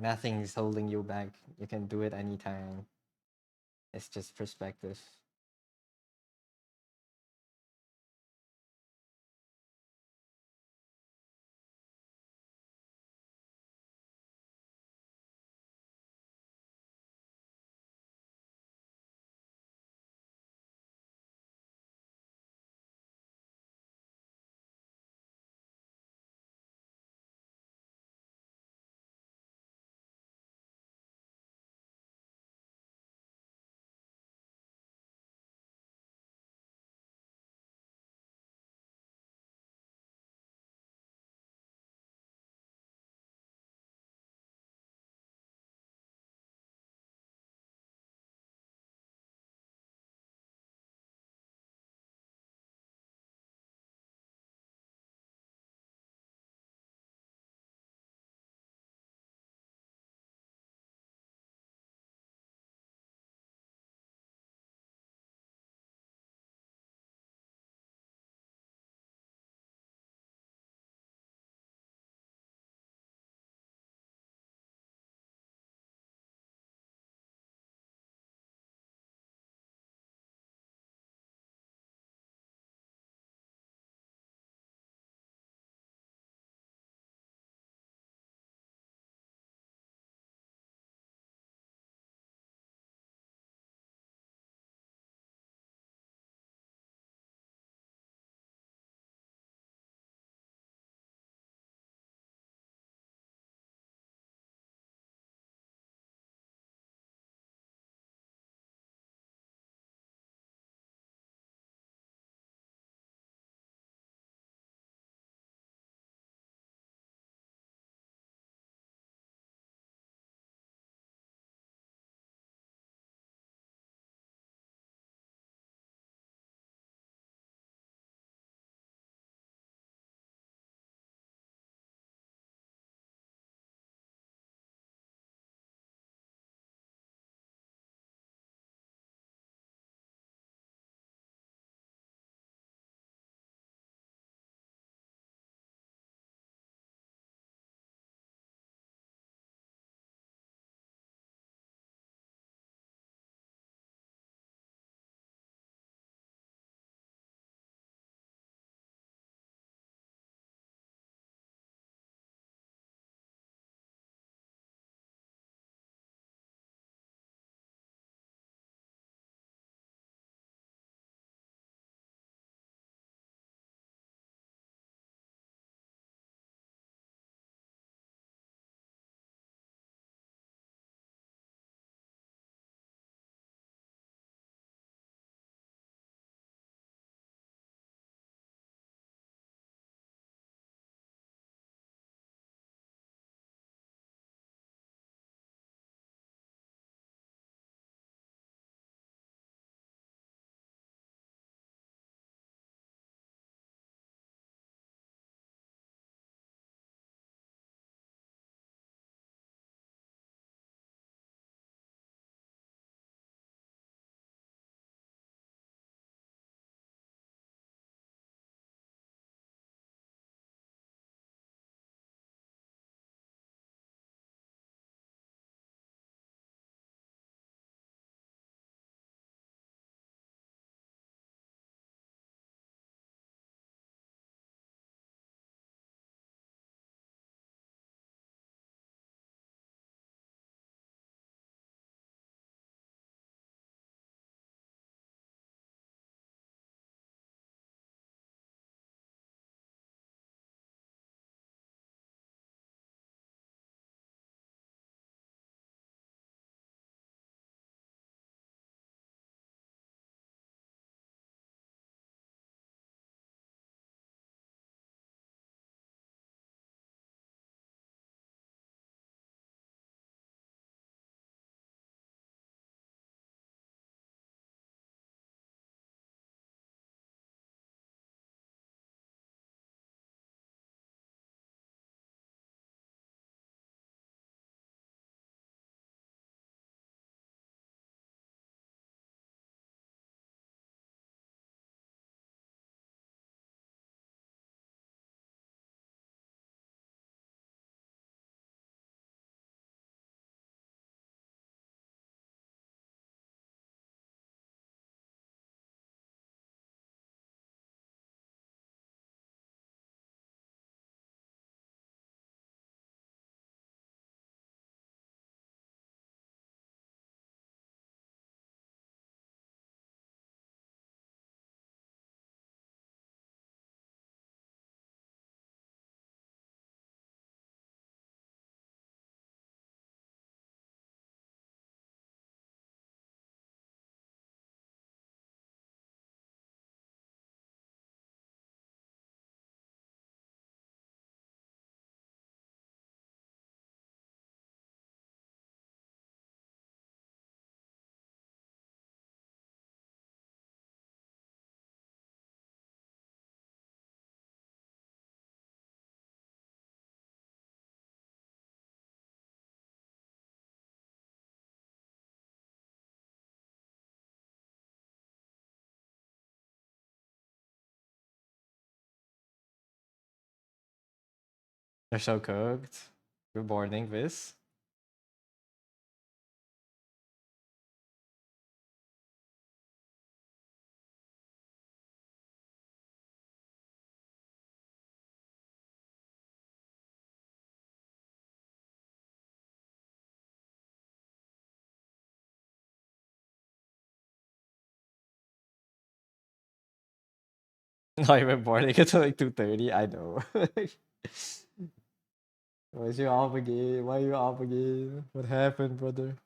Nothing is holding you back. You can do it anytime. It's just perspective. They're so cooked. Good morning, Viz. Not even morning until like 2:30. I know. Why is you off again? Why are you off again? What happened, brother?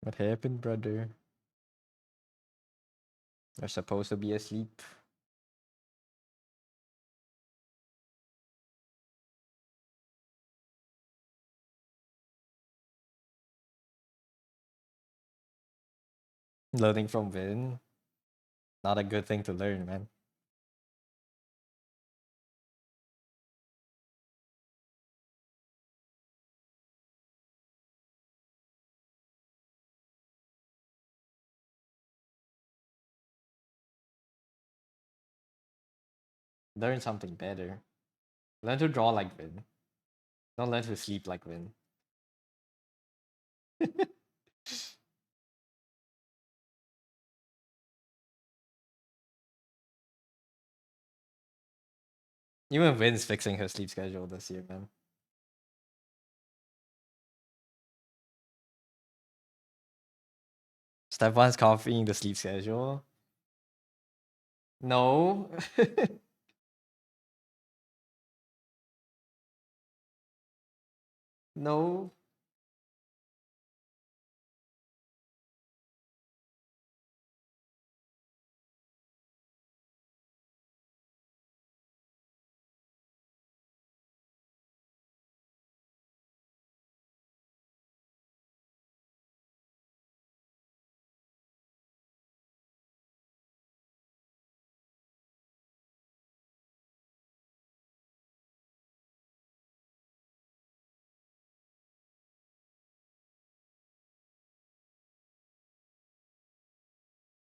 What happened, brother? You're supposed to be asleep. Learning from Vin. Not a good thing to learn, man. Learn something better. Learn to draw like Vin. Don't learn to sleep like Vin. Even Vin's fixing her sleep schedule this year, man. Step one's copying the sleep schedule. No. No.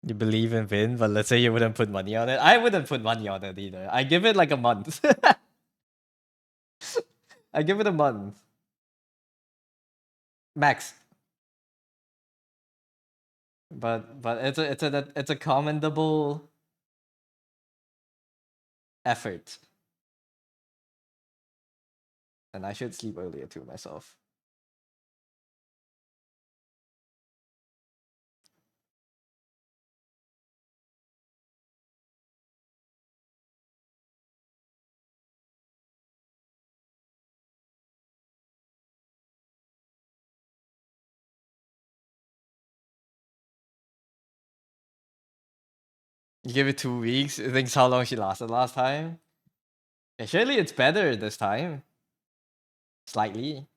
You believe in Vin, but let's say you wouldn't put money on it. I wouldn't put money on it either. I give it like a month. I give it a month. Max. But it's a commendable effort. And I should sleep earlier too myself. You give it 2 weeks. Thinks how long she lasted last time. Yeah, surely it's better this time. Slightly.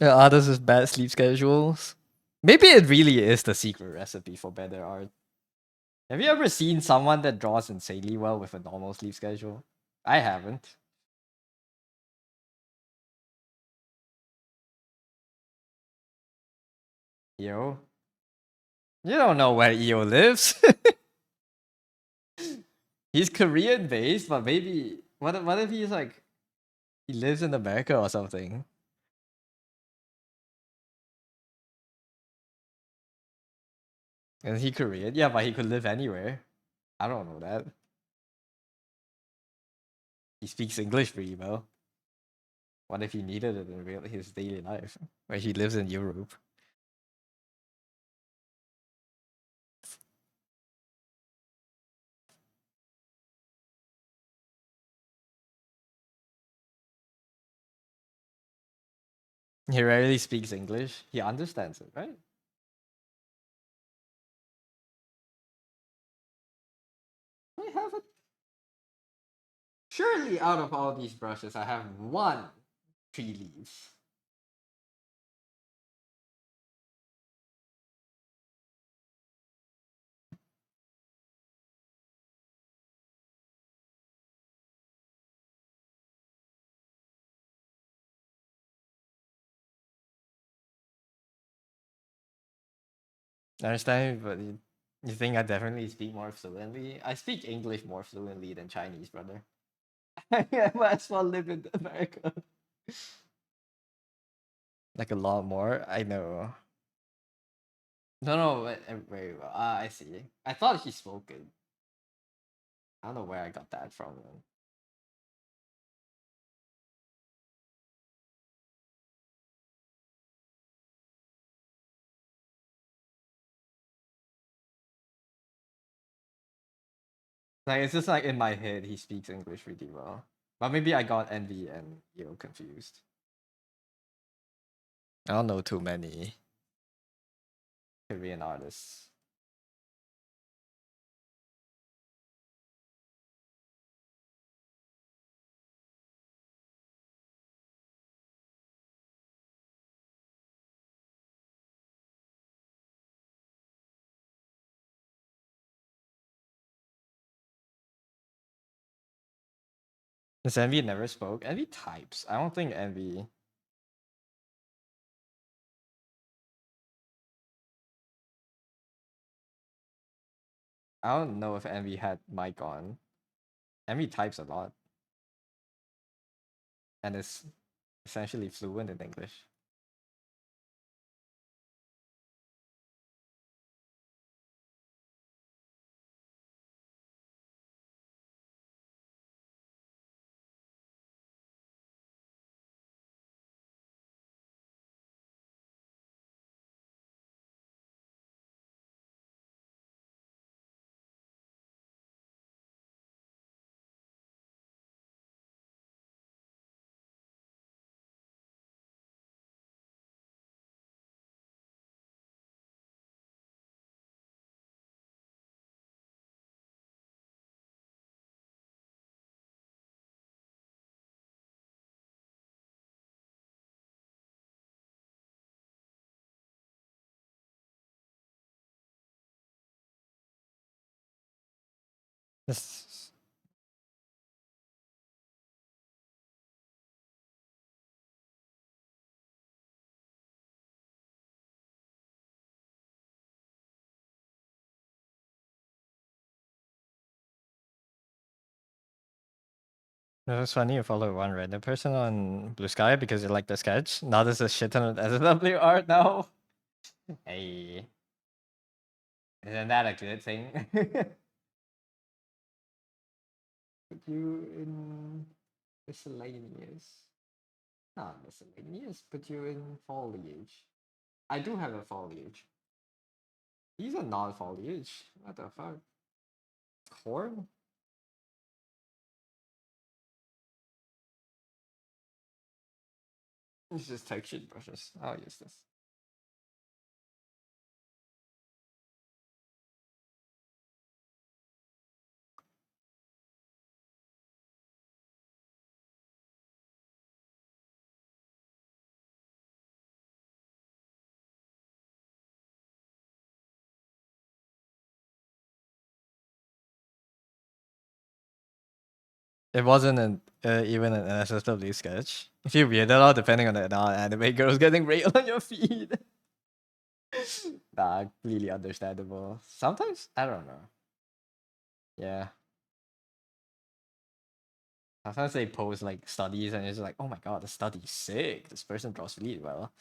Yeah, others is bad sleep schedules. Maybe it really is the secret recipe for better art. Have you ever seen someone that draws insanely well with a normal sleep schedule? I haven't. Yo, you don't know where EO lives. He's Korean based, but maybe what if he's like he lives in America or something? Is he Korean? Yeah, but he could live anywhere. I don't know that. He speaks English pretty well. What if he needed it in his daily life, where he lives in Europe? He rarely speaks English. He understands it, right? I have it. Surely out of all these brushes, I have one tree leaves. I understand, but you think I definitely speak more fluently? I speak English more fluently than Chinese, brother. I might as well live in America. Like a lot more. I know. No, no, very well. Ah, I see. I thought he spoke it. I don't know where I got that from. Like it's just like in my head, he speaks English really well. But maybe I got Envy and confused. I don't know too many Korean artists. Does Envy never spoke? Envy types. I don't think Envy. I don't know if Envy had mic on. Envy types a lot and is essentially fluent in English. This it was funny you follow one random person on Blue Sky because you like the sketch. Now there's a shit ton of SW art now. Hey, isn't that a good thing? Put you in miscellaneous. Not miscellaneous. Put you in foliage. I do have a foliage. These are non-foliage. What the fuck? Corn? It's just textured brushes. I'll use this. It wasn't even an SSW sketch. If you weird that out, depending on the anime girls getting railed on your feed. Nah, completely understandable. Sometimes I don't know. Yeah. Sometimes they post like studies and it's like, oh my god, the study's sick. This person draws really well.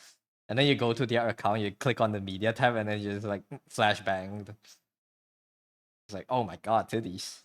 And then you go to their account, you click on the media tab, and then you just like flashbang. It's like, oh my god, titties.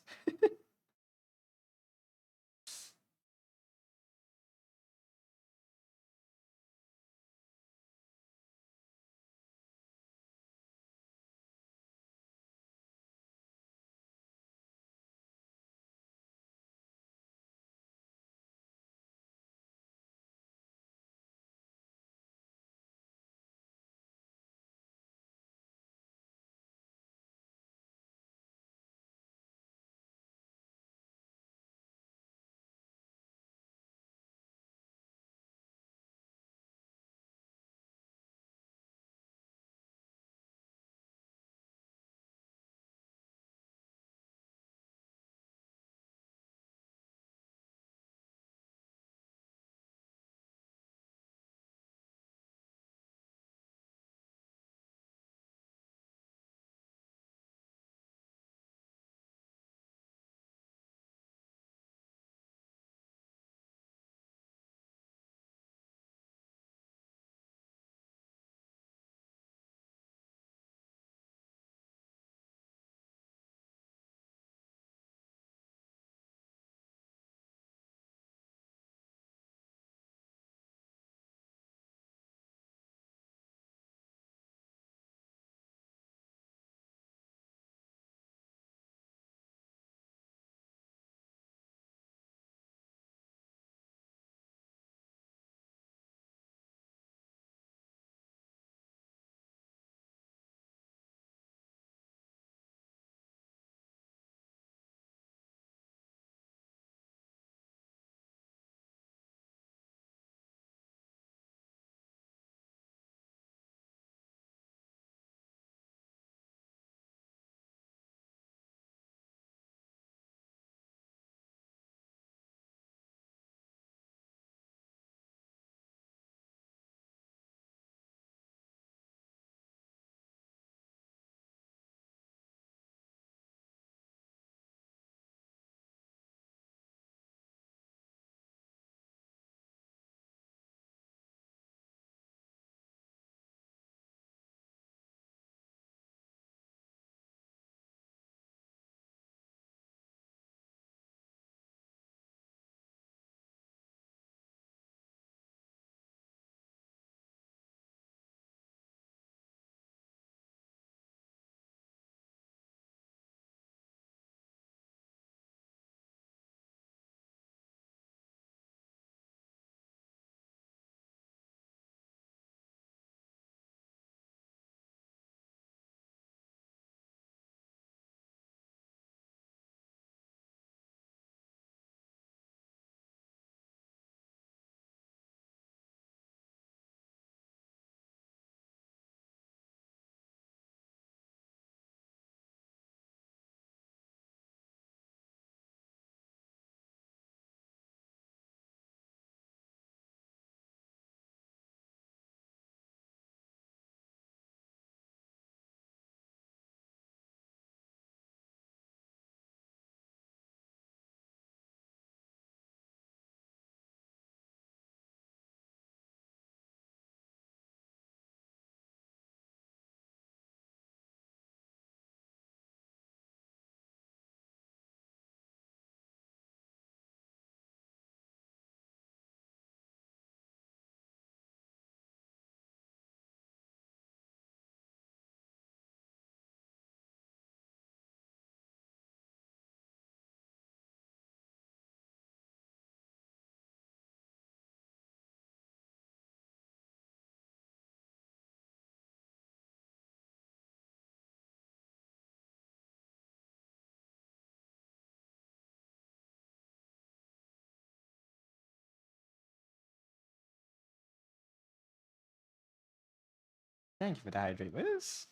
Thank you for the hydrate, Wiz.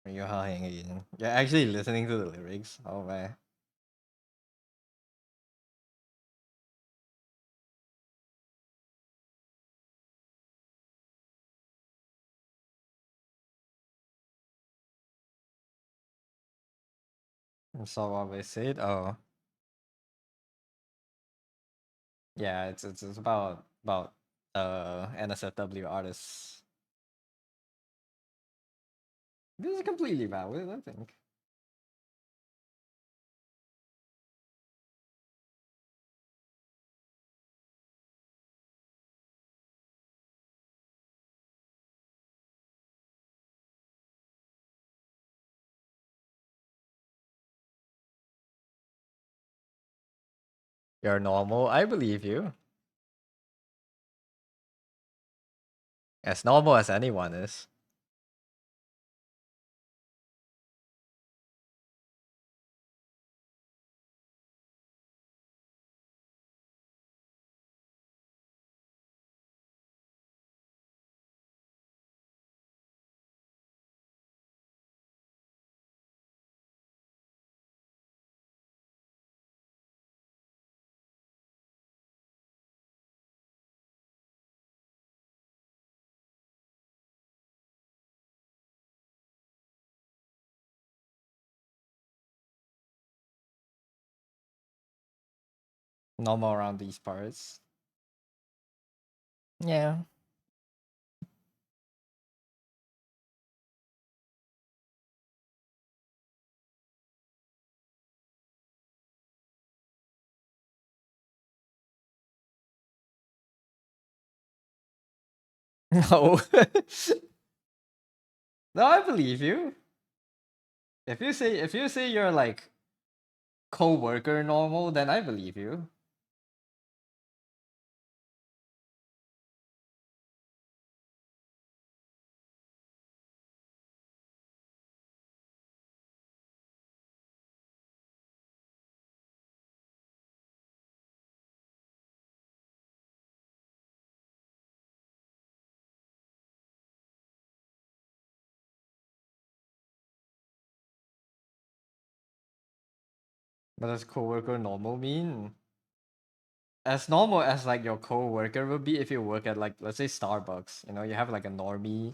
You're hawing again. You're actually listening to the lyrics. Oh man. So what they said. Oh yeah, it's about NSFW artists. This is completely valid, I think. You're normal. I believe you. As normal as anyone is. Normal around these parts. Yeah. No. No, I believe you. If you say you're like co-worker normal, then I believe you. What does co-worker normal mean? As normal as like your co-worker would be if you work at like let's say Starbucks. You know, you have like a normie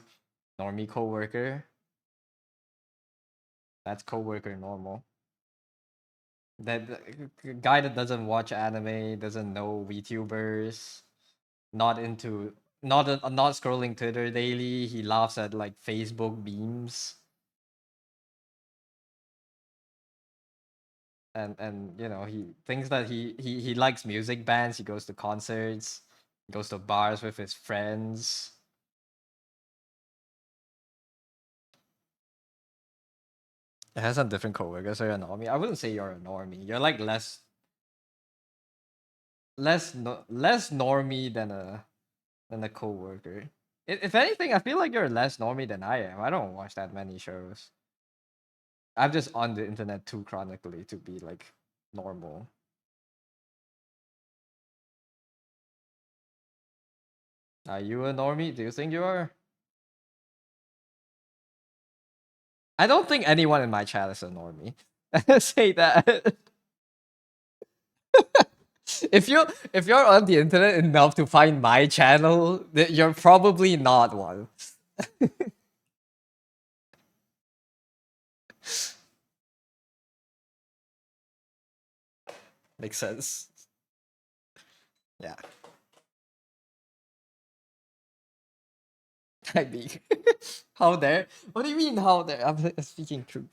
co-worker. That's co-worker normal. That guy that doesn't watch anime, doesn't know VTubers, not into not scrolling Twitter daily. He laughs at like Facebook memes, and you know he thinks that he likes music bands. He goes to concerts, goes to bars with his friends. It has some different coworkers. So you're a normie. I wouldn't say you're a normie. You're like less normie than a coworker. If anything, I feel like you're less normie than I am. I don't watch that many shows. I'm just on the internet too chronically to be like normal. Are you a normie? Do you think you are? I don't think anyone in my chat is a normie. Say that. If you're on the internet enough to find my channel, you're probably not one. Makes sense. Yeah. I mean, how dare? What do you mean how dare? I'm speaking truth.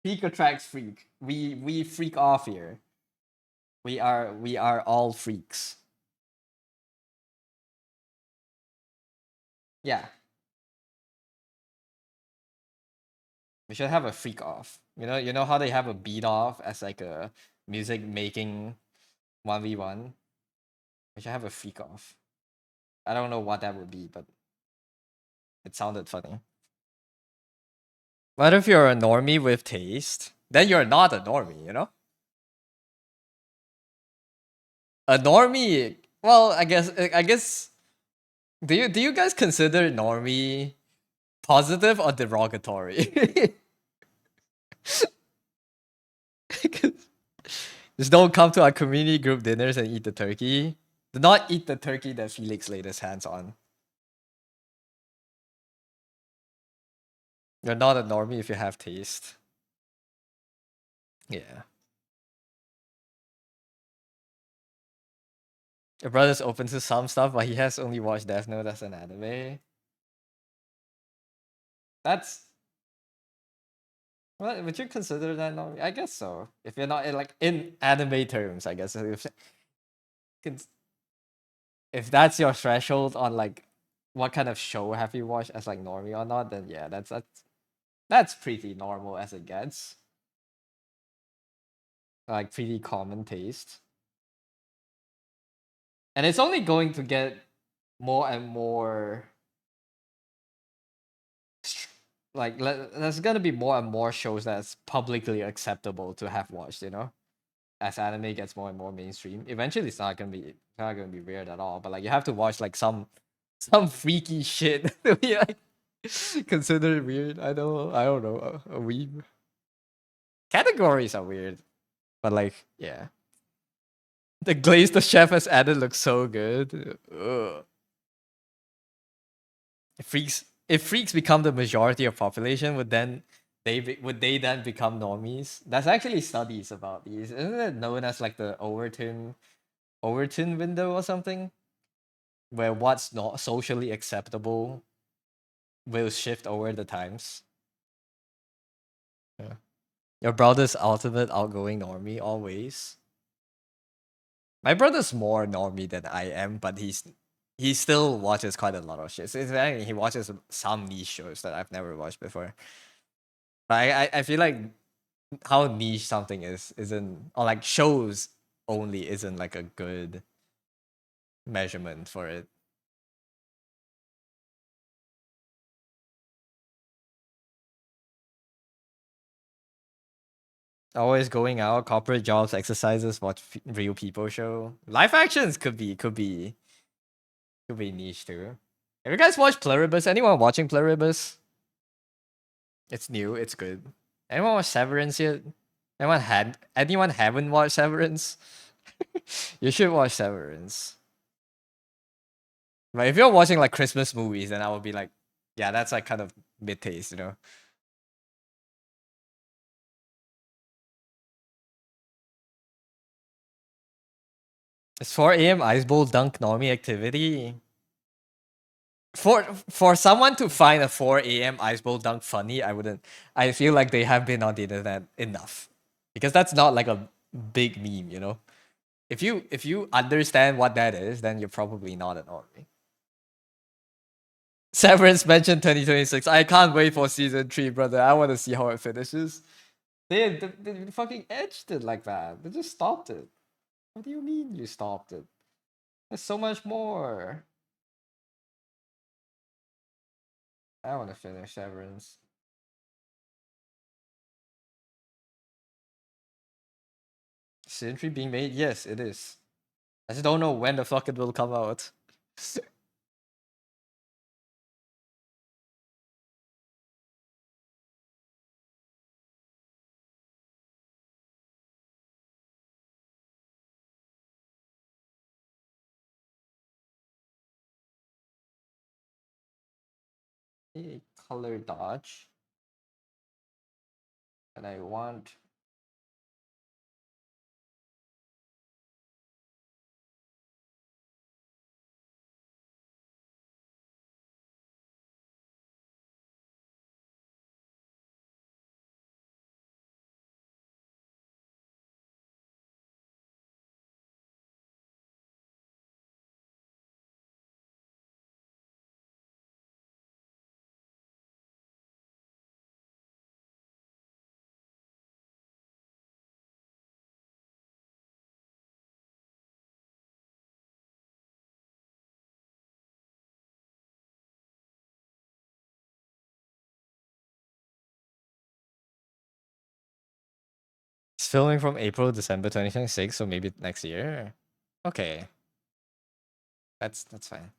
Freak attracts freak. We freak off here. We are all freaks. Yeah. We should have a freak off. You know how they have a beat off as like a music making 1v1? We should have a freak off. I don't know what that would be, but it sounded funny. What if you're a normie with taste? Then you're not a normie, you know? A normie, well, I guess do you guys consider normie positive or derogatory? Just don't come to our community group dinners and eat the turkey. Do not eat the turkey that Felix laid his hands on. You're not a normie if you have taste. Yeah. Your brother's open to some stuff, but he has only watched Death Note as an anime. That's well, would you consider that normie? I guess so. If you're not like in anime terms, I guess if that's your threshold on like what kind of show have you watched as like normie or not, then yeah, that's pretty normal as it gets. Like pretty common taste. And it's only going to get more and more like there's gonna be more and more shows that's publicly acceptable to have watched, you know? As anime gets more and more mainstream. Eventually it's not gonna be weird at all. But like you have to watch like some freaky shit to be like considered weird. I don't know, a weeb. Categories are weird. But like, yeah. The glaze the chef has added looks so good. Ugh. If freaks become the majority of population, would they then become normies? There's actually studies about these. Isn't it known as like the Overton window or something? Where what's not socially acceptable will shift over the times. Yeah. Your brother's ultimate outgoing normie always. My brother's more normie than I am, but he still watches quite a lot of shit. So he watches some niche shows that I've never watched before. But I feel like how niche something isn't or like shows only isn't like a good measurement for it. Always going out, corporate jobs, exercises, watch real people show. Live actions could be niche too. Have you guys watched Pluribus? Anyone watching Pluribus? It's new. It's good. Anyone watch Severance yet? Anyone haven't watched Severance? You should watch Severance. But if you're watching like Christmas movies, then I would be like, yeah, that's like kind of mid taste, you know. Is 4 a.m. Ice Bowl dunk normie activity? For someone to find a 4 a.m. Ice Bowl dunk funny, I wouldn't. I feel like they have been on the internet enough, because that's not like a big meme, you know. If you understand what that is, then you're probably not an normie. Severance mentioned 2026. I can't wait for season 3, brother. I want to see how it finishes. They fucking edged it like that. They just stopped it. What do you mean you stopped it? There's so much more. I want to finish Severance. Season 3 being made? Yes, it is. I just don't know when the fuck it will come out. A color dodge. And I want filming from April, December 2026, so maybe next year. Okay. That's fine.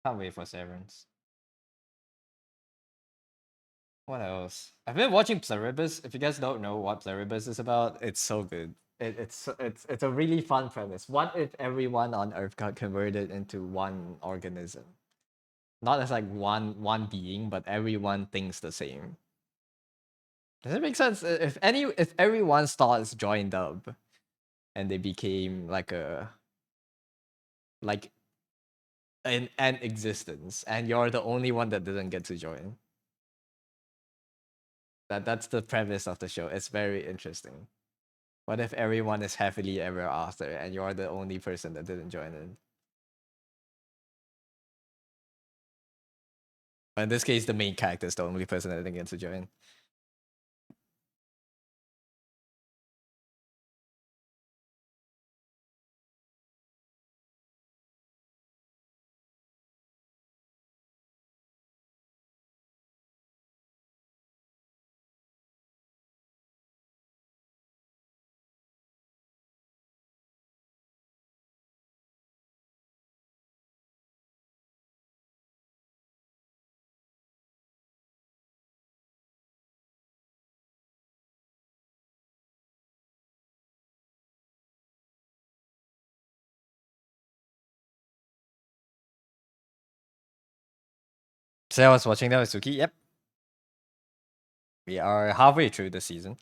Can't wait for Severance. What else? I've been watching Pluribus. If you guys don't know what Pluribus is about, it's so good. It's a really fun premise. What if everyone on Earth got converted into one organism? Not as like one being, but everyone thinks the same. Does it make sense? If everyone's thoughts joined up and they became like like an existence, and you're the only one that didn't get to join. That's the premise of the show. It's very interesting. What if everyone is happily ever after and you're the only person that didn't join in? But in this case, the main character is the only person that didn't get to join. So I was watching that with Suki. Yep. We are halfway through the season.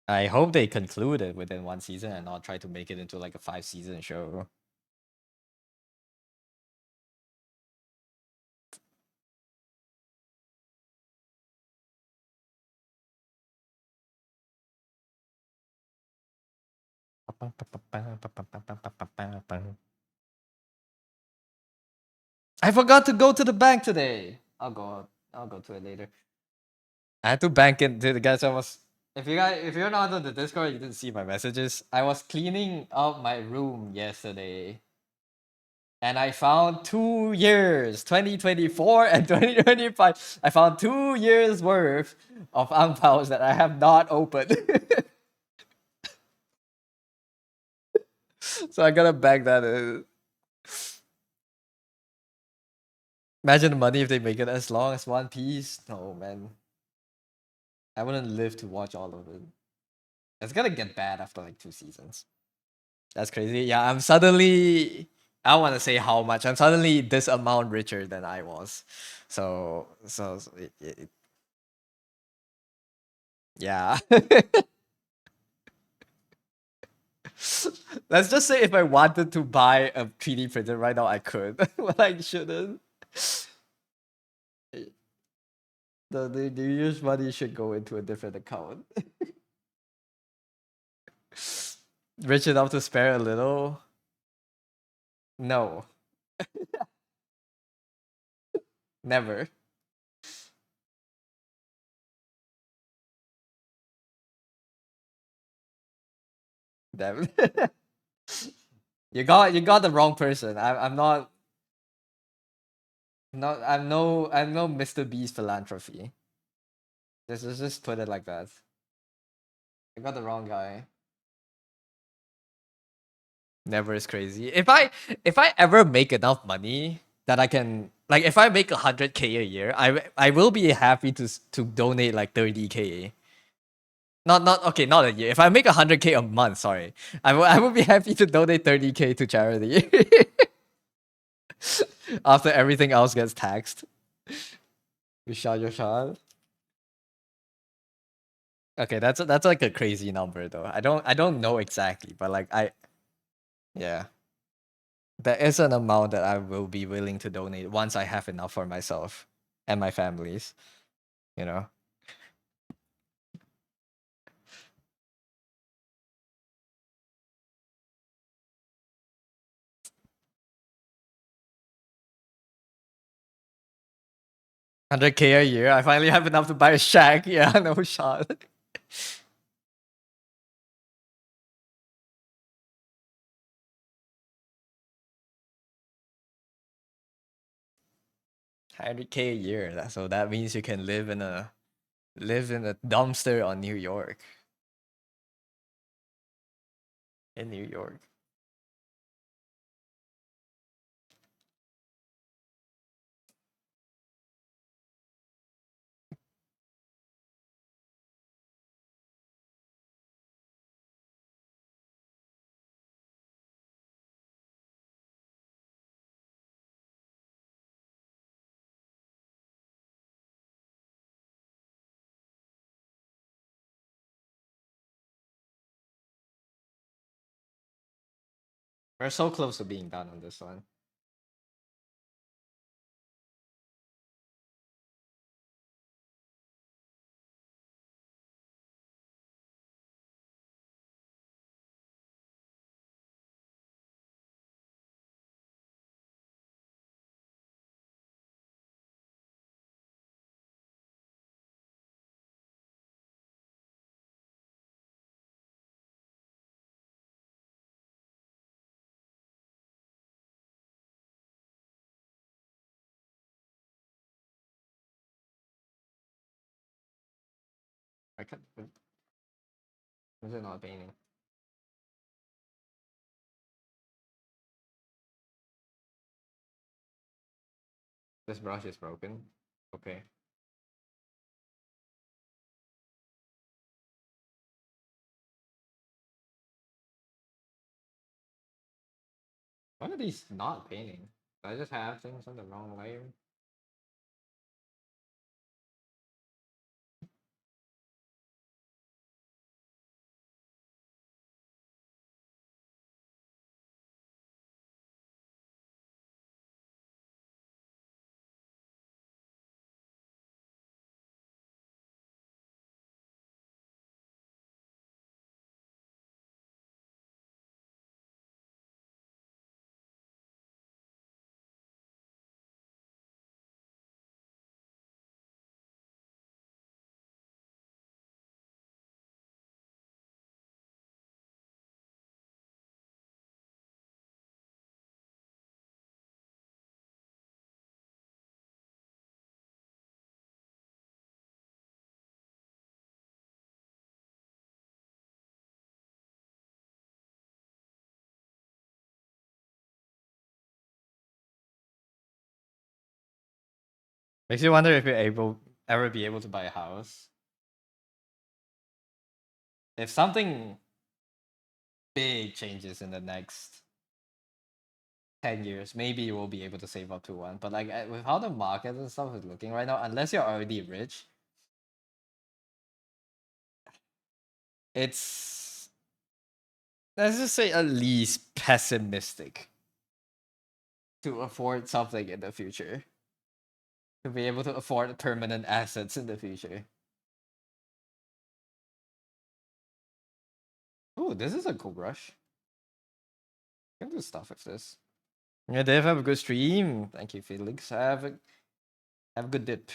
I hope they conclude it within one season and not try to make it into like a 5-season show. I forgot to go to the bank today. I'll go to it later. I had to bank it to the guys. If you're not on the Discord, you didn't see my messages. I was cleaning up my room yesterday. And I found 2 years, 2024 and 2025. I found 2 years worth of angpaos that I have not opened. So I gotta bank that in. Imagine the money if they make it as long as One Piece. No, man. I wouldn't live to watch all of it. It's gonna get bad after like 2 seasons. That's crazy. Yeah, I'm suddenly. I don't want to say how much. I'm suddenly this amount richer than I was. So yeah. Let's just say if I wanted to buy a 3D printer right now, I could, but I shouldn't. The used money should go into a different account. Rich enough to spare a little? No, never. Damn. You got the wrong person. I'm not I'm no Mr. Beast philanthropy. Just put it like that. I got the wrong guy. Never is crazy. If I ever make enough money that I can like if I make 100K a year, I will be happy to donate like 30K. Not okay, not a year. If I make 100K a month, sorry, I will be happy to donate 30K to charity after everything else gets taxed. You shot. Okay, that's like a crazy number though. I don't know exactly, but like yeah, there is an amount that I will be willing to donate once I have enough for myself and my families. You know, 100K a year. I finally have enough to buy a shack. Yeah, no shot. 100K a year. So that means you can live in a dumpster on New York. In New York. We're so close to being done on this one. I can't. Is it not painting? This brush is broken. Okay. Why are these not painting? Did I just have things on the wrong layer? Makes you wonder if you're ever be able to buy a house. If something big changes in the next 10 years, maybe you will be able to save up to one. But like with how the market and stuff is looking right now, unless you're already rich, it's, let's just say, at least pessimistic to afford something in the future. To be able to afford permanent assets in the future. Oh, this is a cool brush. Can do stuff with this. Yeah, Dave, have a good stream. Thank you, Felix. Have a good dip.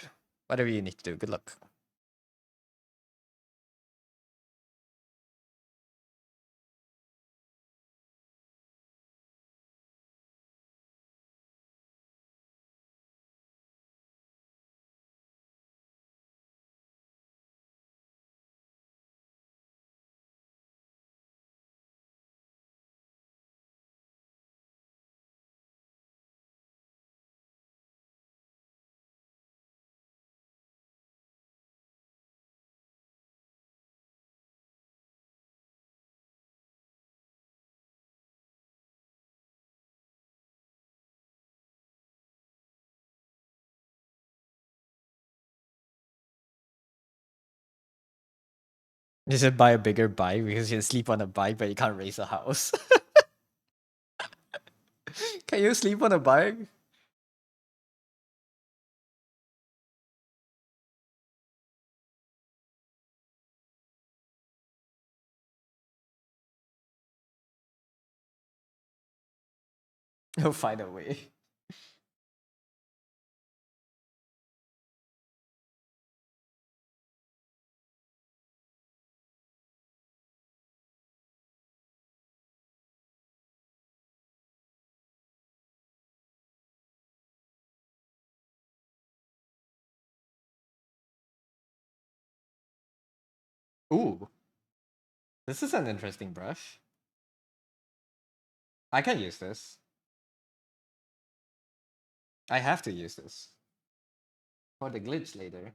Whatever you need to do. Good luck. You should buy a bigger bike because you can sleep on a bike, but you can't raise a house. Can you sleep on a bike? You'll find a way. Ooh, this is an interesting brush. I can use this. I have to use this for the glitch later.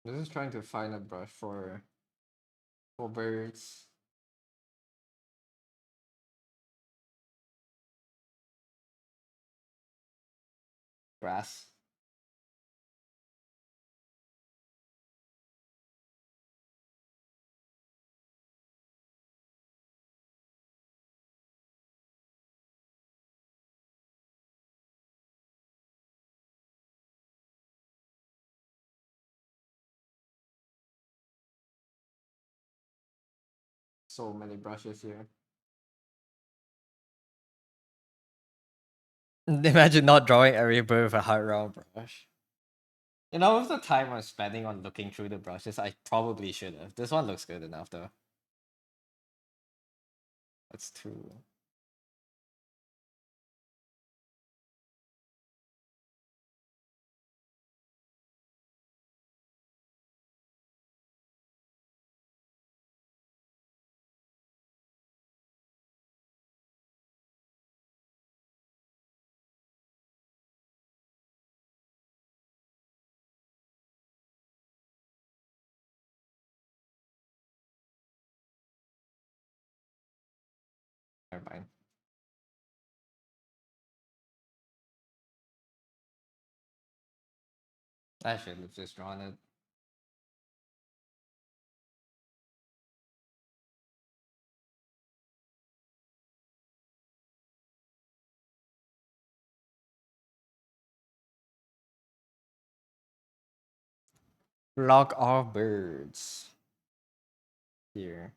This is trying to find a brush for birds. Grass. So many brushes here. Imagine not drawing every bird with a hard round brush. You know, with the time I'm spending on looking through the brushes, I probably should have. This one looks good enough though. That's two. Never mind. I should have just drawn it. Flock of birds. Here.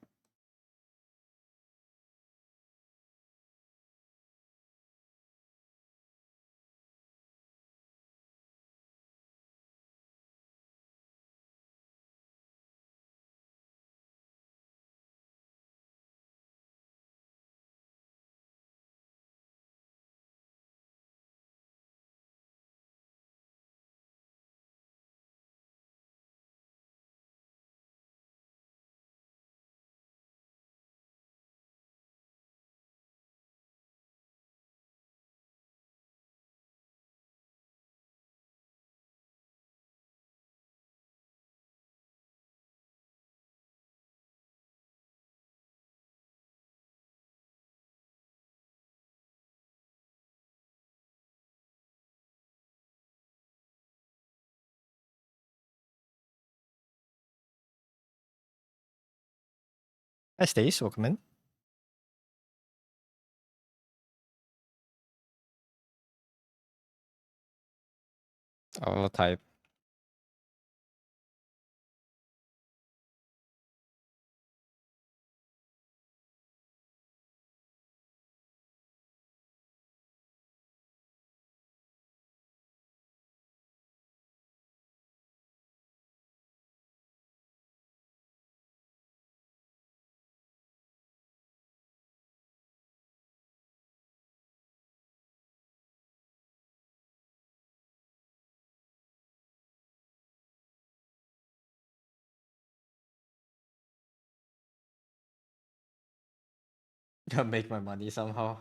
Hi, Stace. Welcome in. I'll type. Gotta make my money somehow.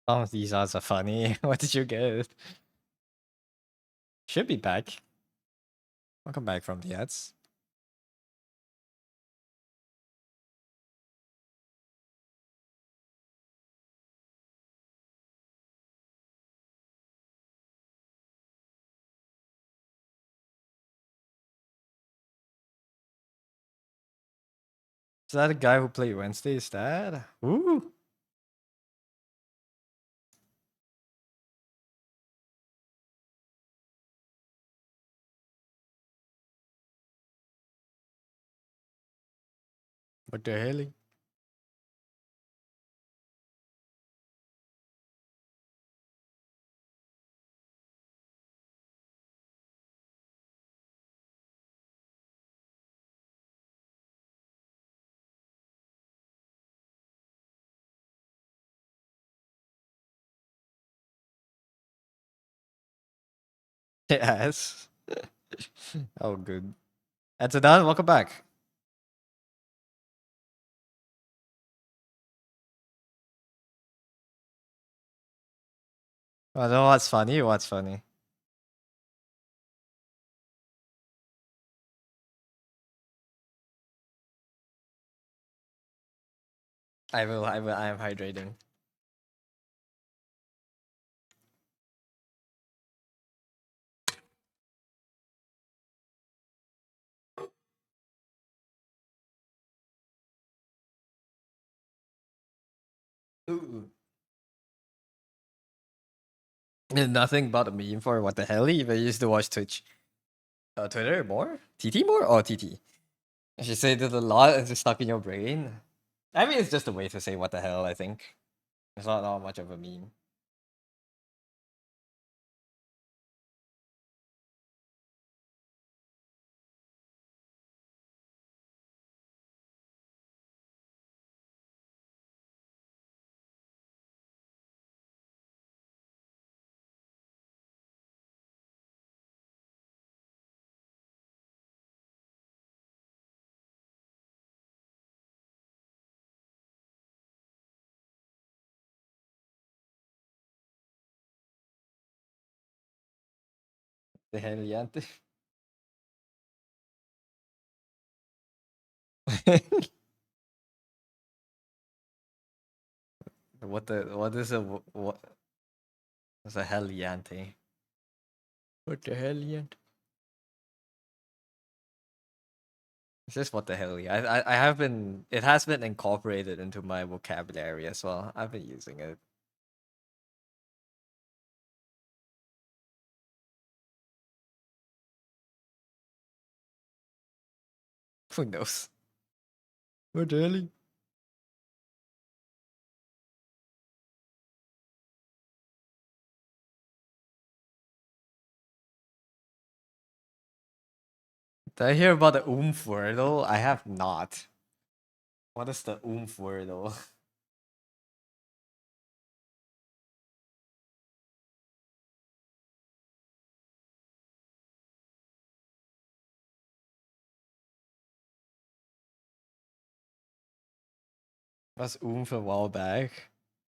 Some of these odds are funny. What did you get? Should be back. Welcome back from the ads. Is that a guy who played Wednesday? Is that? Ooh. What the hell? Yes. Oh, good. And so Dan, welcome back. I don't know what's funny. What's funny? I will. I will. I am hydrating. Ooh. Nothing but a meme for what the hell? Even used to watch Twitch. Twitter more? TT more? Oh, TT. She said it a lot. It's just stuck in your brain. I mean, it's just a way to say what the hell. I think it's not much of a meme. The hell, Yante. What is a what? What's the hell, Yante? What the hell, Yante? It's just what the hell, yeah. I have been. It has been incorporated into my vocabulary as well. I've been using it. Who knows? What the hell? Did I hear about the oomph wordle? I have not. What is the oomph wordle? Was oomph a while back?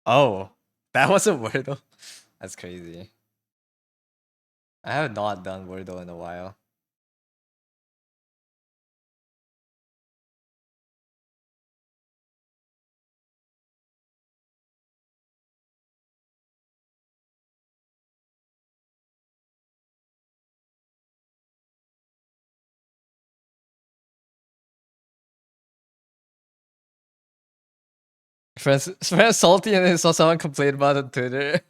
Oh, that was a wordle. That's crazy. I have not done wordle in a while. Friends salty and then saw someone complain about it on Twitter.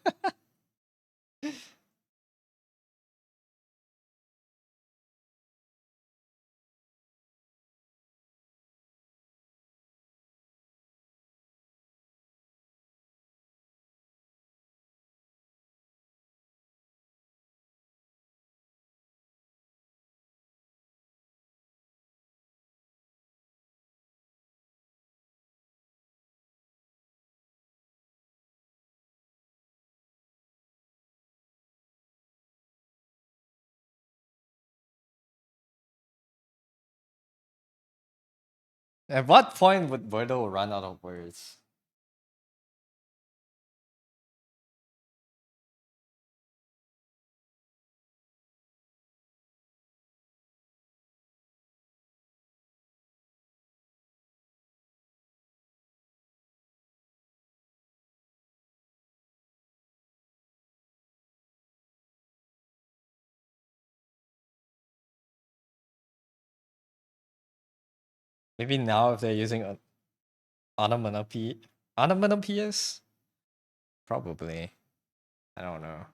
At what point would Wordle run out of words? Maybe now if they're using onomatopoeias? Probably. I don't know.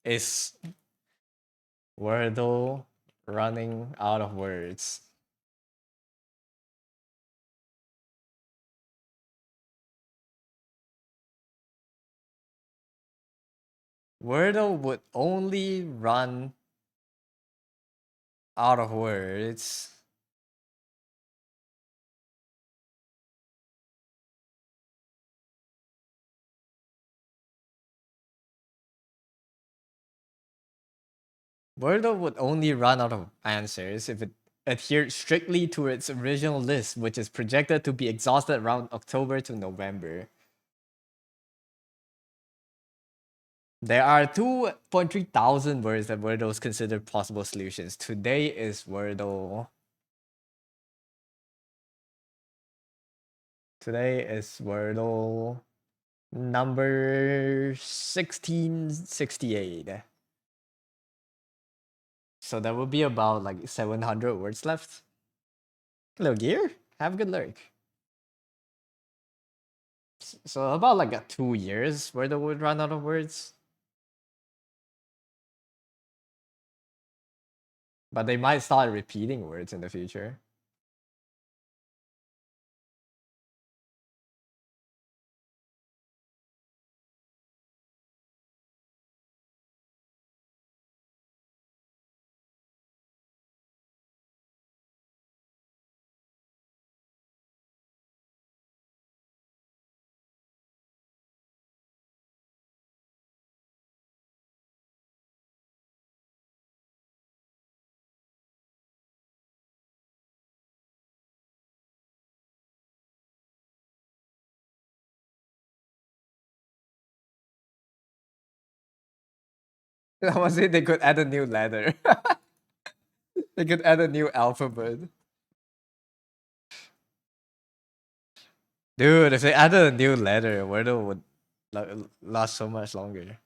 Is Wordle running out of words? Wordle would only run out of words. Wordle would only run out of answers if it adhered strictly to its original list, which is projected to be exhausted around October to November. There are 2.3 thousand words that Wordle is considered possible solutions. Today is Wordle. Today is Wordle number 1668. So there will be about like 700 words left. Hello, Gear. Have a good lurk. So about like 2 years Wordle would run out of words. But they might start repeating words in the future. I was saying they could add a new letter. They could add a new alphabet. Dude, if they added a new letter, Wordle would last so much longer.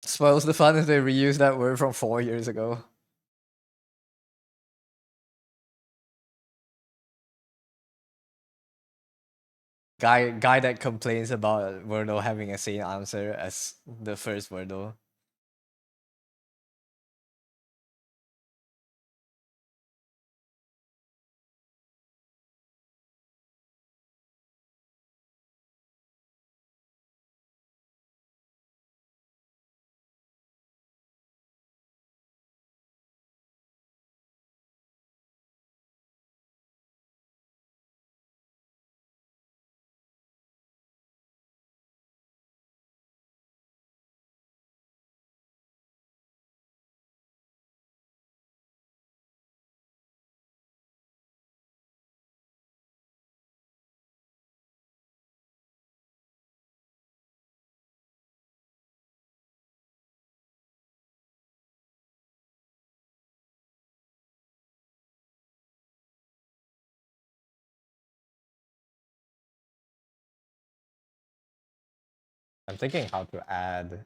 Spoils the fun if they reuse that word from 4 years ago. Guy that complains about Wordle having a same answer as the first Wordle. I'm thinking how to add.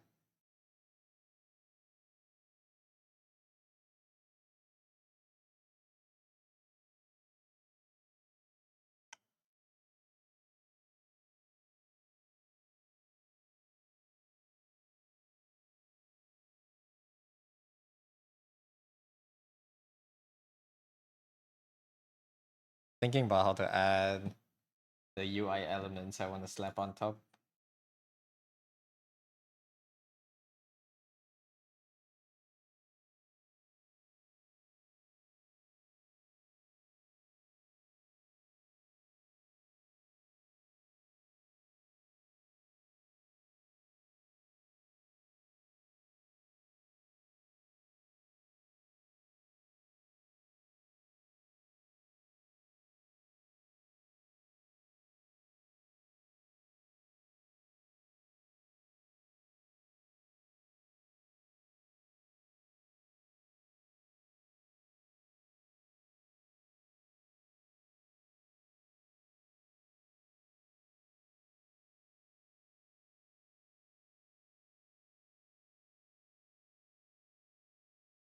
Thinking about how to add the UI elements I want to slap on top.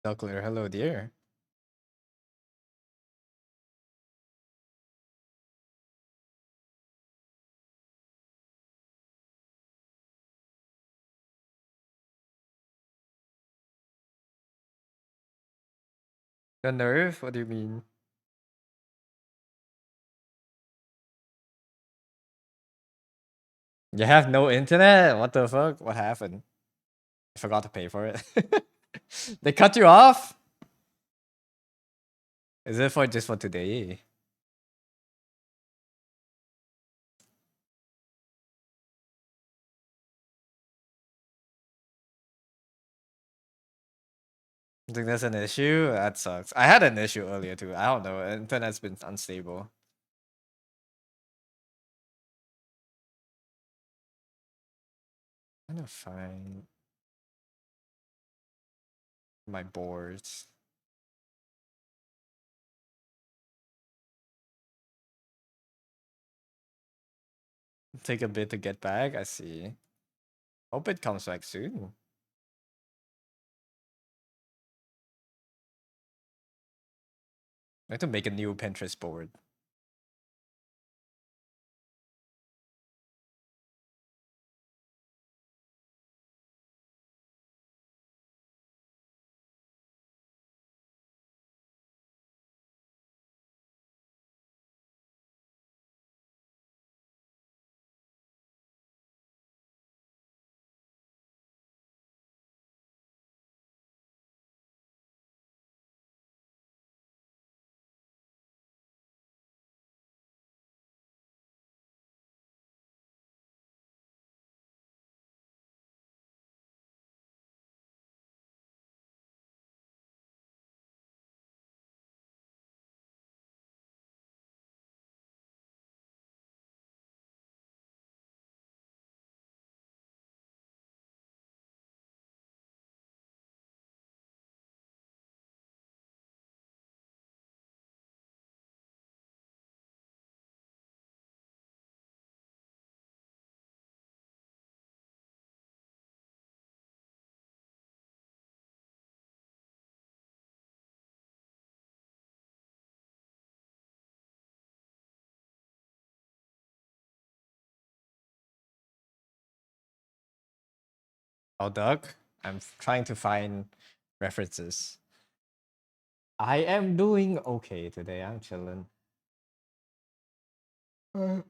Duckler, hello dear. The nerve? What do you mean? You have no internet? What the fuck? What happened? I forgot to pay for it. They cut you off? Is it for just for today? I think that's an issue. That sucks. I had an issue earlier too. I don't know. Internet's been unstable. I'm gonna find my boards. Take a bit to get back. I see. Hope it comes back soon. I have to make a new Pinterest board. Oh, Doug, I'm trying to find references. I am doing okay today. I'm chilling. I'm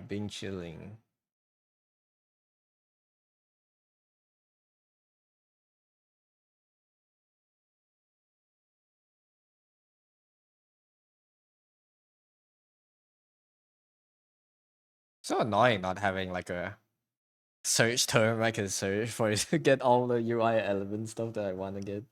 being chilling. So annoying not having like a search term I can search for to get all the UI element stuff that I want to get.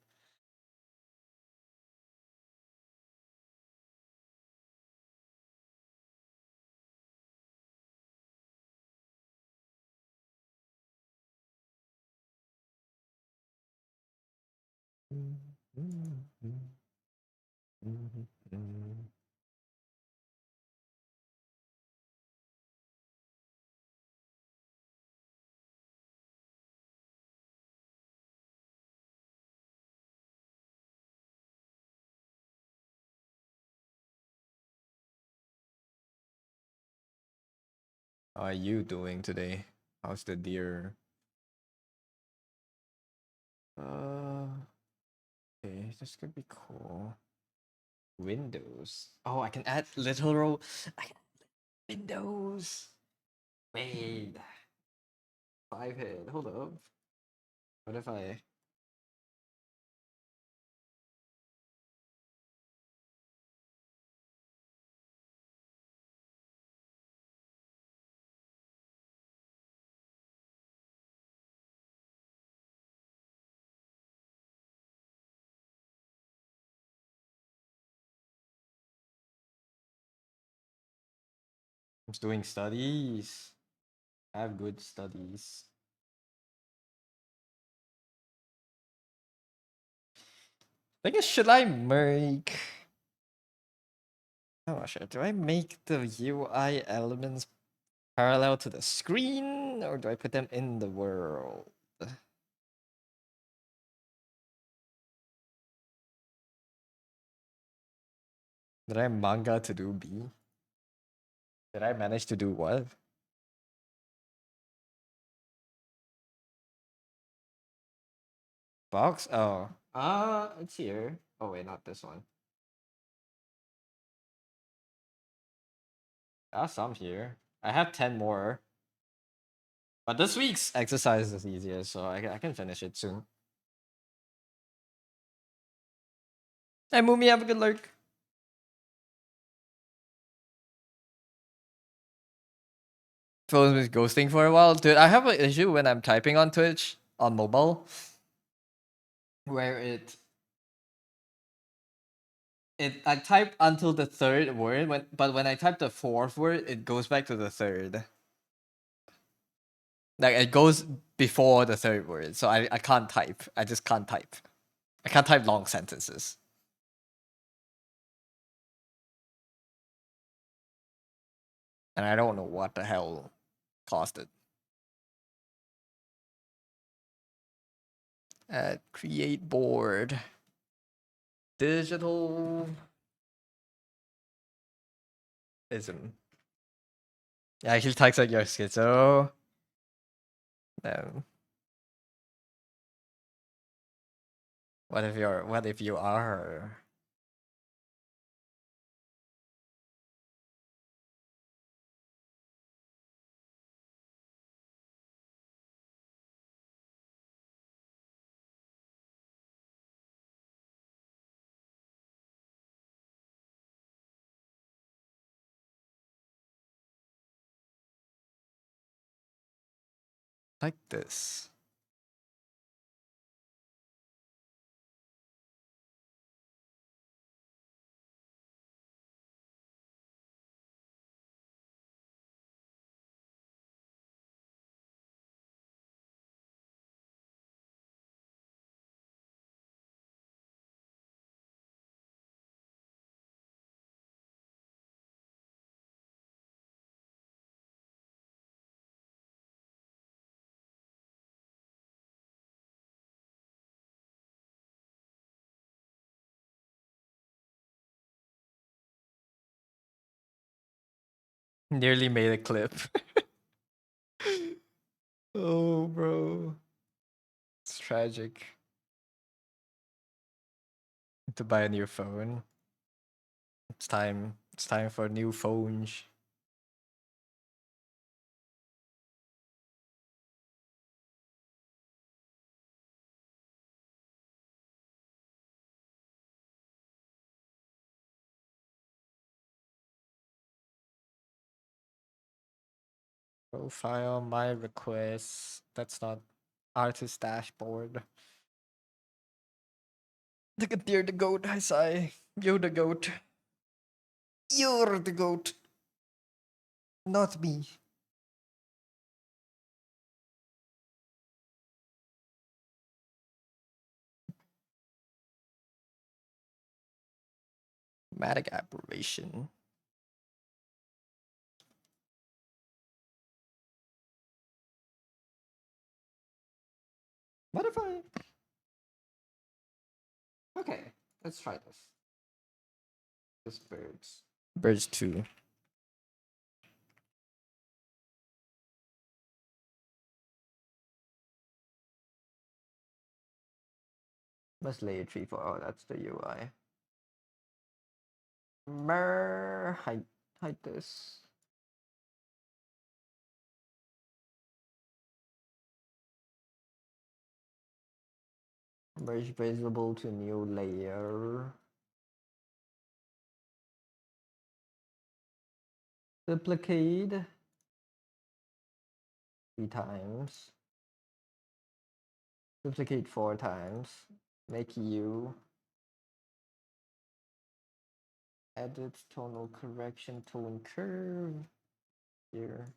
How are you doing today? How's the deer? Uh, okay, this could be cool. Windows. Oh, I can add literal. I can add windows. Wait, 5 head. Hold up. What if I? I'm doing studies. I have good studies. I guess should I make? Oh shit! Do I make the UI elements parallel to the screen, or do I put them in the world? Did I manga to do B? Did I manage to do what? Box? Oh. It's here. Oh wait, not this one. Some here. I have 10 more. But this week's exercise is easier, so I can finish it soon. Hey, Moomy, have a good lurk. Phone's been ghosting for a while. Dude, I have an issue when I'm typing on Twitch on mobile where I type until the third word, but when I type the fourth word, it goes back to the third. Like it goes before the third word, so I can't type. I just can't type. I can't type long sentences. And I don't know what the hell caused it. Create board. Digital ism. Yeah, he talks like you're schizo. No. What if you are? Like this. Nearly made a clip. Oh, bro. It's tragic. To buy a new phone. It's time. It's time for new phones. Profile, my requests. That's not artist dashboard. Look at Dear the Goat, I say. You're the goat. You're the goat. Not me. Matic aberration. What if I... Okay, let's try this. This birds. Birds 2. Let's layer 3 for... Oh, that's the UI. Hide this. Merge visible to new layer. Duplicate 3 times. Duplicate 4 times. Make you. Edit tonal correction tone curve. Here.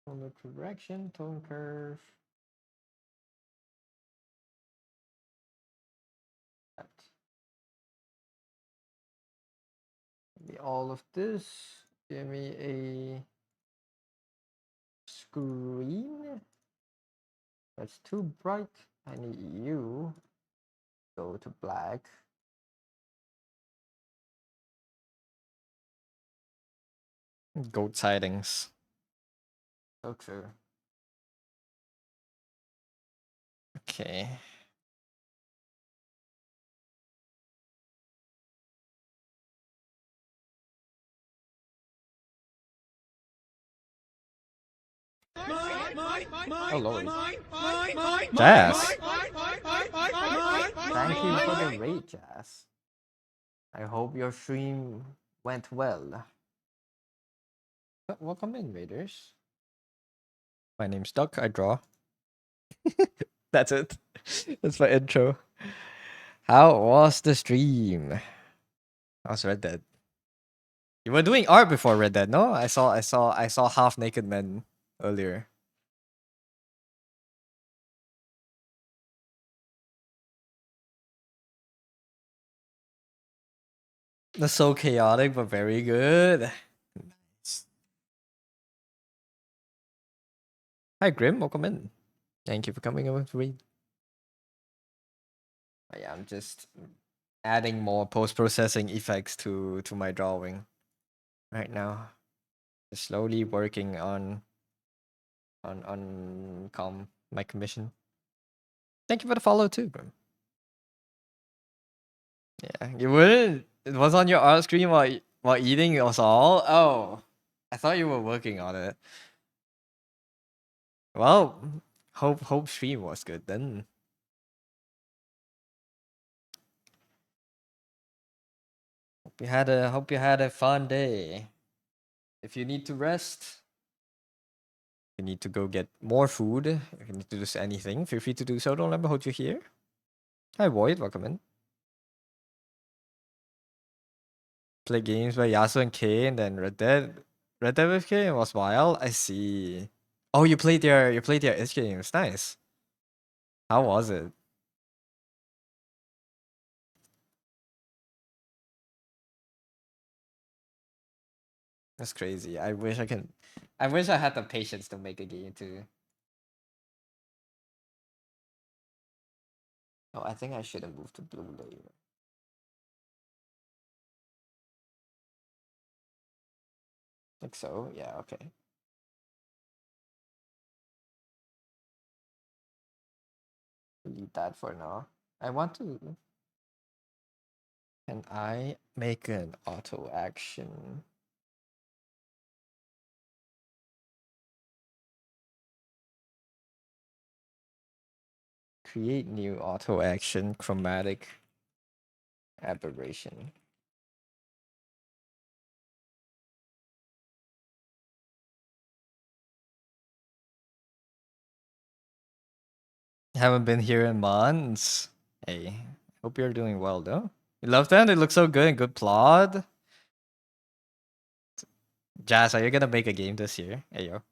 Tonal correction, tone curve. That. Maybe all of this. Give me a screen. That's too bright. I need you. Go to black. Goat sightings. So true. Okay. Oh lord. Jazz. Thank you for the raid, Jazz. I hope your stream went well. Welcome in, Raiders. My name's Duck, I draw. That's it. That's my intro. How was the stream? How's Red Dead? You were doing art before Red Dead, no? I saw half naked men earlier. That's so chaotic, but very good. Nice. Hi Grim, welcome in. Thank you for coming over to read. Yeah, I'm just adding more post-processing effects to my drawing right now. Just slowly working on my commission. Thank you for the follow too, Grim. Yeah, you wouldn't. It was on your art screen while eating us all. Oh, I thought you were working on it. Well, hope stream was good then. Hope you had a fun day. If you need to rest, you need to go get more food. If you need to do anything, feel free to do so. Don't let me hold you here. Hi Void, welcome in. Play games by Yasuo and K, and then Red Dead with K was wild. I see. Oh, you played their itch games. Nice. How was it? That's crazy. I wish I can. I wish I had the patience to make a game too. Oh, I think I should have moved to blue layer. Think so. Yeah. Okay. Delete that for now. I want to. Can I make an auto action? Create new auto action chromatic aberration. Haven't been here in months. Hey, hope you're doing well though. You love that? It looks so good. Good plot. Jazz, are you gonna make a game this year? Hey yo.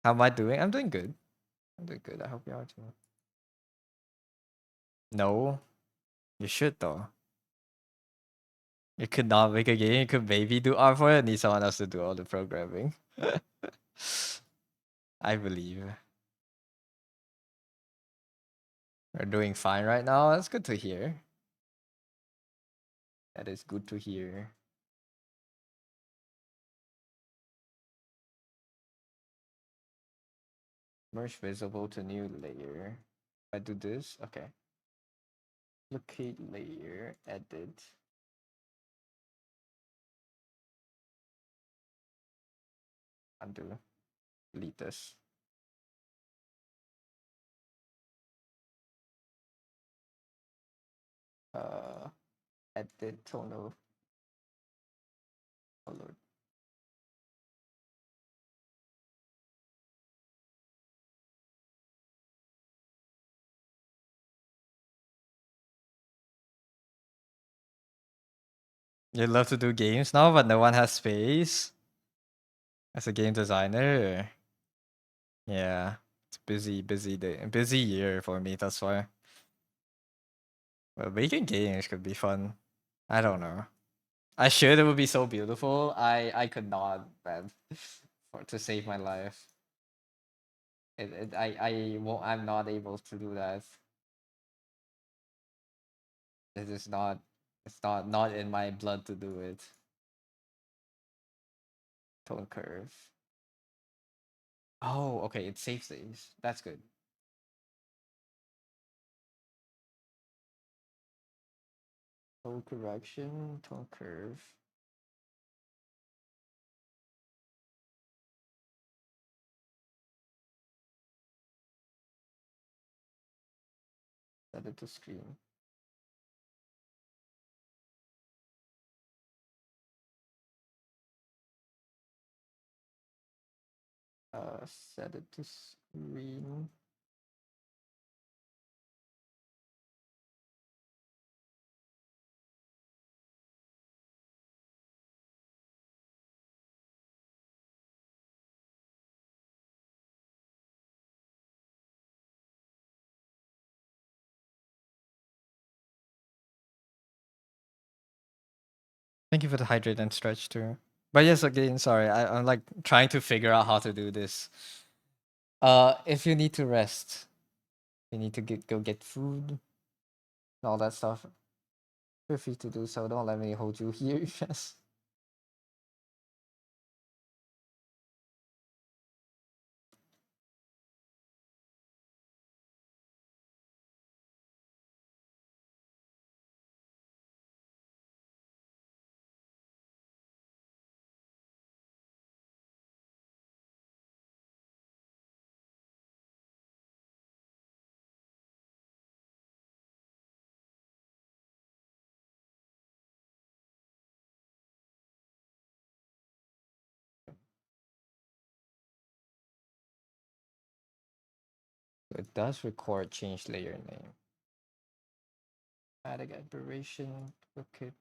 How am I doing? I'm doing good. I'm doing good. I hope you are too. No, you should though. You could not make a game. You could maybe do art for it. Need someone else to do all the programming. I believe we're doing fine right now. That's good to hear. That is good to hear. Merge visible to new layer. I do this. Okay. Locate layer. Edit. Undo. Delete this. Uh, edit tonal color. You love to do games now, but no one has space. As a game designer, yeah, it's busy day, busy year for me. That's why. But making games could be fun. I don't know. I should. It would be so beautiful. I could not, man, for to save my life. I won't. I'm not able to do that. It is not. It's not in my blood to do it. Tone curve. Oh, okay. It saves these. That's good. Tone correction. Tone curve. Set it to screen. Set it to screen. Thank you for the hydrate and stretch too. But yes, again, sorry. I'm like trying to figure out how to do this. If you need to rest, you need to go get food and all that stuff. Feel free to do so. Don't let me hold you here. Yes. It does record change layer name. Adding aberration. Okay.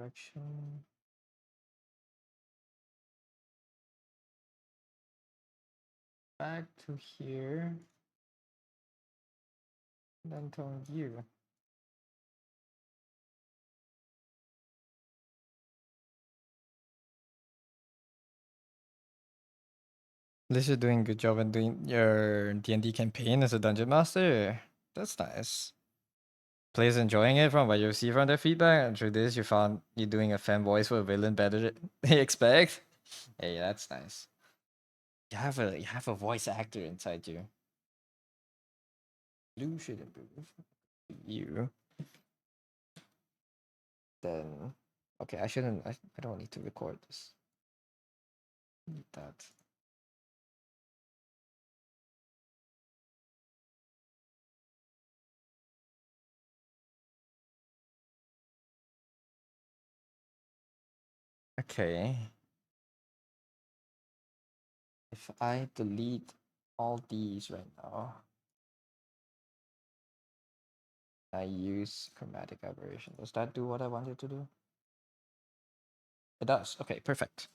Direction. Back to here. Then tone you. At least you're doing a good job in doing your D&D campaign as a dungeon master. That's nice. Players enjoying it from what you see from their feedback, and through this you found you doing a fan voice for a villain better than they expect. Hey, that's nice. You have a voice actor inside you. Blue should improve. You. Then okay, I shouldn't I don't need to record this. Need that. Okay. If I delete all these right now, I use chromatic aberration. Does that do what I wanted to do? It does. Okay, perfect.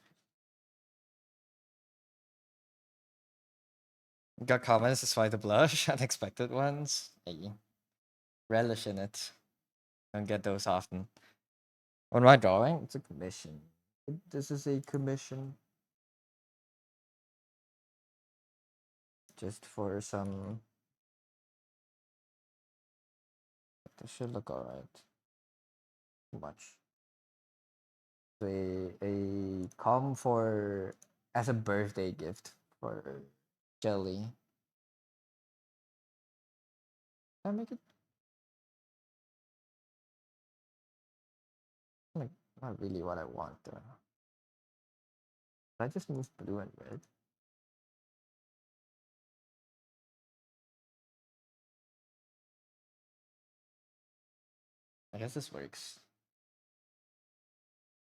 Got comments despite the blush, unexpected ones. Hey, relish in it. Don't get those often. On my drawing, it's a commission. This is a commission. Just for some. This should look alright. Too much. A com for as a birthday gift for Jelly. Can I make it like not really what I want though? I just move blue and red. I guess this works.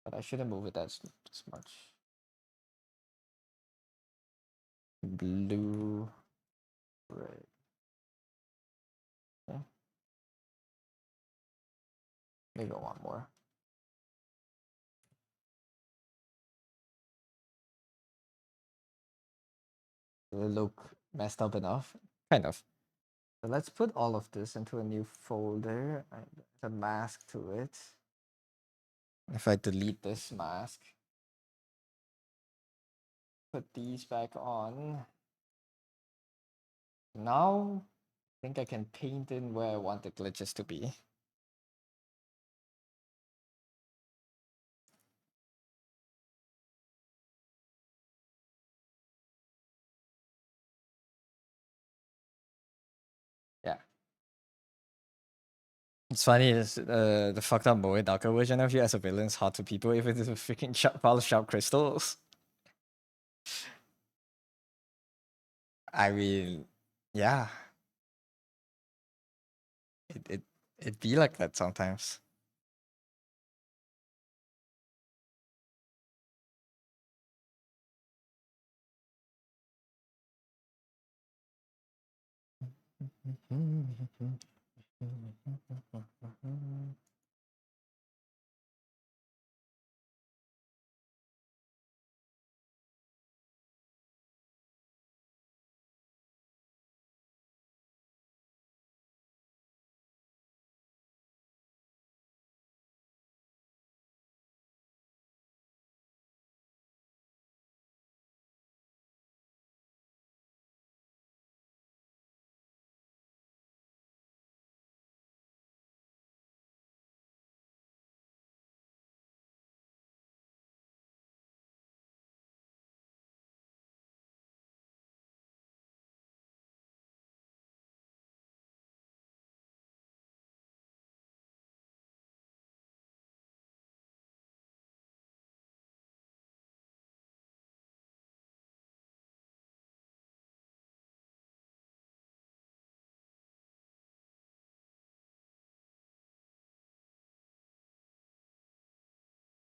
But I shouldn't move it as much. Blue, red. Okay. Maybe I want more. Does it look messed up enough? Kind of. So let's put all of this into a new folder. A mask to it. If I delete this mask, put these back on. Now, I think I can paint in where I want the glitches to be. Yeah. It's funny, is the fucked up Moe Darker version of you as a villain is hard to people if it is a freaking pile of sharp crystals. I mean, yeah. It be like that sometimes.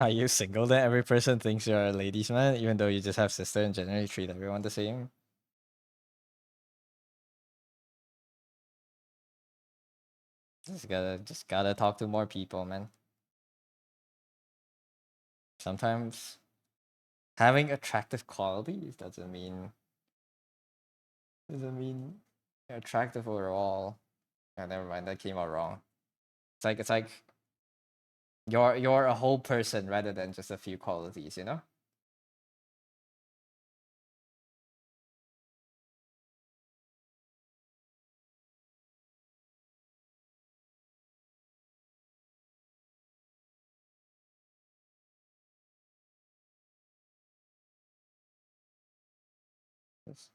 Are you single then? Every person thinks you're a ladies man, even though you just have sister and generally treat everyone the same. Just gotta talk to more people, man. Sometimes having attractive qualities doesn't mean attractive overall. Oh, never mind, that came out wrong. It's like you're a whole person rather than just a few qualities, you know?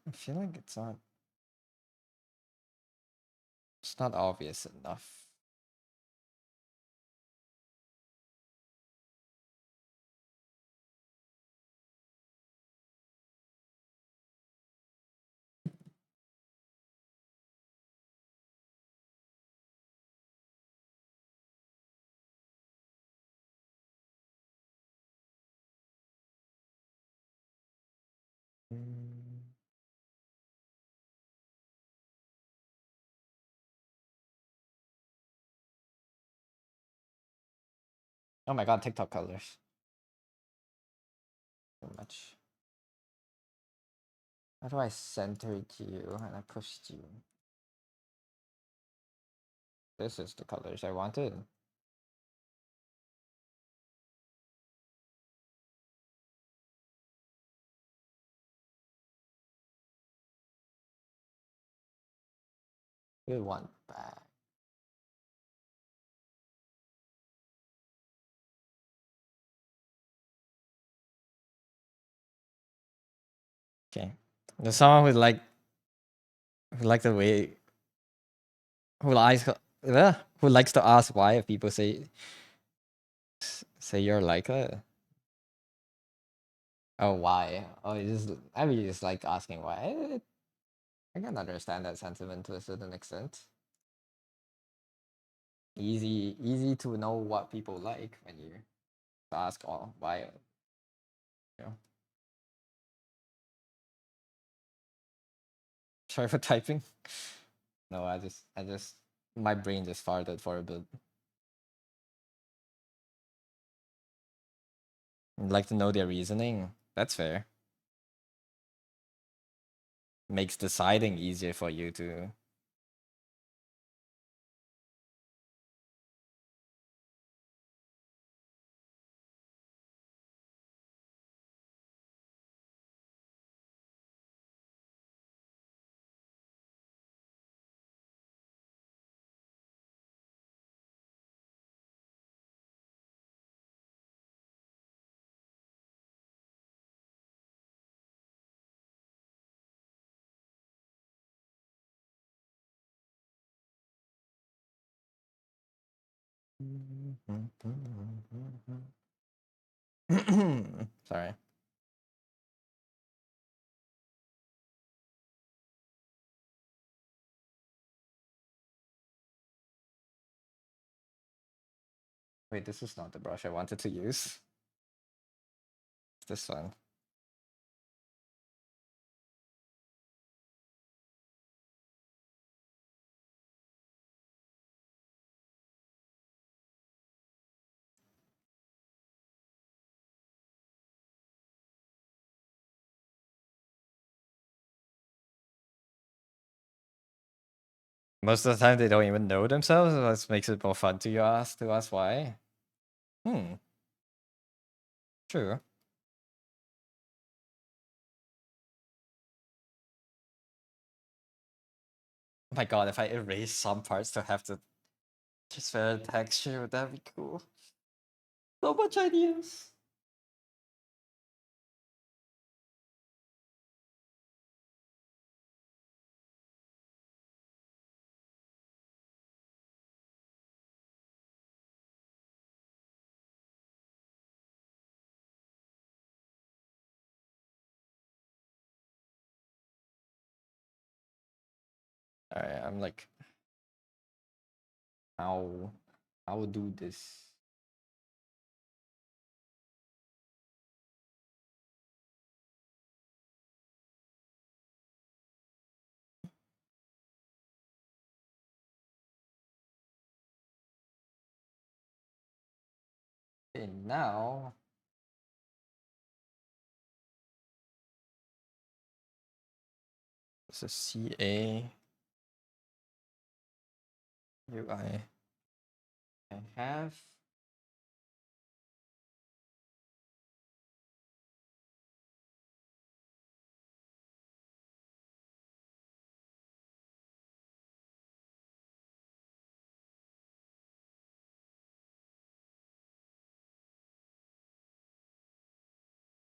I feel like it's not obvious enough. Mm. Oh my god, TikTok colors. Too much. How do I centered you and I pushed you? This is the colors I wanted. Good one back. Okay. There's someone who like the way who likes who likes to ask why if people say you're like a oh why oh you just like asking why. I can understand that sentiment to a certain extent. Easy to know what people like when you ask all why, you know. Sorry for typing. No, I just my brain just farted for a bit. I'd like to know their reasoning. That's fair. Makes deciding easier for you to. Sorry. Wait, this is not the brush I wanted to use. It's this one. Most of the time they don't even know themselves. So that makes it more fun to ask why. True. Oh my god, if I erase some parts to have the just for texture, would that be cool? So much ideas. Alright, I'm like how I will do this. Okay, now This is CA UI. I have.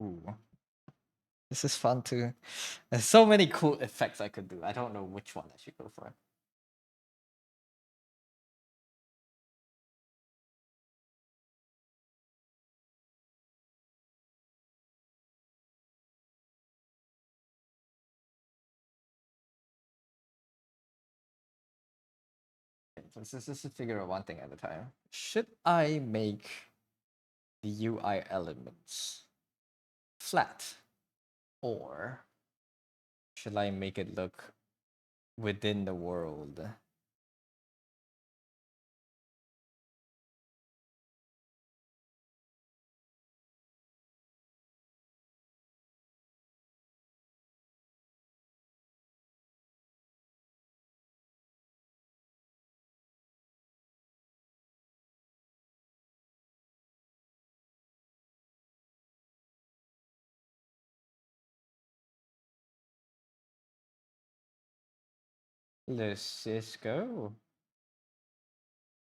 Ooh. This is fun too. There's so many cool effects I could do. I don't know which one I should go for. Okay, let's just figure out one thing at a time. Should I make the UI elements flat, or should I make it look within the world? Let's just go.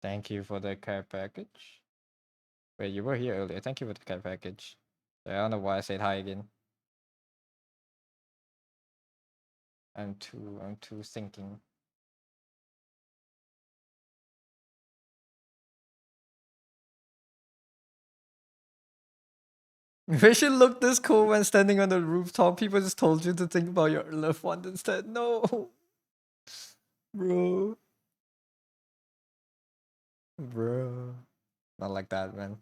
Thank you for the care package. Wait, you were here earlier. Thank you for the care package. I don't know why I said hi again. I'm too thinking. Vision looked this cool when standing on the rooftop. People just told you to think about your loved one instead. No, bro, bro, not like that, man.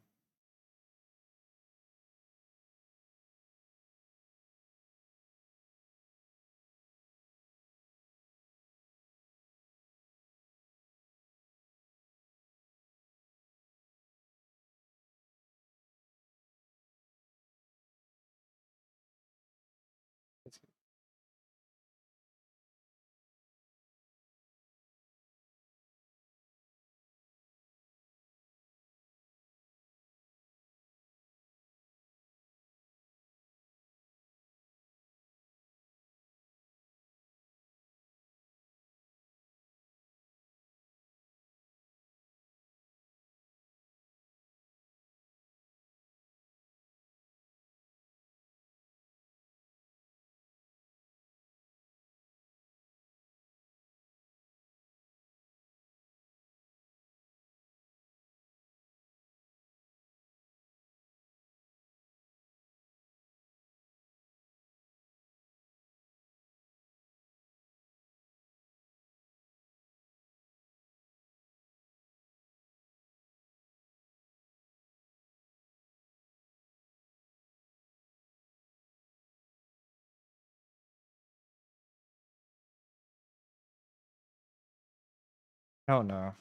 Oh no.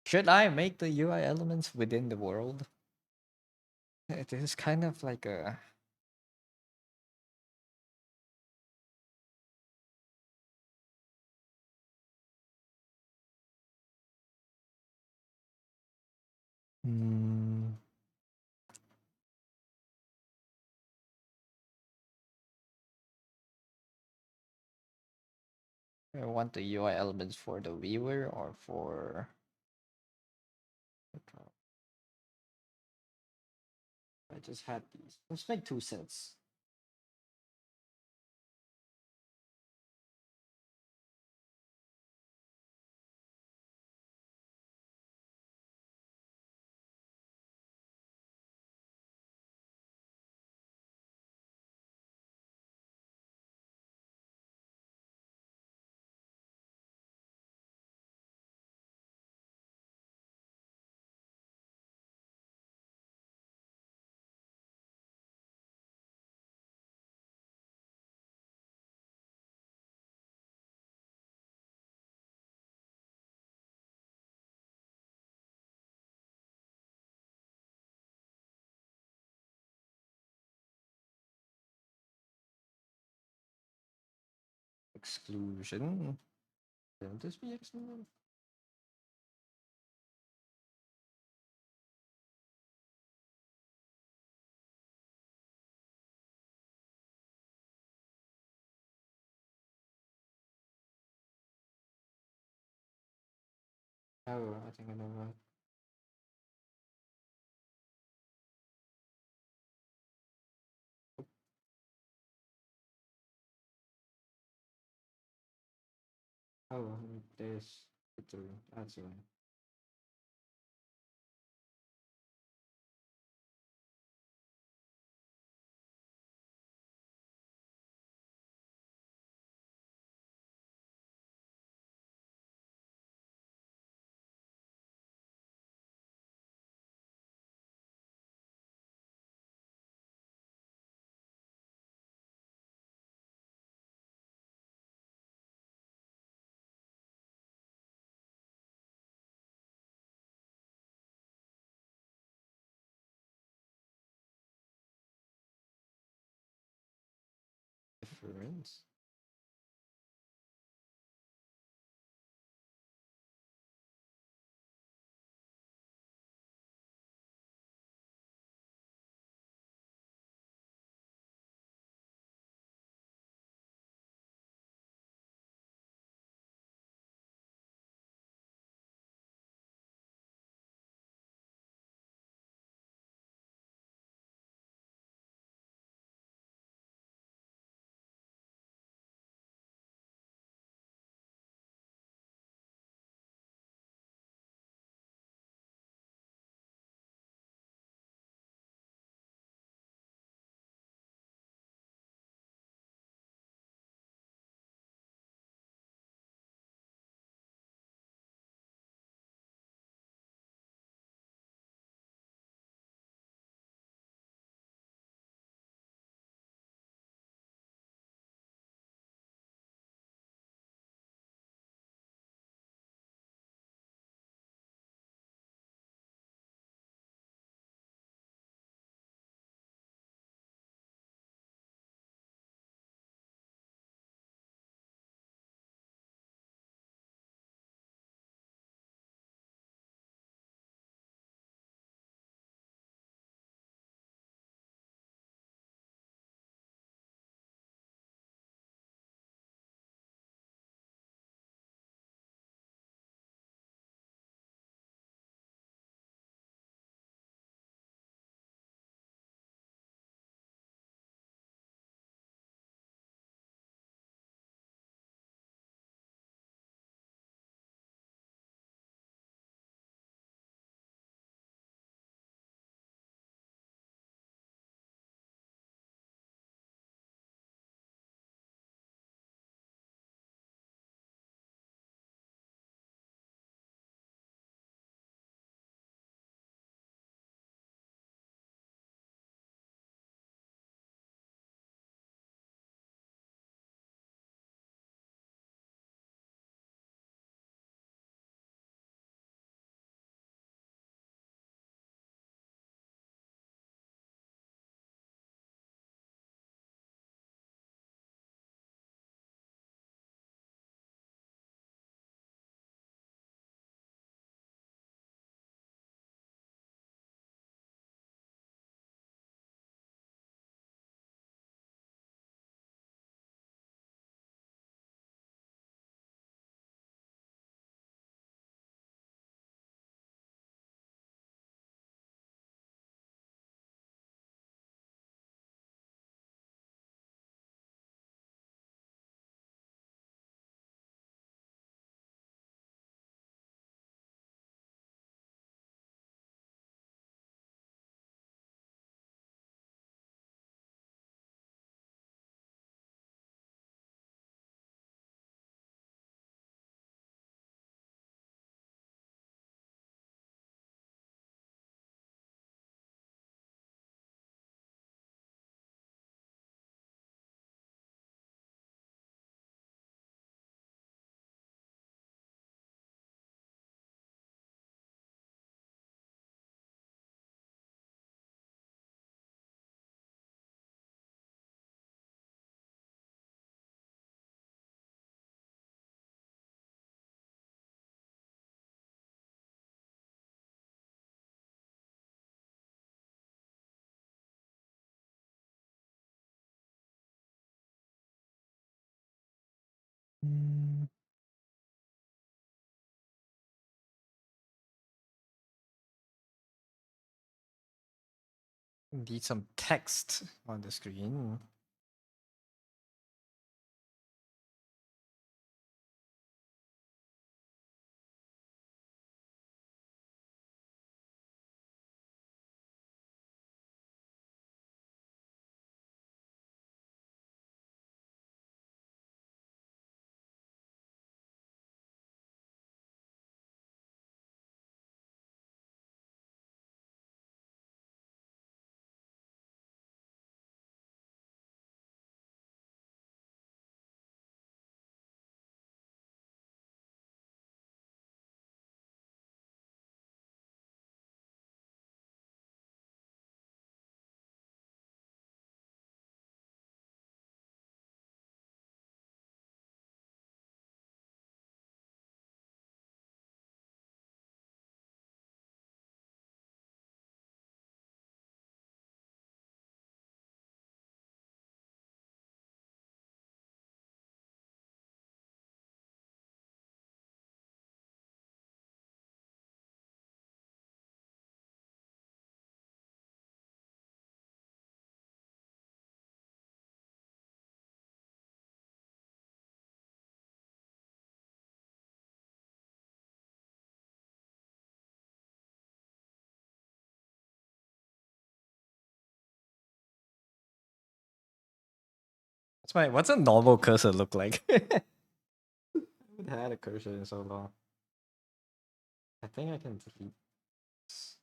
Should I make the UI elements within the world? It is kind of like a. Hmm. I want the UI elements for the viewer or for. I just had these. Let's make two sets. Exclusion. Can this be excluded? Oh, I think I know what. Oh, there's victory. That's right. Difference. Mm. Need some text on the screen. What's a normal cursor look like? I haven't had a cursor in so long. I think I can delete this.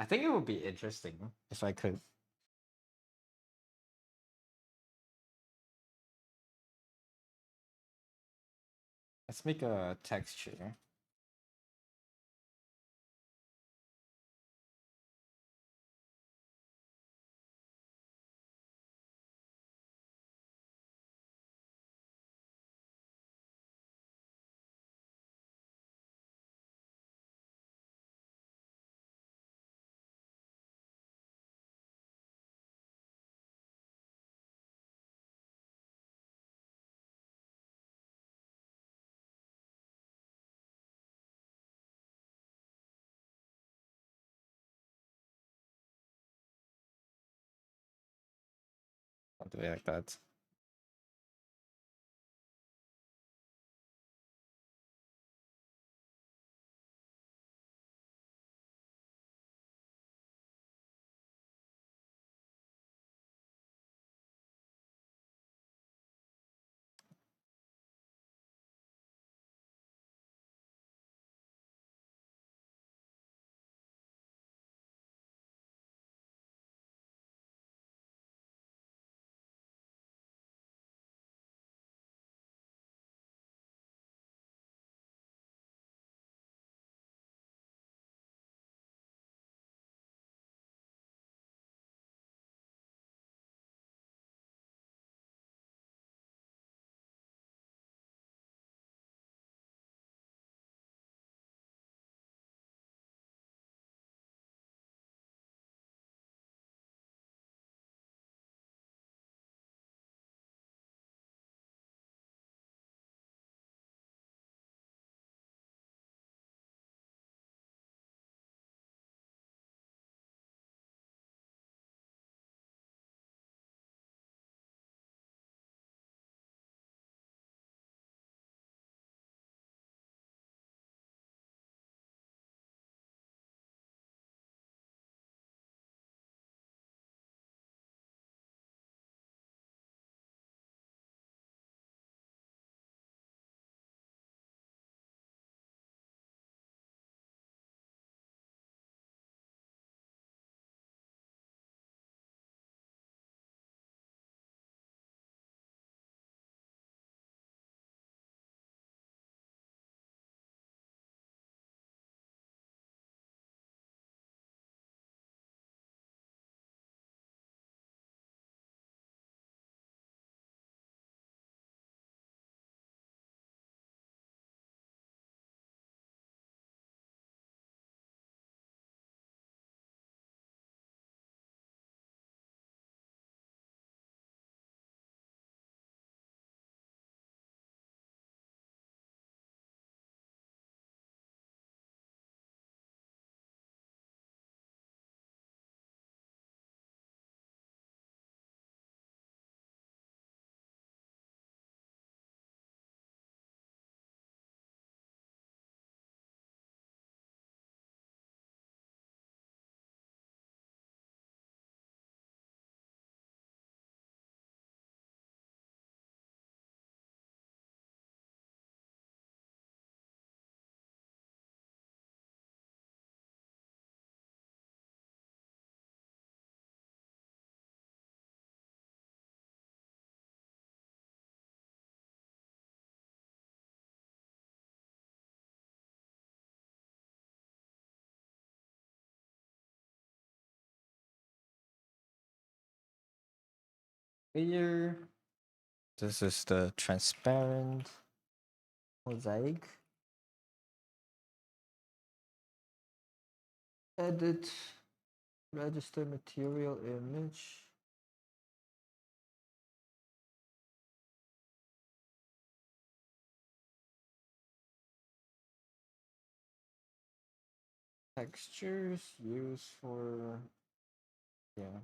I think it would be interesting if I could. Let's make a texture. I'll do it like that. layer. This is the transparent mosaic. Edit, register material image. Textures used for, yeah.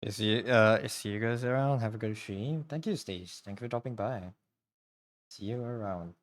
Is you guys around? Have a good stream. Thank you, Stage. Thank you for dropping by. See you around.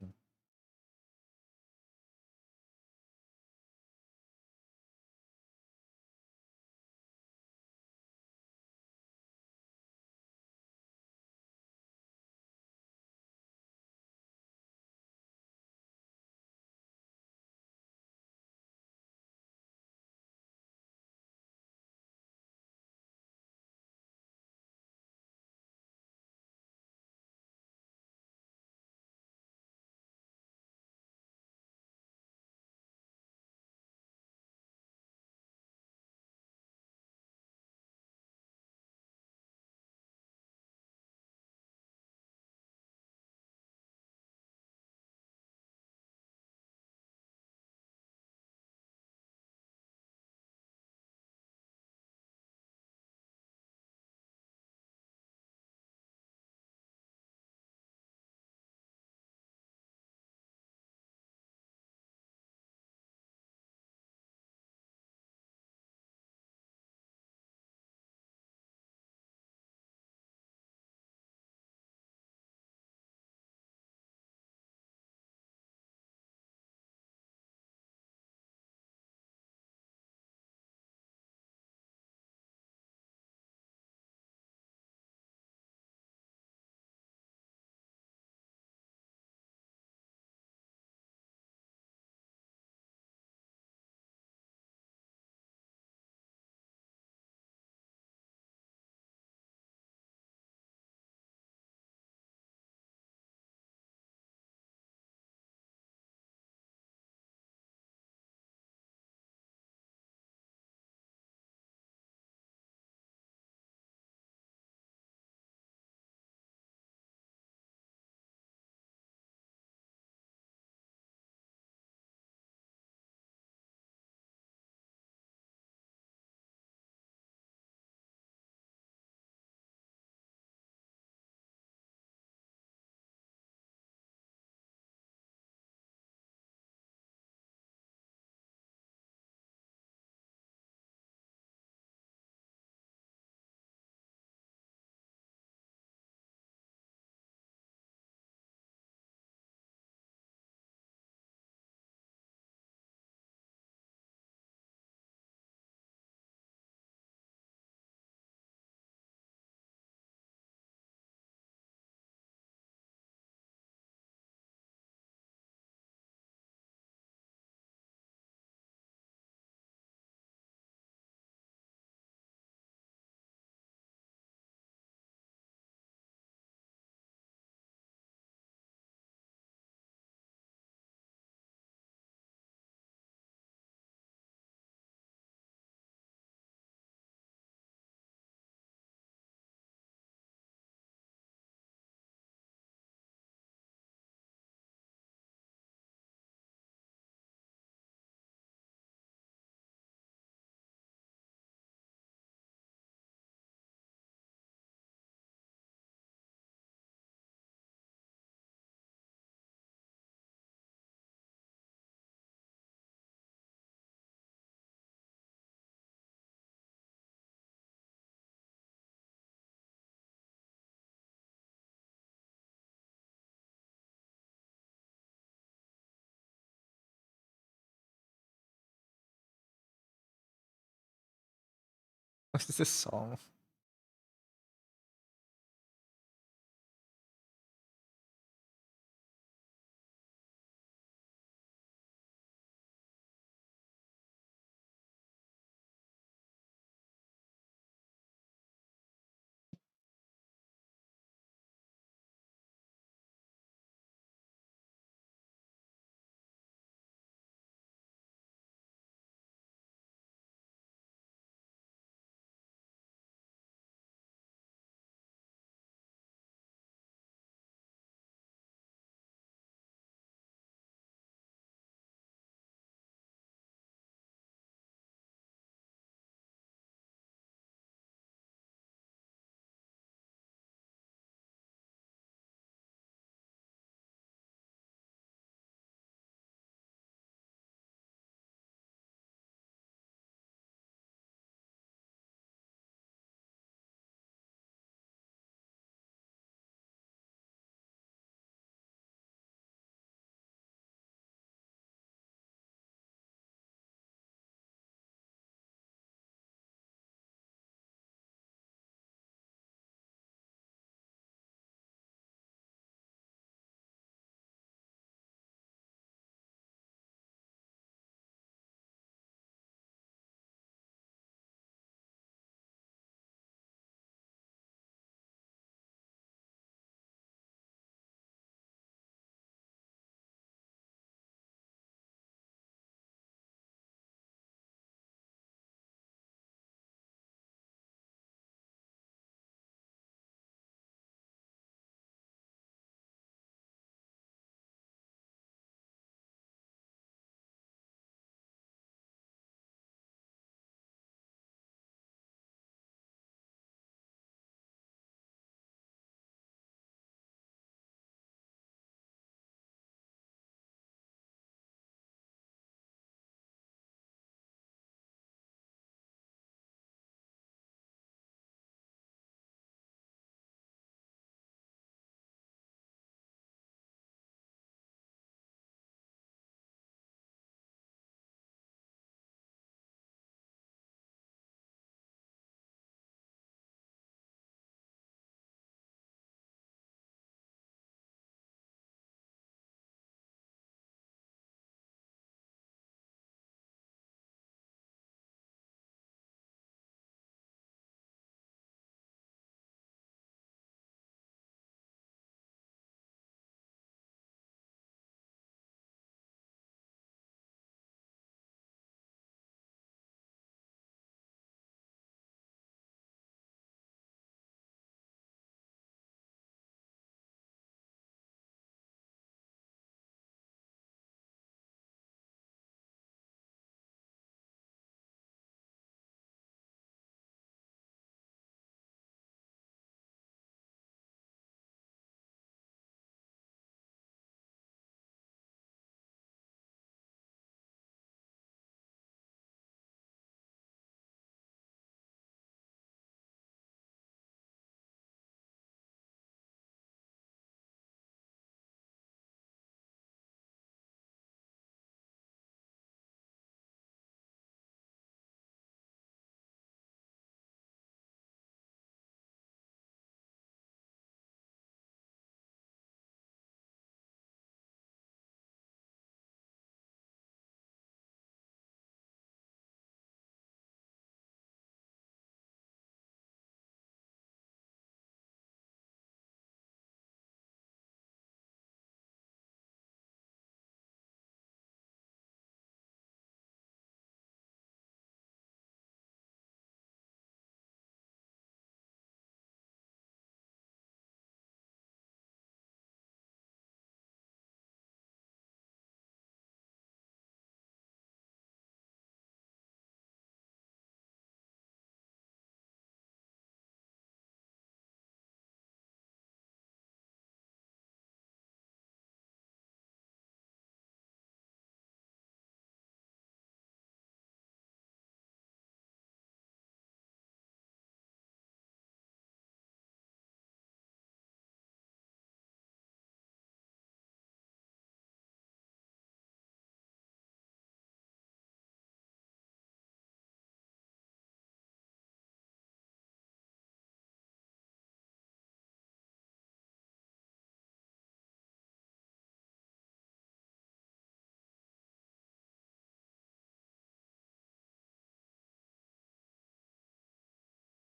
What is this song?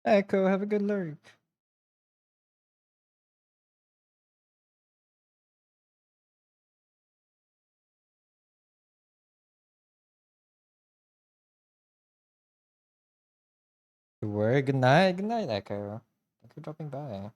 Echo, have a good lurk. Good work. Good night. Good night, Echo. Thank you for dropping by.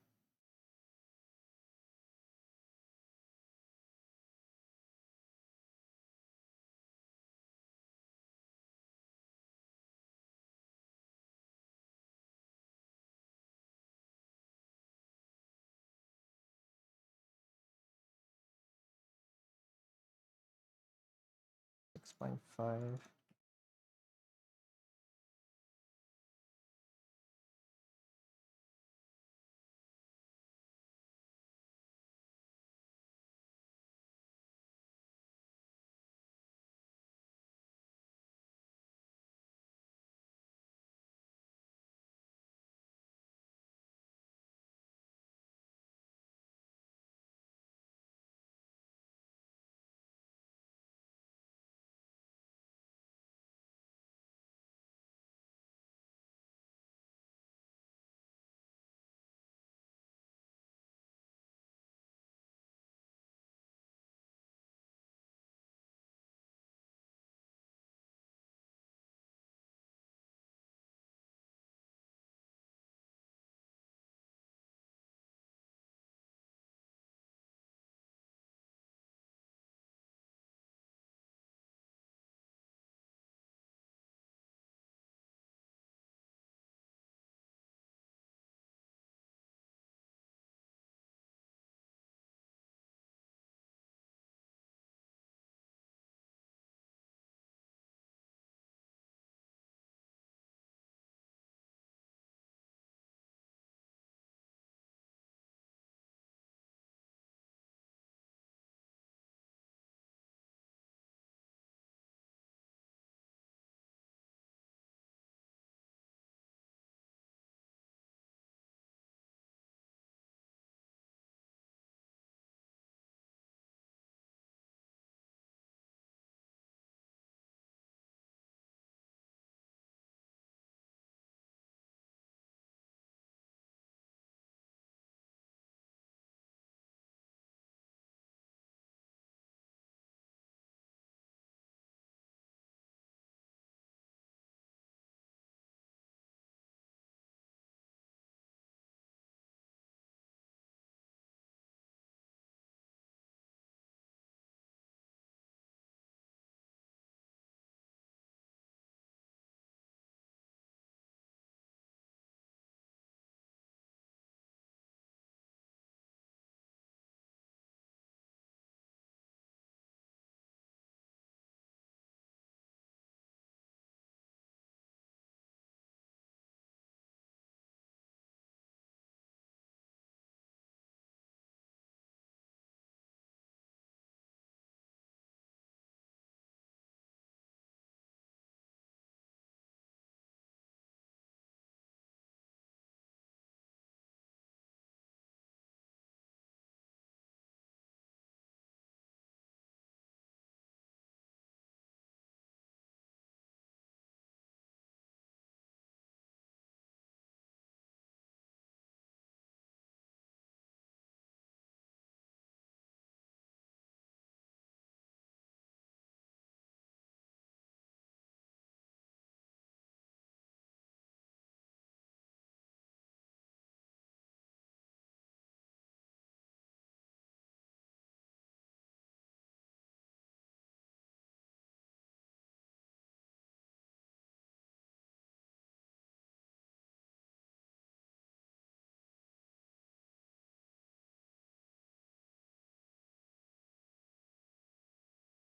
Six 6.5.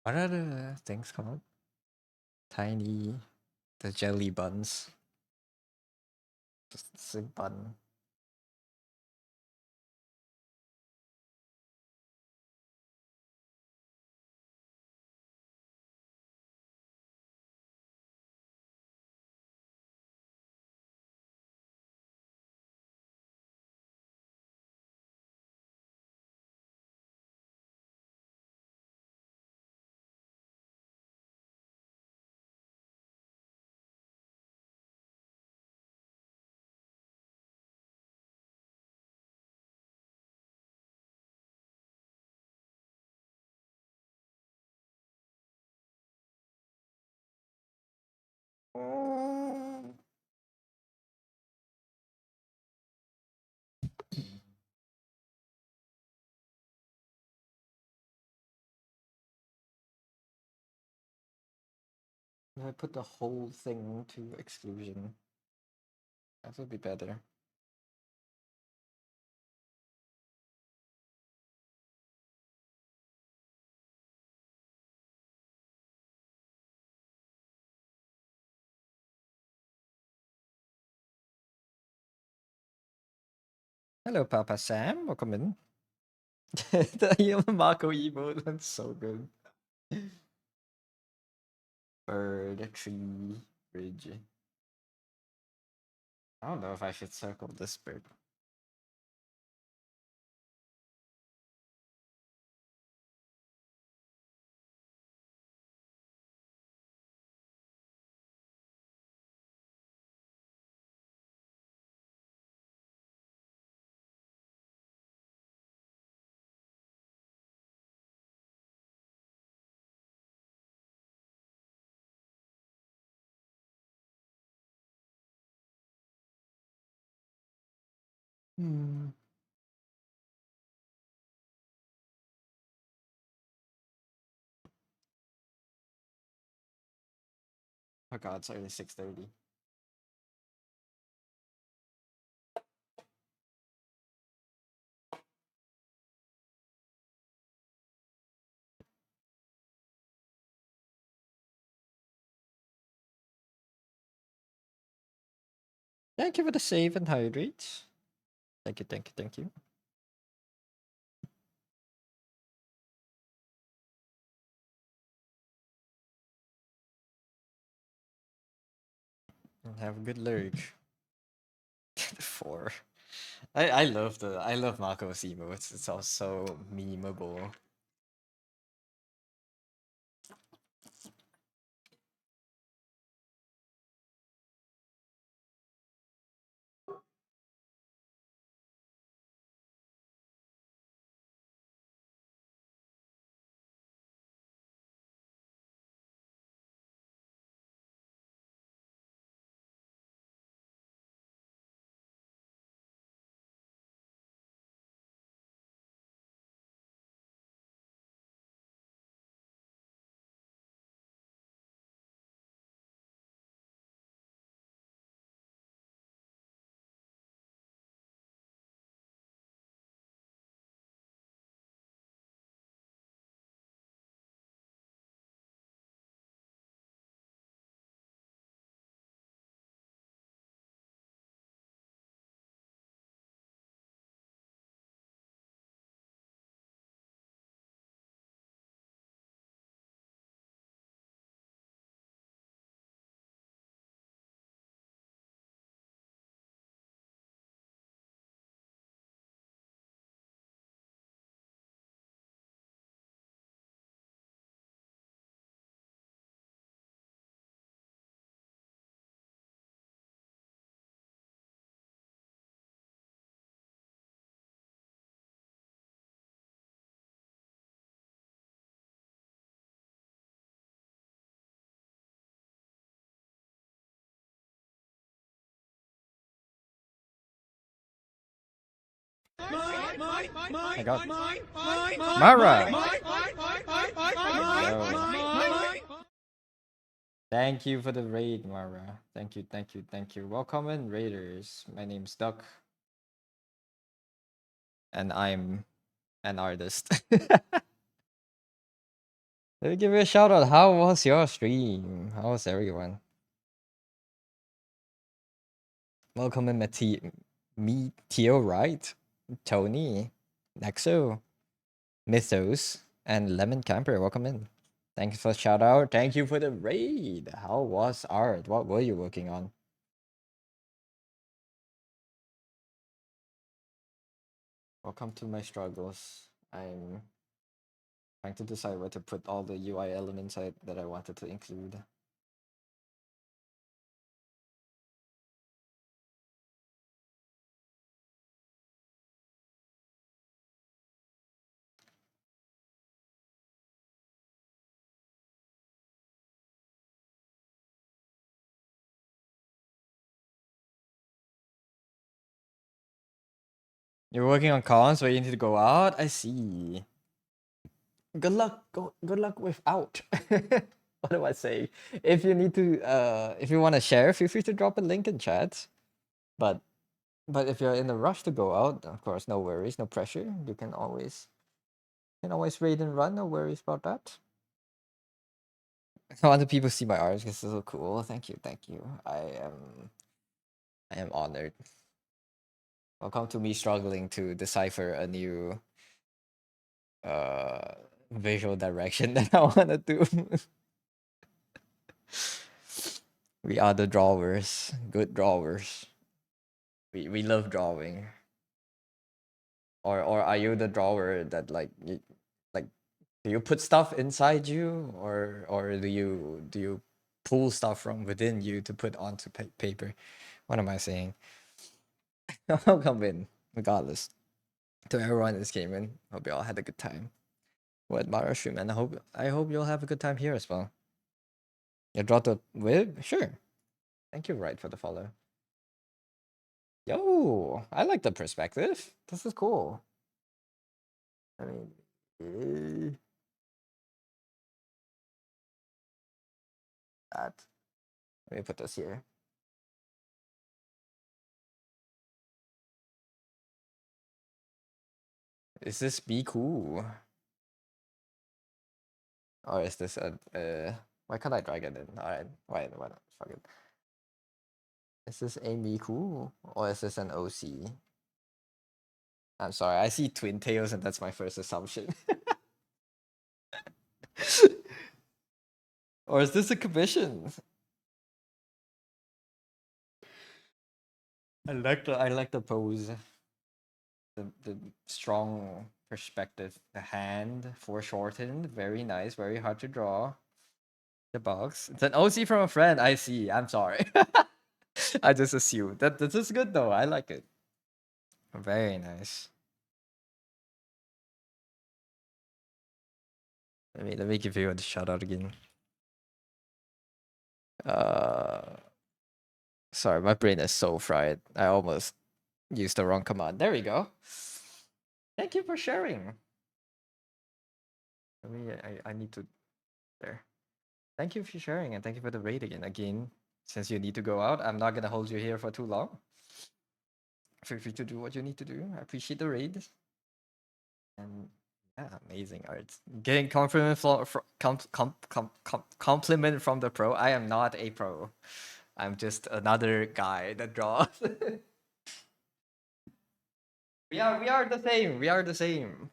What other things come up? Tiny. The jelly buns. Just a bun. If I put the whole thing to exclusion, that would be better. Hello, Papa Sam. Welcome in. The Yamamako emote, that's so good. Bird, tree, bridge. I don't know if I should circle this bird. Hmm. Oh god, it's already 6:30. Thank you for the save and hydrate. Thank you, thank you, thank you. And have a good lurk. 4. I love Marco's emotes. It's also memeable. I got Mara. Thank you for the raid, Mara. Thank you, thank you, thank you. Welcome in, raiders. My name's Duck, and I'm an artist. Let me give you a shout out. How was your stream? How was everyone? Welcome in, Meteorite, Tony, Nexo, Mythos, and Lemon Camper. Welcome in. Thanks for the shout out. Thank you for the raid. How was art? What were you working on? Welcome to my struggles. I'm trying to decide where to put all the UI elements that I wanted to include. You're working on cons where you need to go out? I see. Good luck. Good luck with out. What do I say? If you need to, if you want to share, feel free to drop a link in chat. But if you're in a rush to go out, of course, no worries, no pressure. You can always raid and run. No worries about that. I want the people to see my art because it's so cool. Thank you, thank you. I am honored. Welcome to me struggling to decipher a new visual direction that I want to do. We are the drawers, good drawers. We love drawing. Or are you the drawer that like do you put stuff inside you, or do you pull stuff from within you to put onto paper? What am I saying? Welcome in, regardless. To everyone that's gaming, hope you all had a good time. What Mara stream, and I hope you'll have a good time here as well. You draw the whip? Sure. Thank you, right, for the follow. Yo, I like the perspective. This is cool. I mean, that. Let me put this here. Is this be cool? Or is this a why can't I drag it in? Alright, why not? Fuck it. Is this a Miku or is this an OC? I'm sorry, I see twin tails and that's my first assumption. Or is this a commission? I like the pose. The strong perspective. The hand foreshortened. Very nice, very hard to draw. The box. It's an OC from a friend. I see. I'm sorry. I just assumed. This is good though. I like it. Very nice. Let me give you a shout out again. Sorry, my brain is so fried. I almost used the wrong command. There we go. Thank you for sharing. I need to there. Thank you for sharing and thank you for the raid again. Again, since you need to go out, I'm not gonna hold you here for too long. Feel free to do what you need to do. I appreciate the raid. And yeah, amazing art. Getting compliment compliment from the pro. I am not a pro. I'm just another guy that draws. We are the same. We are the same.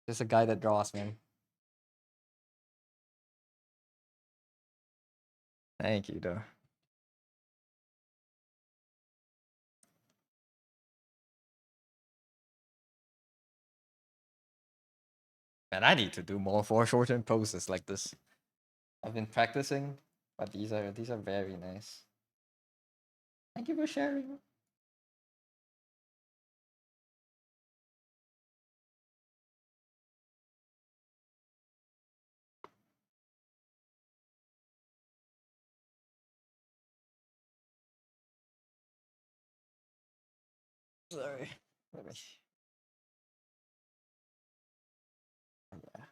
Just a guy that draws, man. Thank you, though. Man, I need to do more foreshortened poses like this. I've been practicing, but these are very nice. Thank you for sharing. Sorry. Let me. Yeah.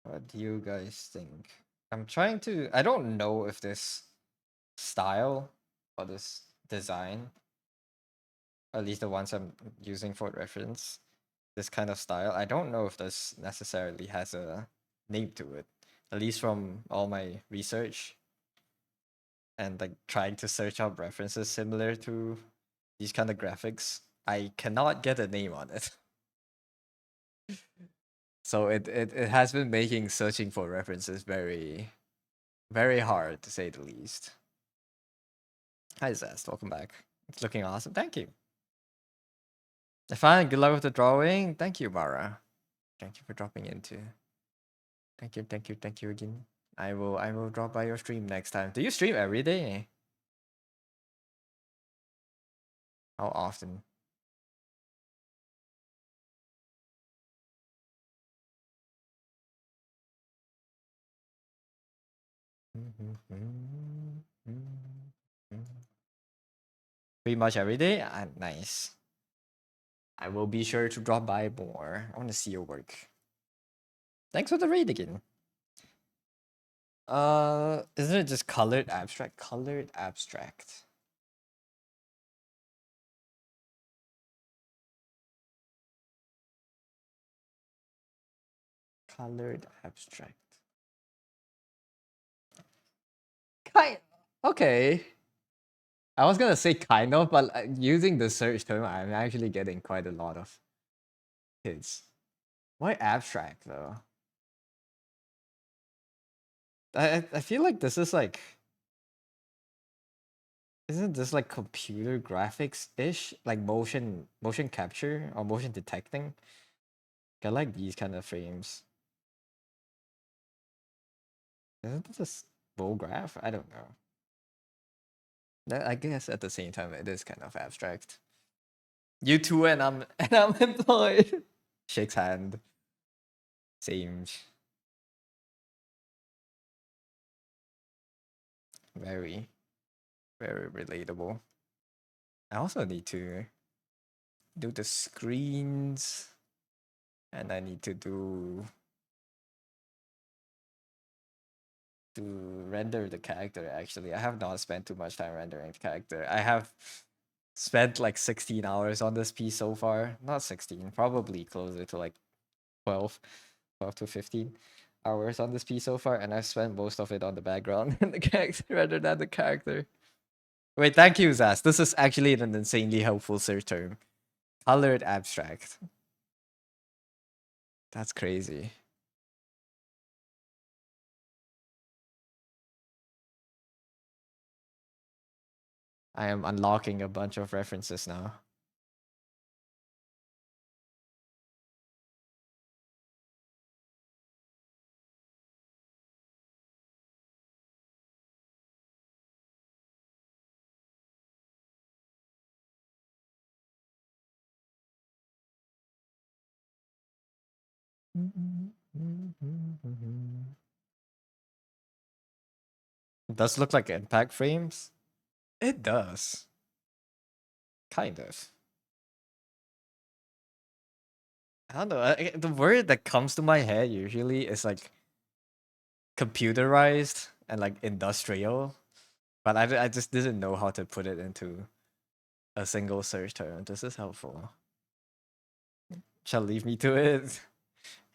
What do you guys think? I'm trying to. I don't know if this style or this design, at least the ones I'm using for reference, this kind of style, I don't know if this necessarily has a name to it. At least from all my research and like trying to search up references similar to these kind of graphics, I cannot get a name on it. So it has been making searching for references very, very hard to say the least. Hi Zest, welcome back. It's looking awesome. Thank you. Fine, good luck with the drawing. Thank you, Mara. Thank you for dropping in too. Thank you again. I will drop by your stream next time. Do you stream every day? How often? Pretty much every day? Ah, nice. I will be sure to drop by more. I want to see your work. Thanks for the raid again. Isn't it just colored abstract? Colored abstract. Colored abstract. Kind. Okay. I was gonna say kind of, but using the search term, I'm actually getting quite a lot of hits. Why abstract though? I feel like this is like, isn't this like computer graphics ish, like motion capture or motion detecting? I like these kind of frames. Isn't this bull graph? I don't know. I guess at the same time it is kind of abstract. You too, and I'm and I'm employed. Shakes hand. Same. Very, very relatable. I also need to do the screens, and I need to render the character. Actually, I have not spent too much time rendering the character. I have spent like 16 hours on this piece so far. Not 16, probably closer to like 12, 12 to 15 hours on this piece so far, and I've spent most of it on the background and the character rather than the character. Wait, thank you, Zaz. This is actually an insanely helpful search term. Colored abstract. That's crazy. I am unlocking a bunch of references now. It does look like impact frames. It does. Kind of. I don't know. The word that comes to my head usually is like computerized and like industrial, but I just didn't know how to put it into a single search term. This is helpful. Shall leave me to it.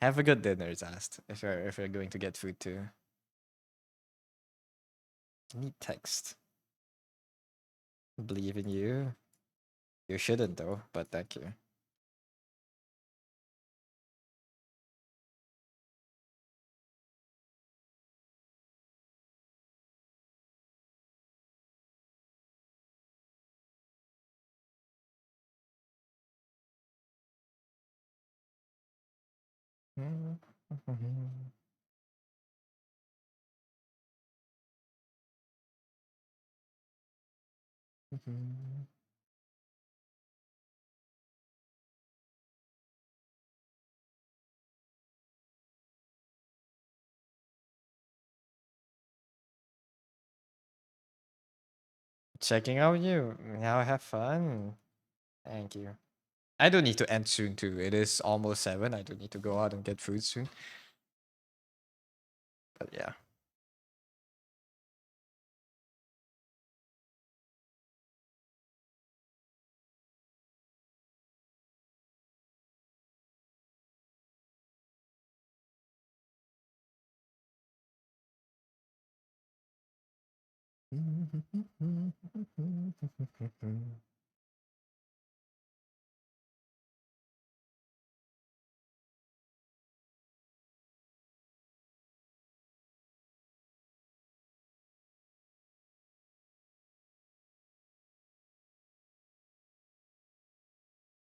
Have a good dinner, Zast. If you're going to get food too. Need text. Believe in you. You shouldn't though, but thank you. Checking out you. Now have fun. Thank you. I do need to end soon too. It is almost 7. I do need to go out and get food soon. But yeah.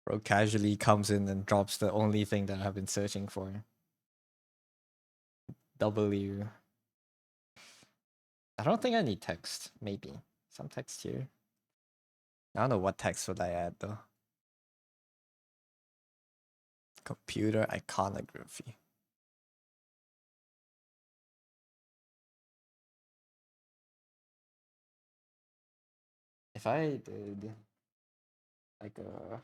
Bro casually comes in and drops the only thing that I've been searching for. W. I don't think I need text. Maybe. Some text here. I don't know what text would I add though. Computer iconography. If I did like a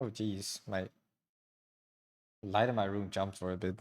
Oh geez, my light in my room jumped for a bit.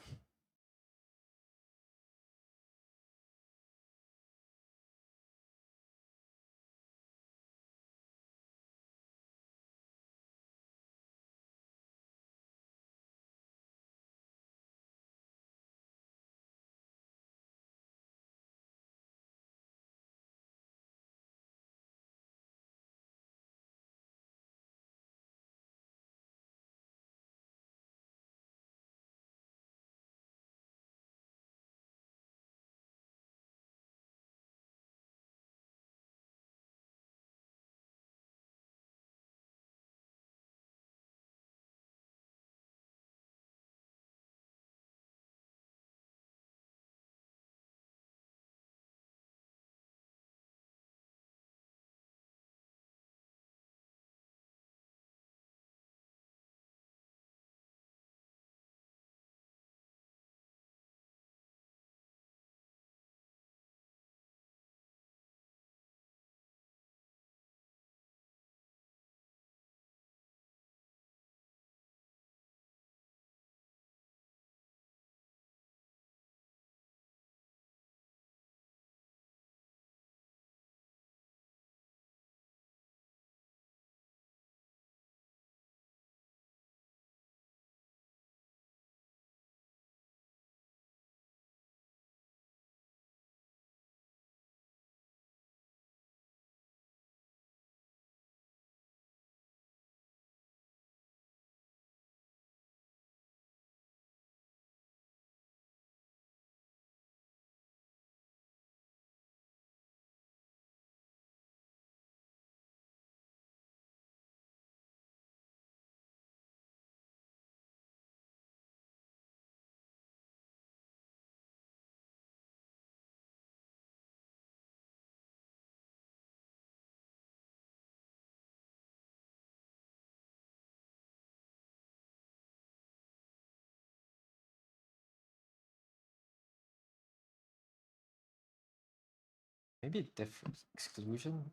Maybe different exclusion.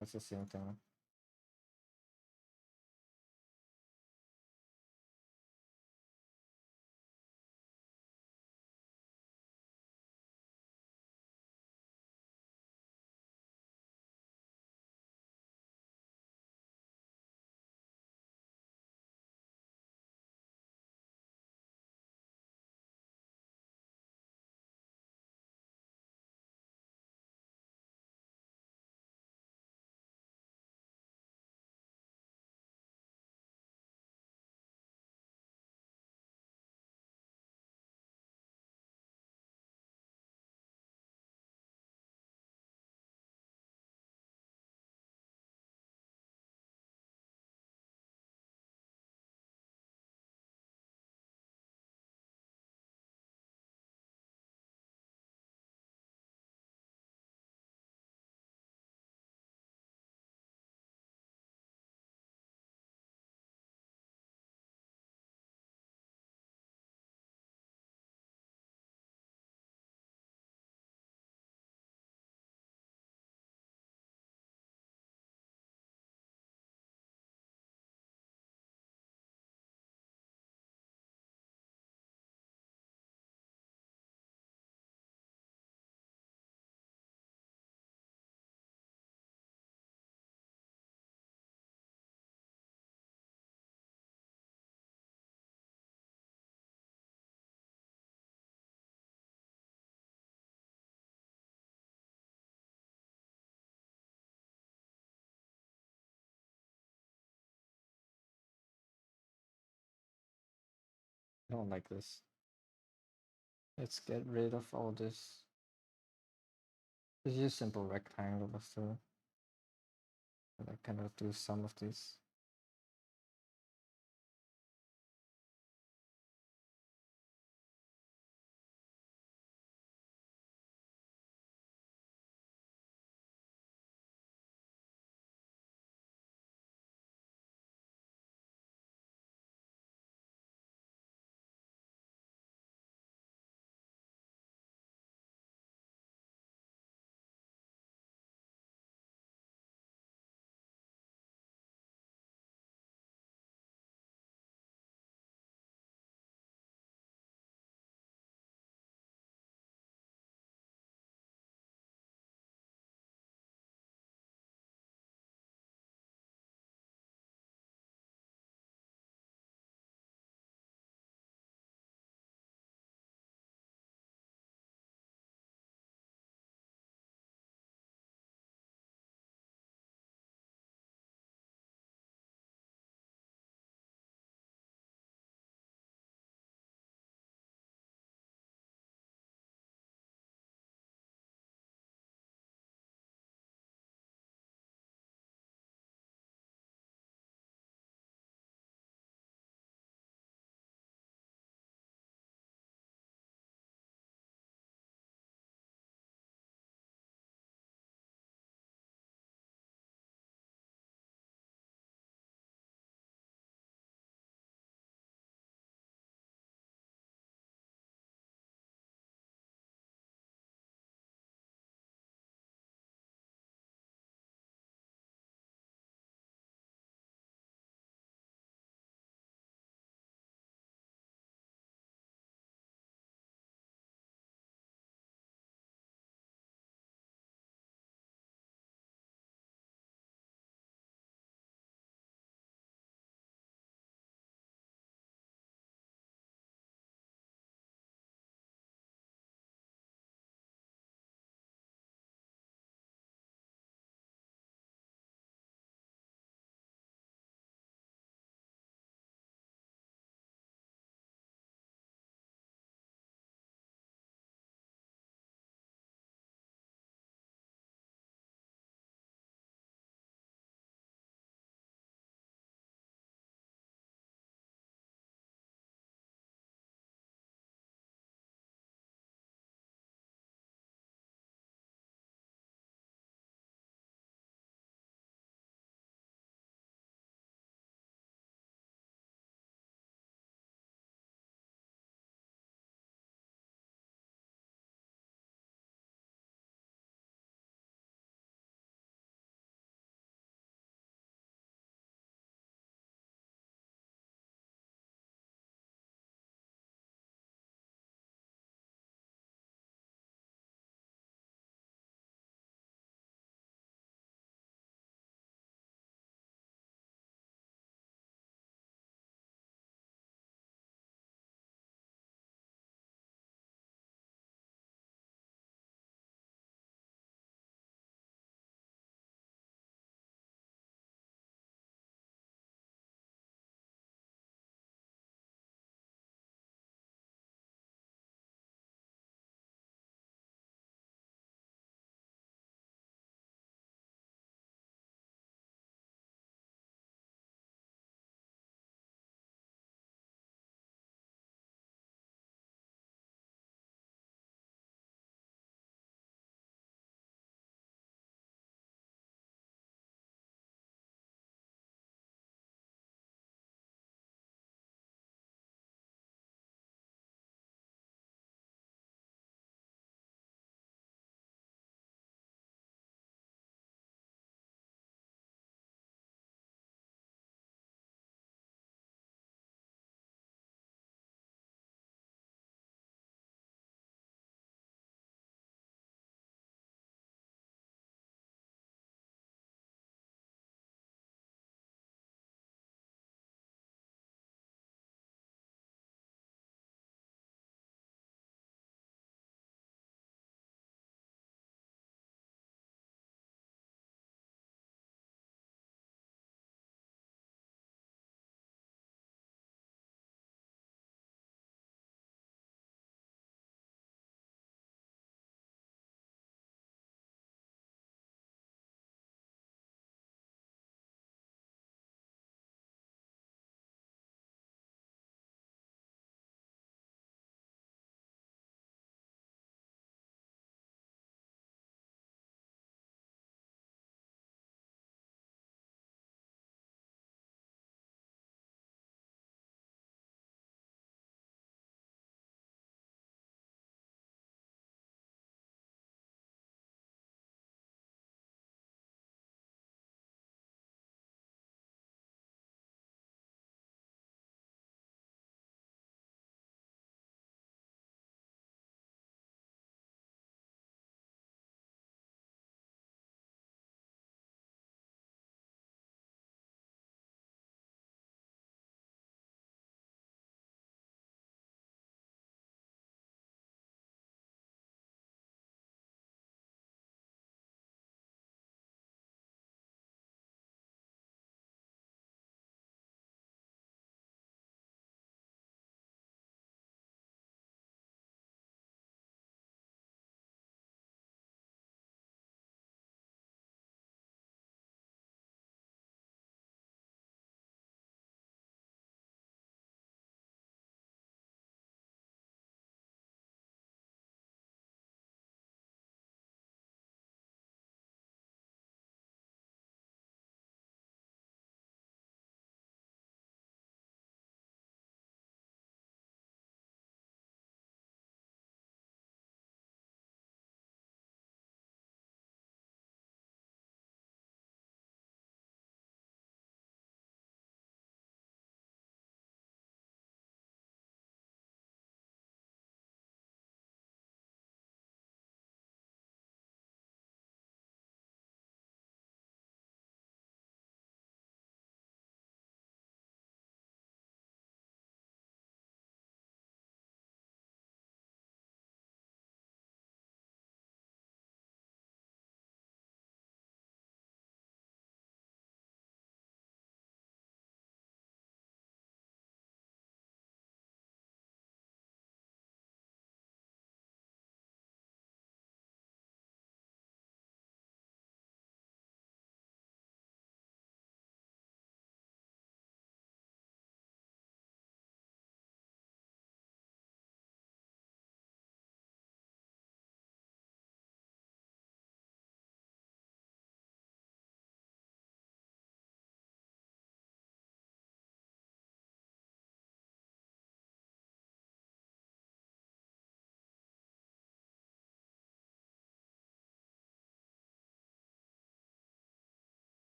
That's the same thing. I don't like this. Let's get rid of all this. Just use simple rectangle after. I cannot do some of these.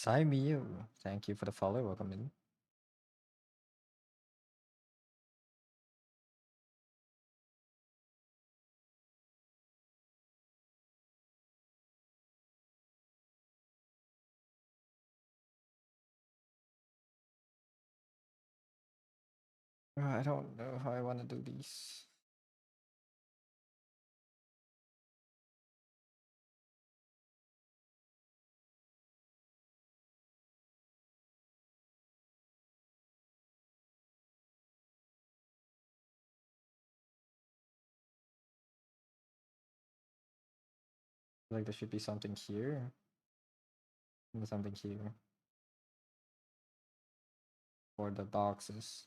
Saimiyu, thank you for the follow. Welcome in. I don't know how I want to do these. Like there should be something here and something here for the boxes.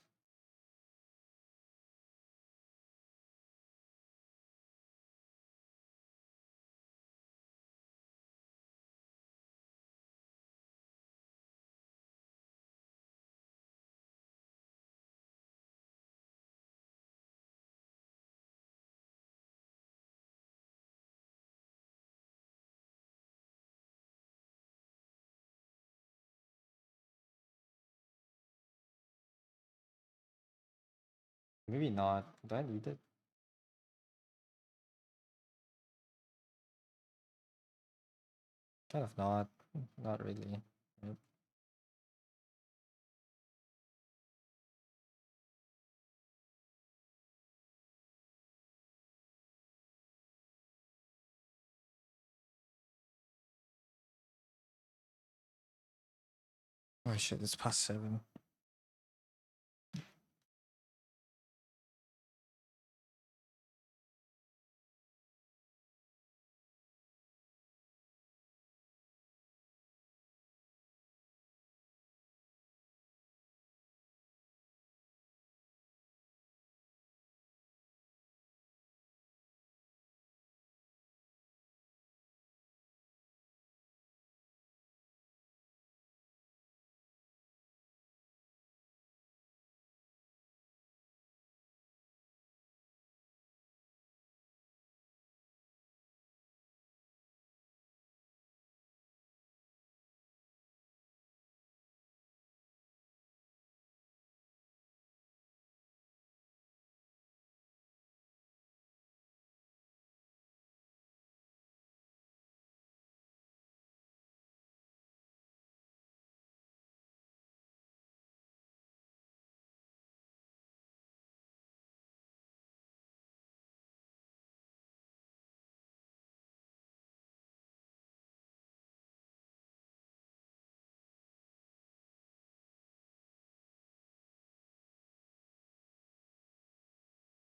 Maybe not. Do I need it? Kind of not. Not really. Right? Oh shit, it's past 7.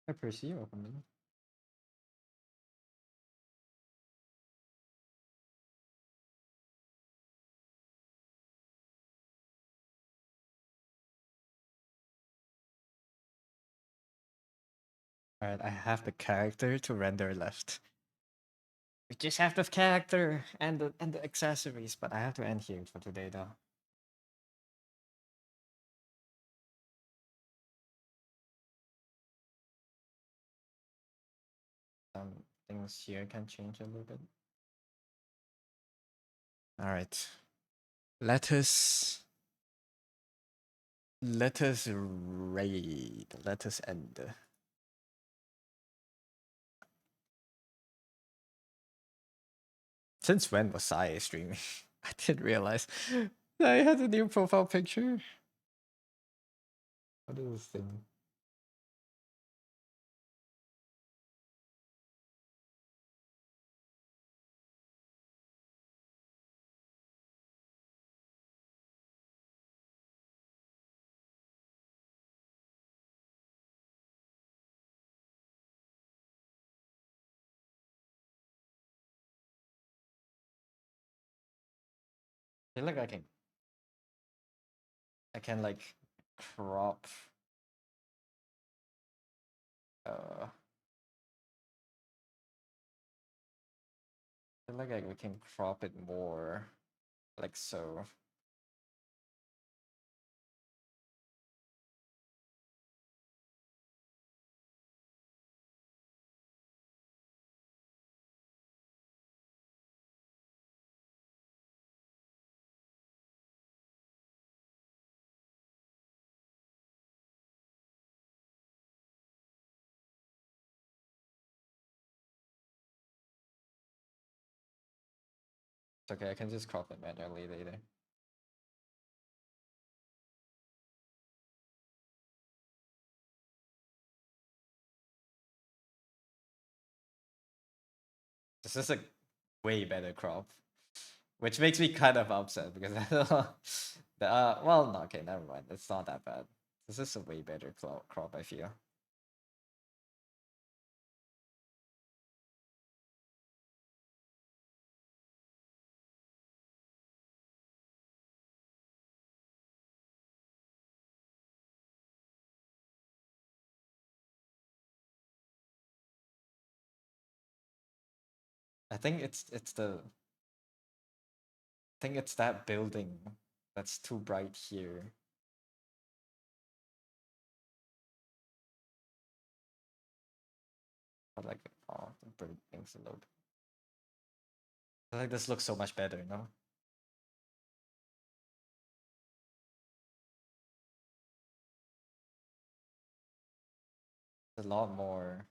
I perceive. Welcome in. Alright, I have the character to render left. We just have the character and the accessories, but I have to end here for today though. Some things here can change a little bit. Alright. Let us raid. Let us end. Since when was Sai streaming? I didn't realize I had a new profile picture. What is this thing? I feel like I can like crop I feel like we can crop it more like so. It's okay, I can just crop it manually later. This is a way better crop, which makes me kind of upset because I don't know. Well, no, okay, never mind. It's not that bad. This is a way better crop, I feel. I think it's the I think it's that building that's too bright here. I like it. Oh, the bird things a little bit. I think this looks so much better, no? A lot more.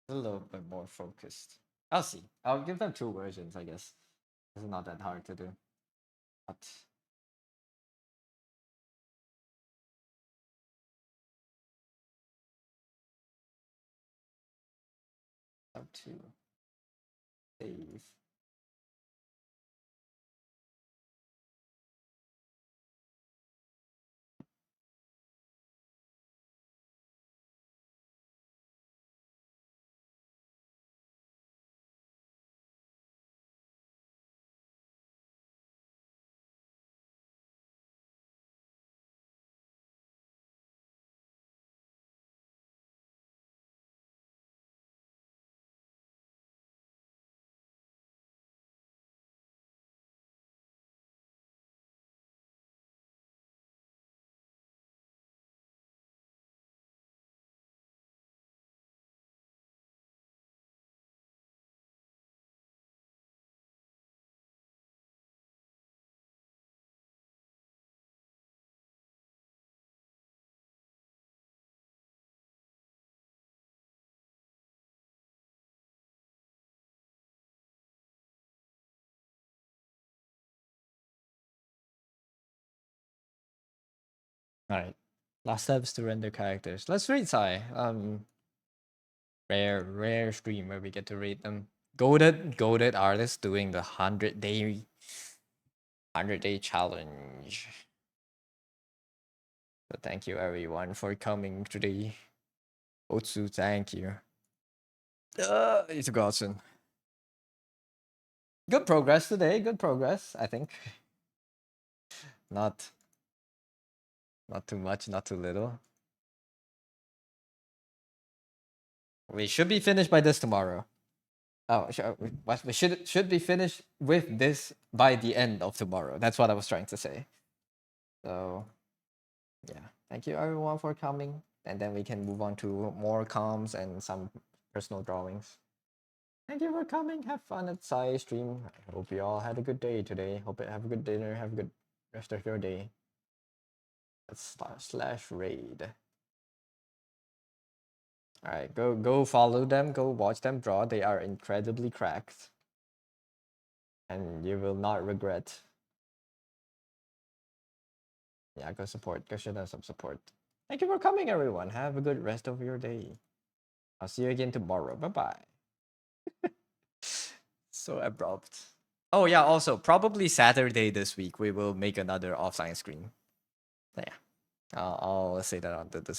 A little bit more focused. I'll see. I'll give them two versions, I guess. It's not that hard to do. But up to save. Alright. Last steps to render characters. Let's read Sai. Rare stream where we get to read them. Goaded artist doing the 100-day challenge. So thank you everyone for coming today. Otsu, thank you. It's a godsend. Good progress today. Good progress, I think. Not too much, not too little. We should be finished by this tomorrow. Oh, we should be finished with this by the end of tomorrow. That's what I was trying to say. So, yeah. Thank you everyone for coming, and then we can move on to more comms and some personal drawings. Thank you for coming. Have fun at Sai stream. I hope you all had a good day today. Hope you have a good dinner. Have a good rest of your day. Let's slash raid. All right, go follow them. Go watch them draw. They are incredibly cracked, and you will not regret. Yeah, go support. Go show them some support. Thank you for coming, everyone. Have a good rest of your day. I'll see you again tomorrow. Bye bye. So abrupt. Oh yeah. Also, probably Saturday this week we will make another offline screen. Yeah, I'll say that on the Discord.